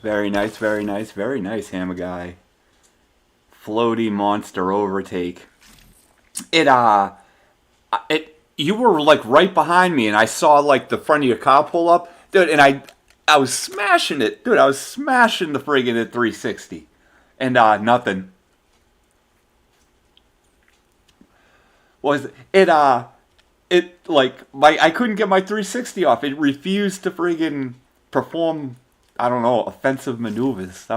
Very nice, very nice, very nice, Hammer Guy. Floaty monster overtake. You were like right behind me, and I saw like the front of your car pull up, dude, and I was smashing it, dude. I was smashing the friggin' at 360, and nothing. Was it? I couldn't get my 360 off. It refused to friggin' perform. I don't know, offensive maneuvers.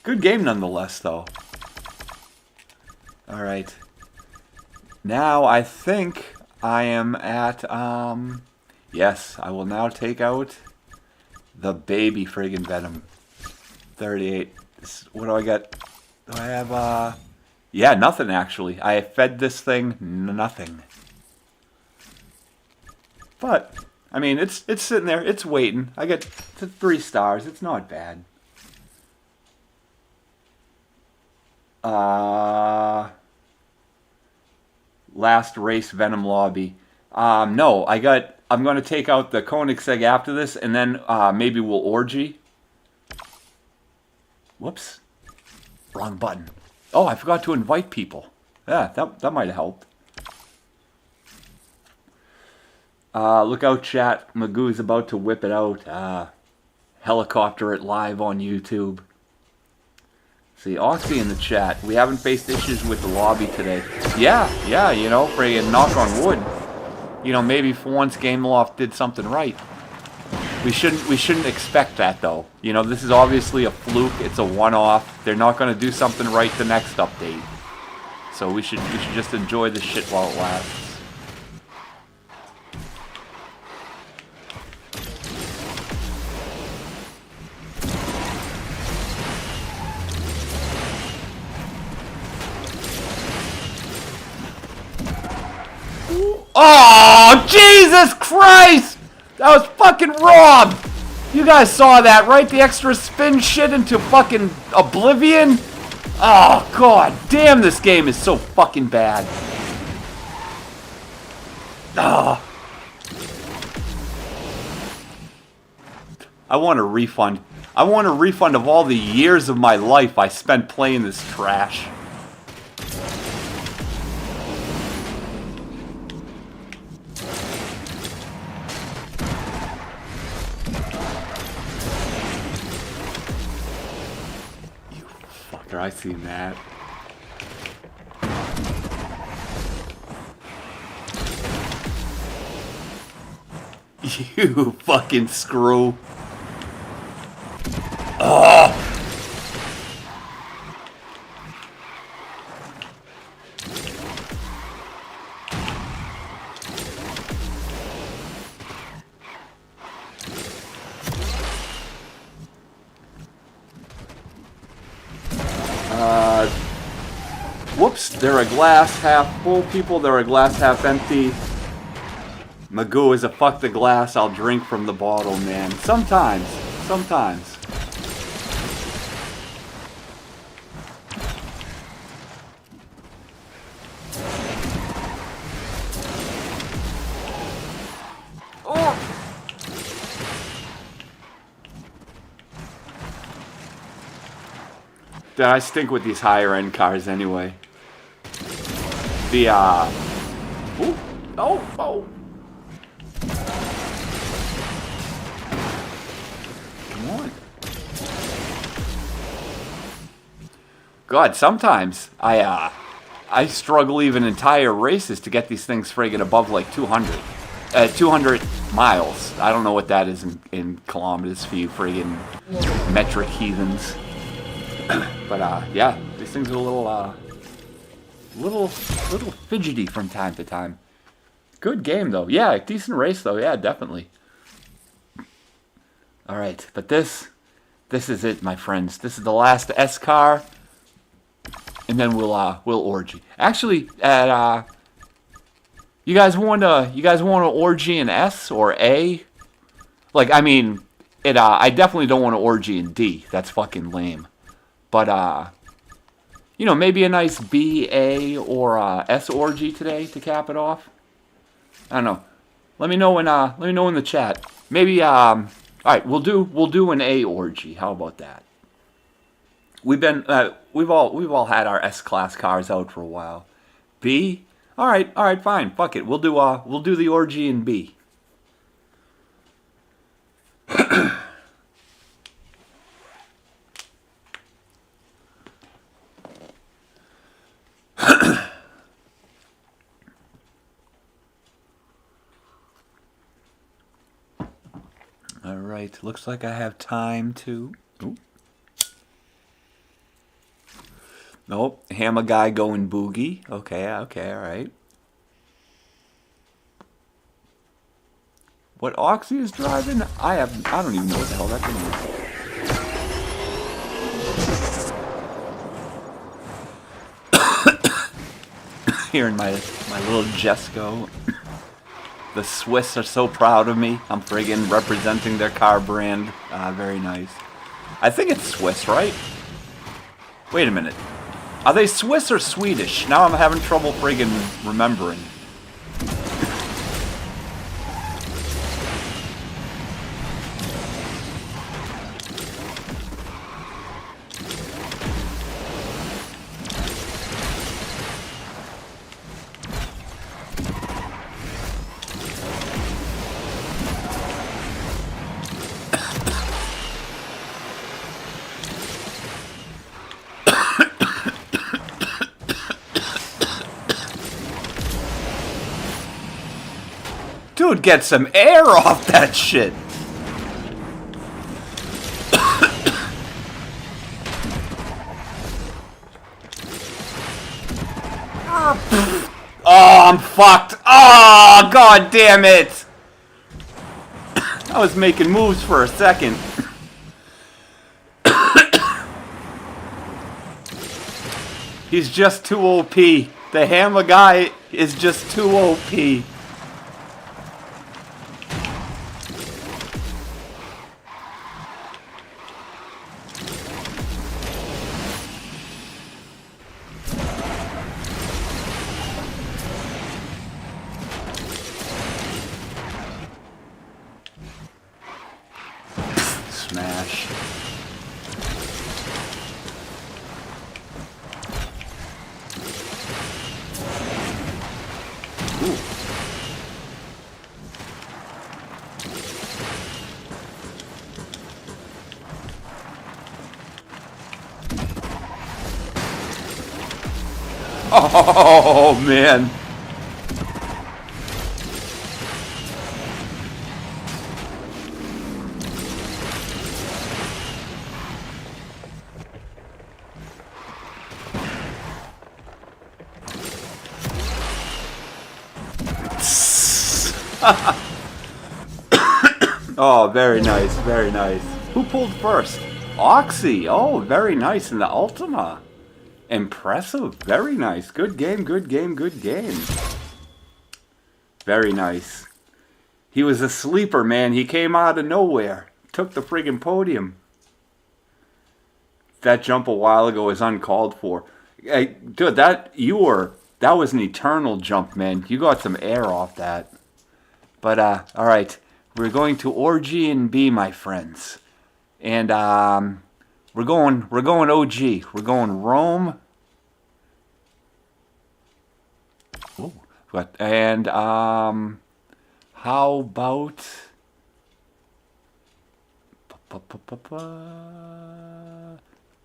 Good game nonetheless, though. All right. Now I think I am at yes, I will now take out the baby friggin' Venom. 38. What do I got? Do I have yeah, nothing actually. I fed this thing nothing. But I mean, it's sitting there, it's waiting. I get to 3 stars. It's not bad. Last race Venom lobby. No, I'm going to take out the Koenigsegg after this, and then maybe we'll orgy. Whoops. Wrong button. Oh, I forgot to invite people. Yeah, that might have helped. Look out, chat. Magoo is about to whip it out. Helicopter it live on YouTube. See, Oxy in the chat. We haven't faced issues with the lobby today. Yeah, you know, friggin' knock on wood. You know, maybe for once Gameloft did something right. We shouldn't expect that though. You know, this is obviously a fluke. It's a one-off. They're not going to do something right the next update. So we should just enjoy the shit while it lasts. Oh, Jesus Christ! That was fucking robbed! You guys saw that, right? The extra spin shit into fucking oblivion? Oh, god damn, this game is so fucking bad. Oh. I want a refund. I want a refund of all the years of my life I spent playing this trash. I seen that. You fucking screw. Oh. Whoops, they're a glass half full people, they're a glass half empty. Magoo is a fuck the glass, I'll drink from the bottle, man. Sometimes. Dude, I stink with these higher end cars anyway. The ooh, oh. Come on. God, sometimes I struggle even entire races to get these things friggin' above like 200. 200 miles. I don't know what that is in kilometers for you friggin' metric heathens. But yeah, these things are a little fidgety from time to time. Good game though. Yeah, decent race though. Yeah, definitely. All right, but this is it, my friends. This is the last S car, and then we'll orgy. Actually, you guys want to orgy in S or A? Like, I mean, I definitely don't want to orgy in D. That's fucking lame. But You know, maybe a nice B, A, or S orgy today to cap it off. I don't know. Let me know in the chat. Maybe all right, we'll do an A orgy. How about that? We've all had our S class cars out for a while. B? All right, fine. Fuck it. We'll do the orgy in B. All right. Looks like I have time to. Ooh. Nope. Hammer guy going boogie. Okay, all right. What Oxy is driving? I don't even know what the hell that thing is. Hearing my little Jesco. The Swiss are so proud of me. I'm friggin' representing their car brand. Very nice. I think it's Swiss, right? Wait a minute. Are they Swiss or Swedish? Now I'm having trouble friggin' remembering. Dude, get some air off that shit. Oh, I'm fucked. Oh, god damn it. I was making moves for a second. He's just too OP. The hammer guy is just too OP. Smash. Ooh. Oh, man. Oh, very nice, very nice. Who pulled first? Oxy. Oh, very nice in the Ultima. Impressive. Very nice. Good game, good game, good game. Very nice. He was a sleeper, man. He came out of nowhere. Took the friggin' podium. That jump a while ago is uncalled for. Hey, dude, that was an eternal jump, man. You got some air off that. But all right, we're going to orgy and B, my friends, and we're going OG. We're going Rome. Ooh, what? And how about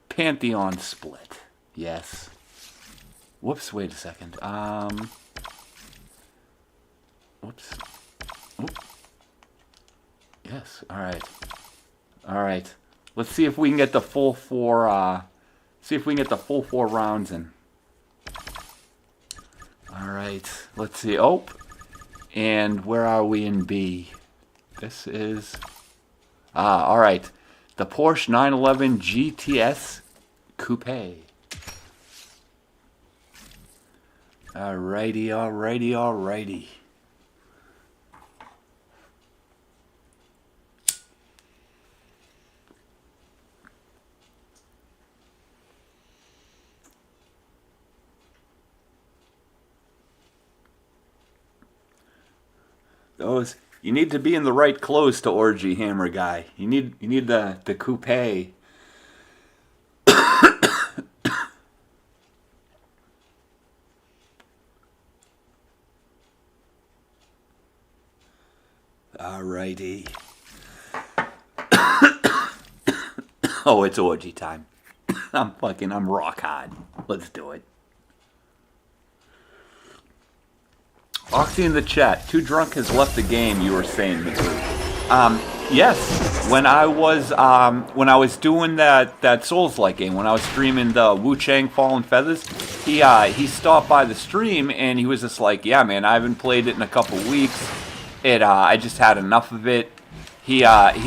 Pantheon split? Yes. Whoops. Wait a second. Whoops. Oop. Yes. All right. All right. Let's see if we can get the full four. See if we can get the full 4 rounds in. All right. Let's see. Oh. And where are we in B? This is. All right. The Porsche 911 GTS Coupe. Alrighty, alrighty, alrighty. Those you need to be in the right clothes to orgy hammer guy. You need the coupe. Alrighty. Oh, it's orgy time. I'm rock hard. Let's do it. Oxy in the chat. Too drunk has left the game. You were saying, yes. When I was doing that Souls-like game, when I was streaming the Wu Chang Fallen Feathers, he stopped by the stream and he was just like, yeah, man, I haven't played it in a couple weeks. I just had enough of it. He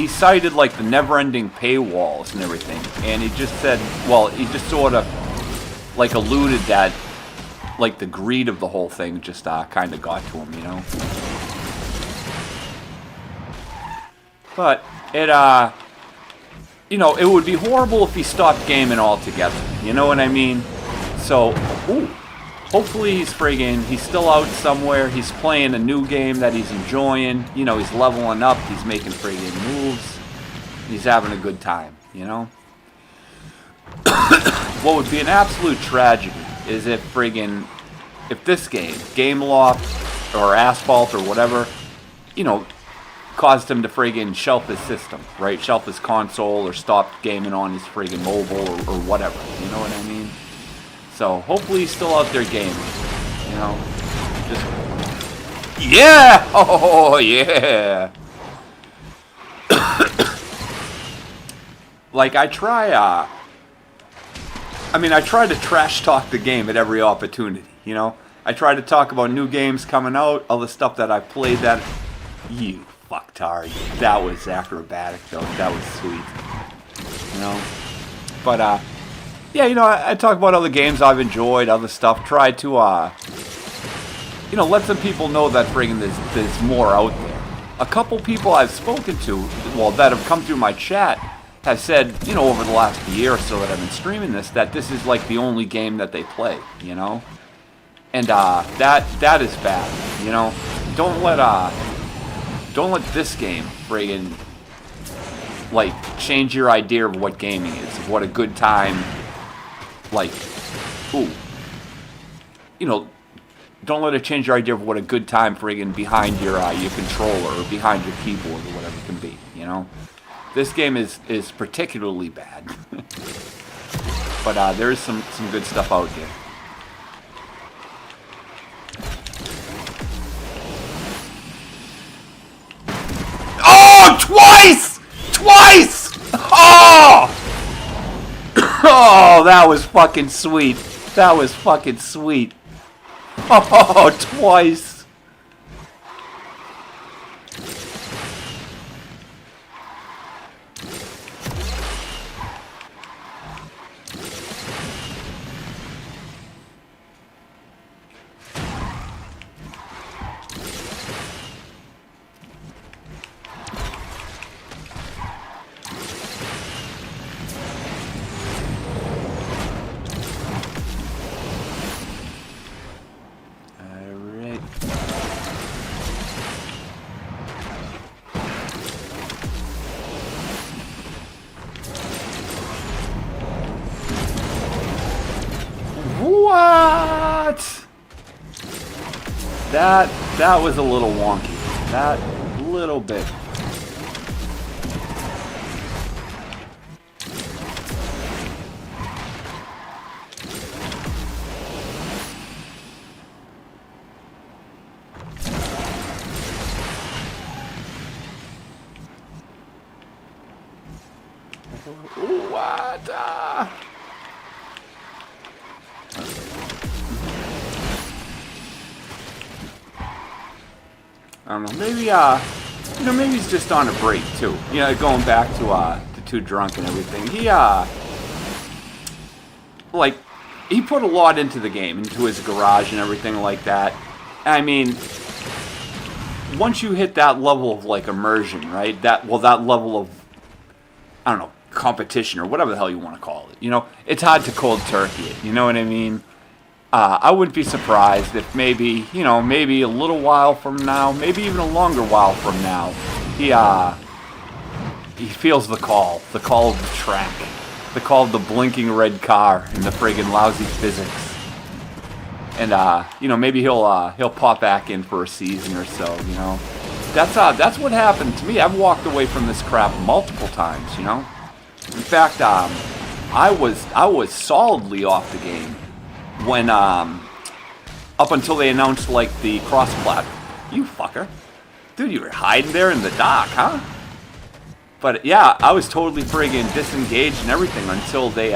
cited like the never-ending paywalls and everything, and he just said, well, he just sort of like alluded that like the greed of the whole thing just kind of got to him, you know. But it you know, it would be horrible if he stopped gaming altogether. You know what I mean? So, hopefully he's still out somewhere. He's playing a new game that he's enjoying. You know, he's leveling up. He's making friggin' moves. He's having a good time, you know? What would be an absolute tragedy is if this game, Gameloft or Asphalt or whatever, you know, caused him to friggin' shelf his system, right? Shelf his console or stop gaming on his friggin' mobile or whatever. You know what I mean? So hopefully he's still out there gaming. You know, just yeah, oh yeah. Like I try to trash talk the game at every opportunity. You know, I try to talk about new games coming out, all the stuff that I played. That you fucktard. That was acrobatic though. That was sweet. You know, but yeah, you know, I talk about other games I've enjoyed, other stuff. Try to, you know, let some people know that friggin' there's more out there. A couple people I've spoken to, well, that have come through my chat, have said, you know, over the last year or so that I've been streaming this, that this is like the only game that they play, you know? And that is bad, you know? Don't let this game friggin' like change your idea of what gaming is, of what a good time. Like, you know, don't let it change your idea of what a good time friggin' behind your controller or behind your keyboard or whatever it can be, you know? This game is particularly bad. But there is some good stuff out here. Oh, twice! Twice! Oh! Oh, that was fucking sweet. That was fucking sweet. Oh, twice. What? That was a little wonky. That little bit. What? I don't know. Maybe you know, maybe he's just on a break too. You know, going back to Too Drunk and everything. He like he put a lot into the game, into his garage and everything like that. I mean, once you hit that level of like immersion, right? That level of, I don't know, competition or whatever the hell you want to call it. You know, it's hard to cold turkey it. You know what I mean? I wouldn't be surprised if maybe, maybe a little while from now, maybe even a longer while from now, he feels the call of the track, the call of the blinking red car and the friggin' lousy physics. And maybe he'll pop back in for a season or so. That's what happened to me. I've walked away from this crap multiple times. In fact, I was solidly off the game when up until they announced like the cross plat. You fucker, dude, you were hiding there in the dock, huh? But yeah, I was totally friggin' disengaged and everything until they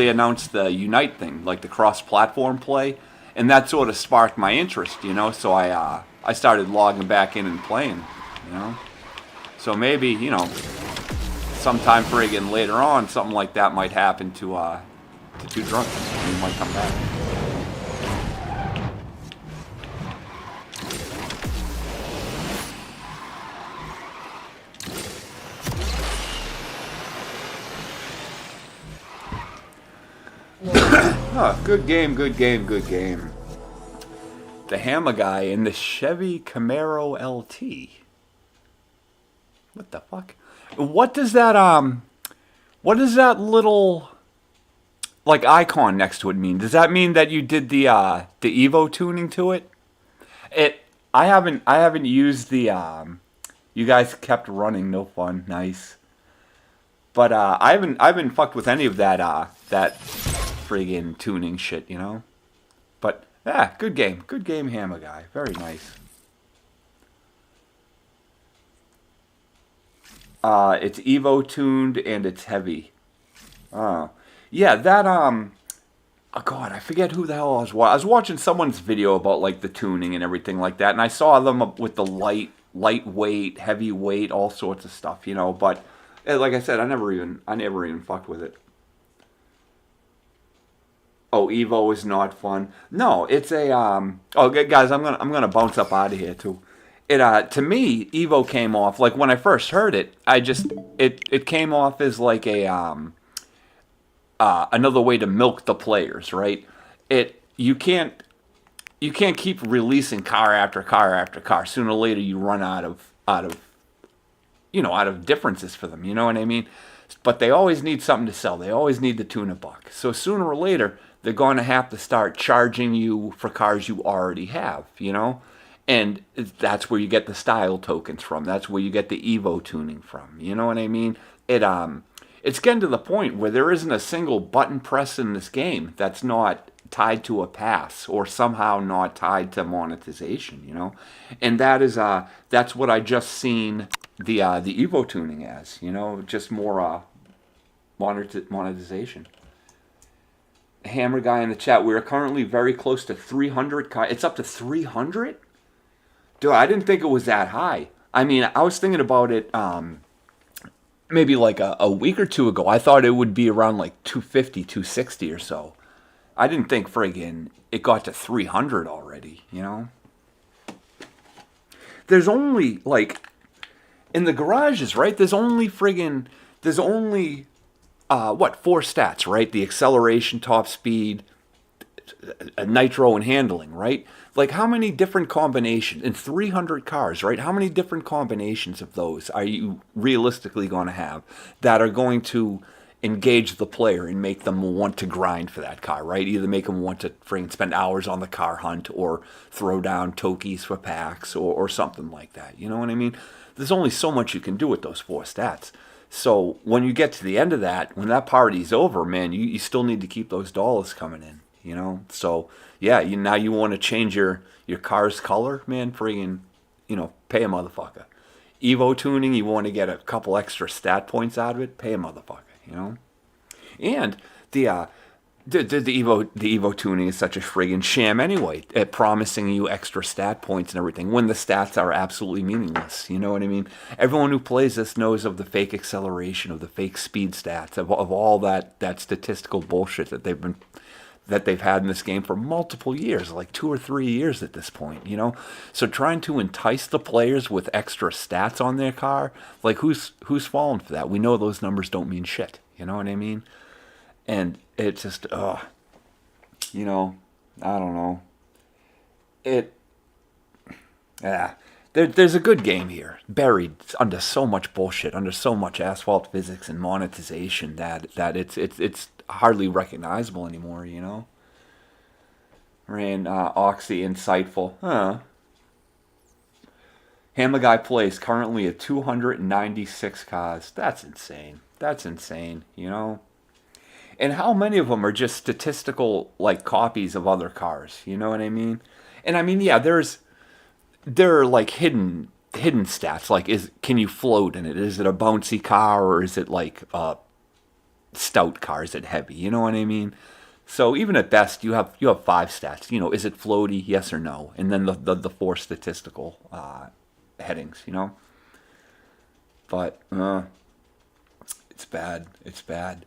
announced the Unite thing, like the cross-platform play, and that sort of sparked my interest, So I started logging back in and playing, So maybe sometime friggin' later on, something like that might happen to Two Drunk. He might come back. Good game. The Hammer guy in the Chevy Camaro LT. What the fuck? What does that little like icon next to it mean? Does that mean that you did the Evo tuning to it? I haven't used the you guys kept running, no fun, nice. But I haven't fucked with any of that friggin' tuning shit, But yeah, good game, Hammer guy, very nice. It's Evo tuned and it's heavy. Yeah, that oh god, I forget who the hell I was watching. I was watching someone's video about like the tuning and everything like that, and I saw them with the lightweight, heavyweight, all sorts of stuff, But like I said, I never even fucked with it. Oh, Evo is not fun. No, it's a oh, guys, I'm gonna bounce up out of here too. It to me, Evo came off like when I first heard it. It came off as like a another way to milk the players, right? You can't keep releasing car after car after car. Sooner or later, you run out of differences for them. You know what I mean? But they always need something to sell. They always need to tune a buck. So sooner or later, they're going to have to start charging you for cars you already have, And that's where you get the style tokens from. That's where you get the Evo tuning from. You know what I mean? It's getting to the point where there isn't a single button press in this game that's not tied to a pass or somehow not tied to monetization, And that's what I just seen the Evo tuning as, just more monetization. Hammer guy in the chat, we are currently very close to 300 cars. It's up to 300? Dude, I didn't think it was that high. I mean, I was thinking about it maybe like a week or two ago. I thought it would be around like 250, 260 or so. I didn't think friggin' it got to 300 already, There's only, like, in the garages, right? There's only 4 stats, right? The acceleration, top speed, nitro, and handling, right? Like, how many different combinations, in 300 cars, right? How many different combinations of those are you realistically going to have that are going to engage the player and make them want to grind for that car, right? Either make them want to spend hours on the car hunt or throw down tokies for packs or something like that. You know what I mean? There's only so much you can do with those 4 stats. So when you get to the end of that, when that party's over, man, you still need to keep those dollars coming in, So, yeah, now you want to change your car's color, man, friggin', pay a motherfucker. Evo tuning, you want to get a couple extra stat points out of it, pay a motherfucker, And the Evo tuning is such a friggin' sham anyway, at promising you extra stat points and everything, when the stats are absolutely meaningless, you know what I mean? Everyone who plays this knows of the fake acceleration, of the fake speed stats, of all that statistical bullshit that they've had in this game for multiple years, like 2 or 3 years at this point, So trying to entice the players with extra stats on their car, like who's falling for that? We know those numbers don't mean shit, you know what I mean? And it's just, You know, I don't know. It, yeah. There's a good game here, buried under so much bullshit, under so much asphalt physics and monetization that it's hardly recognizable anymore. You know. Ran Oxy insightful. Huh. Hammer Guy plays currently at 296 cars. That's insane. That's insane. You know. And how many of them are just statistical like copies of other cars? You know what I mean? And I mean, yeah, there are like hidden stats. Like, can you float in it? Is it a bouncy car or is it like a stout car? Is it heavy? You know what I mean? So even at best, you have five stats. You know, is it floaty? Yes or no? And then the four statistical headings. You know, but it's bad. It's bad.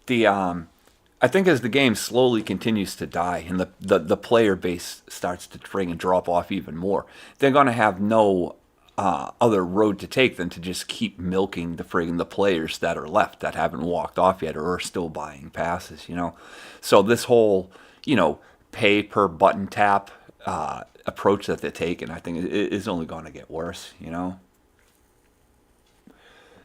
The I think as the game slowly continues to die and the player base starts to friggin' drop off even more, they're gonna have no other road to take than to just keep milking the players that are left that haven't walked off yet or are still buying passes, you know. So this whole, you know, pay per button tap approach that they're taking, I think is only going to get worse, you know.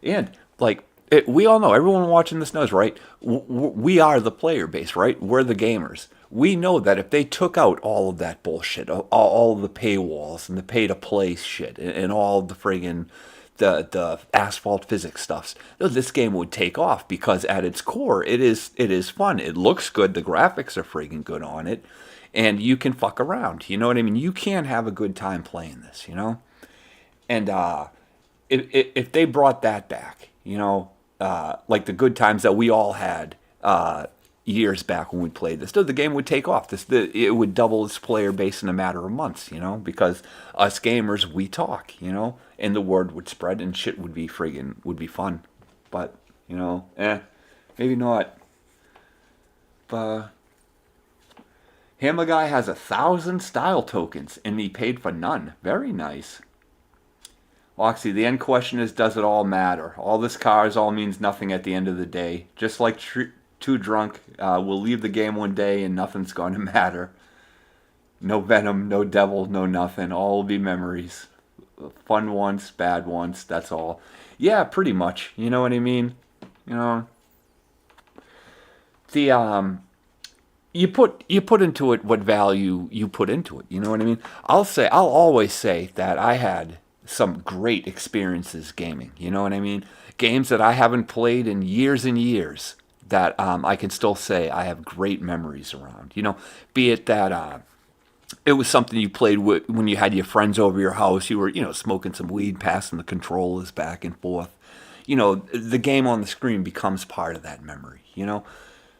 And like we all know, everyone watching this knows, right? We are the player base, right? We're the gamers. We know that if they took out all of that bullshit, all of the paywalls and the pay to play shit, and all of the friggin' the asphalt physics stuffs, this game would take off because at its core, it is fun. It looks good. The graphics are friggin' good on it, and you can fuck around. You know what I mean? You can have a good time playing this. You know, and if they brought that back, you know, like the good times that we all had years back when we played this, the game would take off. It would double its player base in a matter of months, you know, because us gamers, we talk, you know, and the word would spread and shit would be fun. But, you know, maybe not. But Hammer Guy has 1,000 style tokens and he paid for none. Very nice. Oxy, the end question is, does it all matter? All this cars all means nothing at the end of the day. Just like Too Drunk, we'll leave the game one day and nothing's going to matter. No Venom, no Devil, no nothing. All will be memories. Fun once, bad once, that's all. Yeah, pretty much. You know what I mean? You know, the you put into it what value you put into it. You know what I mean? I'll always say that I had some great experiences gaming. You know what I mean? Games that I haven't played in years and years that I can still say I have great memories around. You know, be it that it was something you played with when you had your friends over your house. You were, you know, smoking some weed, passing the controllers back and forth. You know, the game on the screen becomes part of that memory. You know,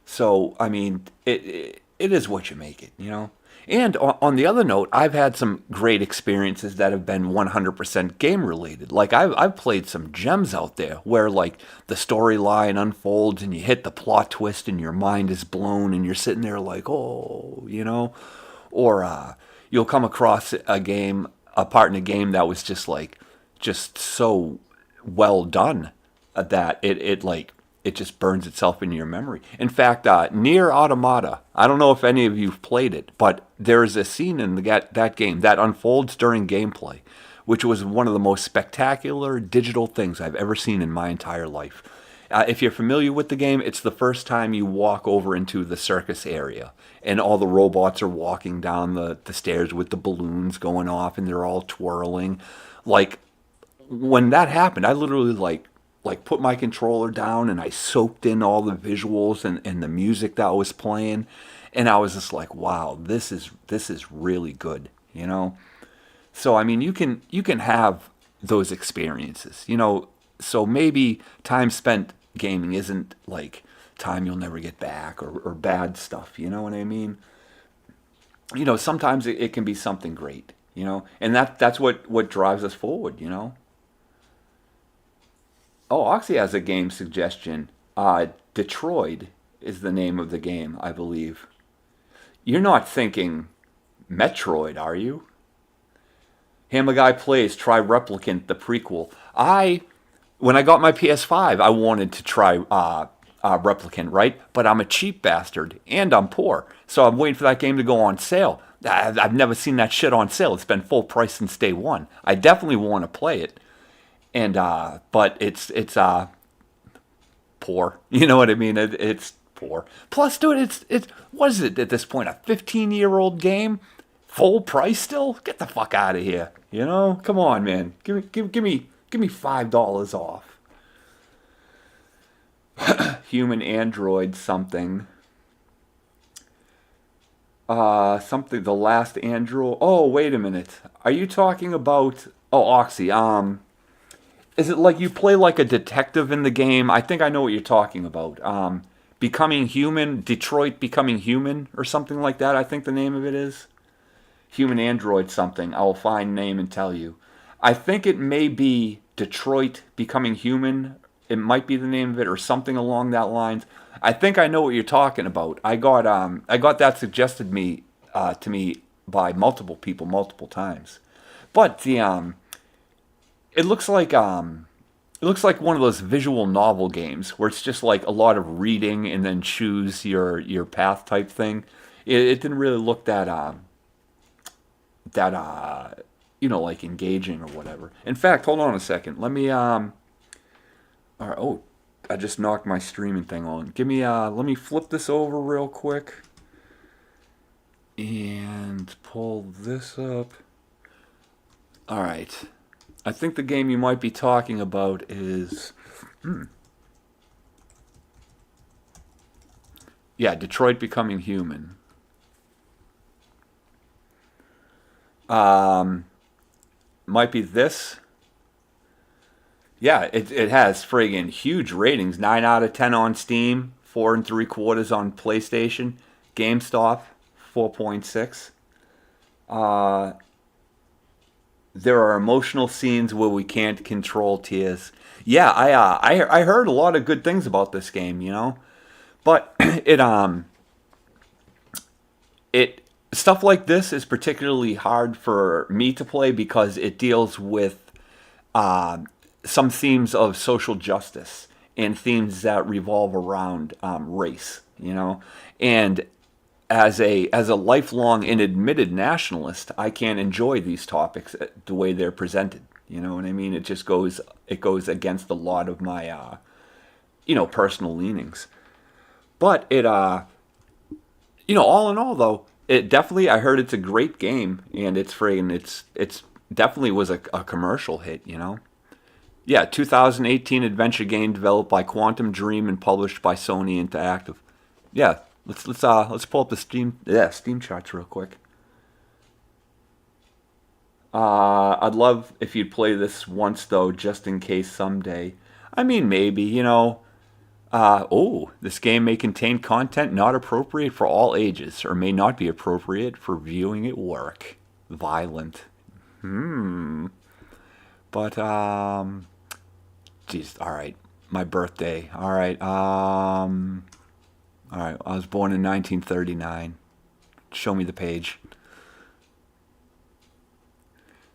so I mean, it is what you make it. You know. And on the other note, I've had some great experiences that have been 100% game related. Like I've played some gems out there where like the storyline unfolds and you hit the plot twist and your mind is blown and you're sitting there like, oh, you know, or you'll come across a part in a game that was just so well done that it just burns itself into your memory. In fact, Near Automata, I don't know if any of you've played it, but there is a scene in that game that unfolds during gameplay, which was one of the most spectacular digital things I've ever seen in my entire life. If you're familiar with the game, it's the first time you walk over into the circus area, and all the robots are walking down the stairs with the balloons going off, and they're all twirling. Like, when that happened, I literally put my controller down and I soaked in all the visuals and the music that was playing, and I was just like, wow, this is really good, you know. So I mean, you can have those experiences, you know. So maybe time spent gaming isn't like time you'll never get back or bad stuff, you know what I mean? You know, sometimes it can be something great, you know, and that's what drives us forward, you know. Oh, Oxy has a game suggestion. Detroit is the name of the game, I believe. You're not thinking Metroid, are you? Hammer Guy Plays, try Replicant, the prequel. When I got my PS5, I wanted to try replicant, right? But I'm a cheap bastard, and I'm poor. So I'm waiting for that game to go on sale. I've never seen that shit on sale. It's been full price since day one. I definitely want to play it. And, but it's poor. You know what I mean? It's poor. Plus, dude, it's what is it at this point? A 15-year-old game? Full price still? Get the fuck out of here. You know? Come on, man. Give me $5 off. Human android something. Something, the last android. Oh, wait a minute. Are you talking about, Oxy, is it like you play like a detective in the game? I think I know what you're talking about. Becoming Human, Detroit Becoming Human, or something like that, I think the name of it is. Human android something. I will find name and tell you. I think it may be Detroit Becoming Human. It might be the name of it, or something along that lines. I think I know what you're talking about. I got that suggested to me by multiple people multiple times. But the it looks like one of those visual novel games where it's just like a lot of reading and then choose your path type thing. It didn't really look that like engaging or whatever. In fact, hold on a second. Let me all right, oh, I just knocked my streaming thing on. Let me flip this over real quick. And pull this up. All right. I think the game you might be talking about is... Yeah, Detroit Becoming Human. Might be this. Yeah, it has friggin' huge ratings. 9 out of 10 on Steam, 4 3/4 on PlayStation, GameStop, 4.6. There are emotional scenes where we can't control tears. Yeah, I heard a lot of good things about this game, you know, but it stuff like this is particularly hard for me to play because it deals with some themes of social justice and themes that revolve around race, you know. And as a lifelong and admitted nationalist, I can't enjoy these topics the way they're presented. You know what I mean? It just goes against a lot of my personal leanings. But it all in all though, it definitely, I heard it's a great game, and it's definitely was a commercial hit, you know. Yeah, 2018 adventure game developed by Quantum Dream and published by Sony Interactive. Yeah, let's pull up the Steam charts real quick. I'd love if you'd play this once though, just in case someday. I mean, maybe, you know. This game may contain content not appropriate for all ages, or may not be appropriate for viewing at work. Violent. But geez, all right. My birthday. All right. All right. I was born in 1939. Show me the page.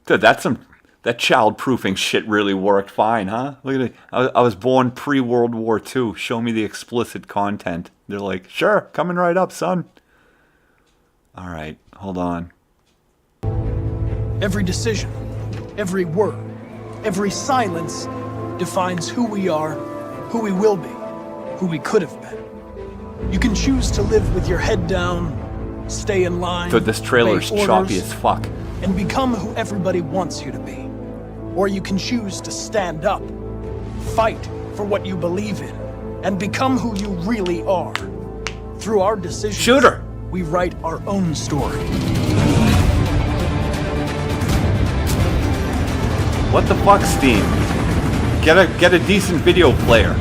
Dude, that child-proofing shit really worked fine, huh? Look at it. I was born pre-World War II. Show me the explicit content. They're like, sure, coming right up, son. All right, hold on. Every decision, every word, every silence defines who we are, who we will be, who we could have been. You can choose to live with your head down, stay in line, dude, this trailer's choppy as fuck, and become who everybody wants you to be. Or you can choose to stand up, fight for what you believe in, and become who you really are. Through our decisions, Shooter, we write our own story. What the fuck, Steam? Get a decent video player.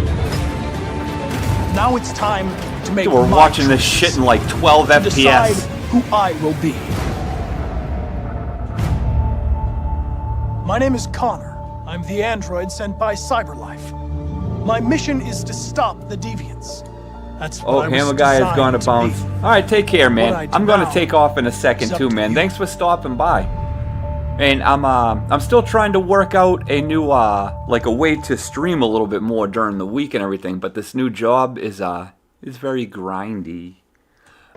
Now it's time to make. Dude, we're watching this shit in like 12 FPS. Decide who I will be. My name is Connor. I'm the android sent by CyberLife. My mission is to stop the deviants. That's what I was Hammer Guy is gonna designed bounce. to be. All right, take care, man. I'm gonna now take off in a second is up too, to man. you. Thanks for stopping by. And I'm still trying to work out a new like a way to stream a little bit more during the week and everything. But this new job is very grindy.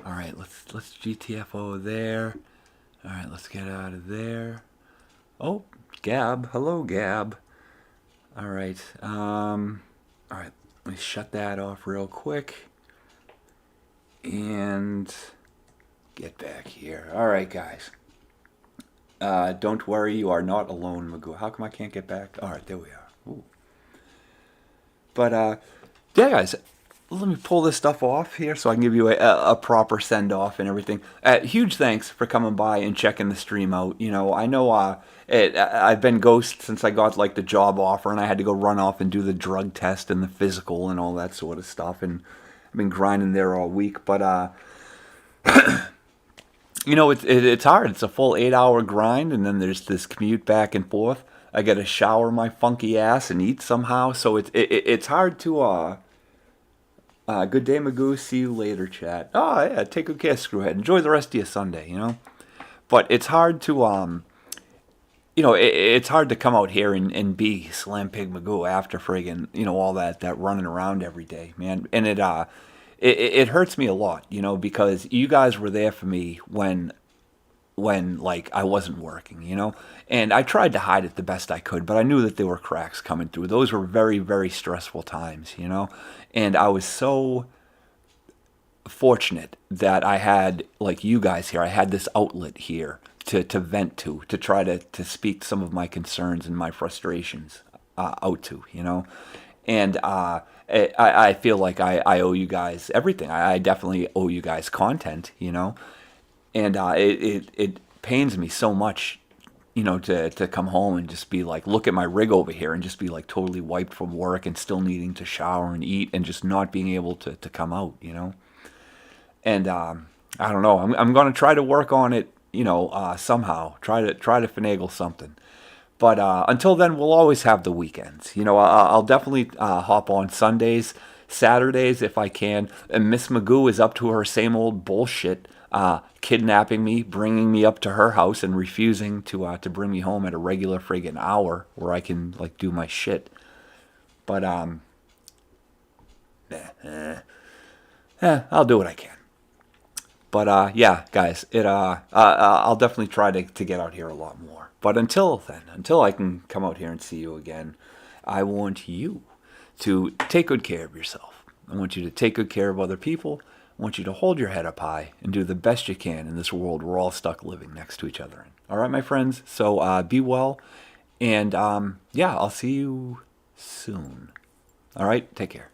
All right, let's GTFO there. All right, let's get out of there. Oh, Gab, hello Gab. All right, all right. Let me shut that off real quick and get back here. All right, guys. Don't worry, you are not alone, Magoo. How come I can't get back? All right, there we are. Ooh. But yeah, guys, let me pull this stuff off here so I can give you a proper send off and everything. Huge thanks for coming by and checking the stream out. You know, I know I've been ghost since I got like the job offer, and I had to go run off and do the drug test and the physical and all that sort of stuff, and I've been grinding there all week. But you know, it's hard. It's a full 8-hour grind, and then there's this commute back and forth. I got to shower my funky ass and eat somehow, so it's hard to good day, Magoo. See you later, chat. Oh yeah, take good care, Screwhead. Enjoy the rest of your Sunday, you know. But it's hard to you know, it's hard to come out here and be Slam Pig Magoo after friggin', you know, all that running around every day, man. And it hurts me a lot, you know, because you guys were there for me when like I wasn't working, you know, and I tried to hide it the best I could, but I knew that there were cracks coming through. Those were very, very stressful times, you know, and I was so fortunate that I had like you guys here. I had this outlet here to vent to try to speak some of my concerns and my frustrations out to, you know, and I feel like I owe you guys everything. I definitely owe you guys content, you know, and it pains me so much, you know, to come home and just be like, look at my rig over here and just be like totally wiped from work and still needing to shower and eat and just not being able to come out, you know. And I don't know. I'm going to try to work on it, you know, somehow. Try to finagle something. But until then, we'll always have the weekends. You know, I'll definitely hop on Sundays, Saturdays if I can. And Miss Magoo is up to her same old bullshit, kidnapping me, bringing me up to her house, and refusing to bring me home at a regular friggin' hour where I can like do my shit. But I'll do what I can. But yeah, guys, I'll definitely try to get out here a lot more. But until then, until I can come out here and see you again, I want you to take good care of yourself. I want you to take good care of other people. I want you to hold your head up high and do the best you can in this world we're all stuck living next to each other in. All right, my friends? So be well. And yeah, I'll see you soon. All right, take care.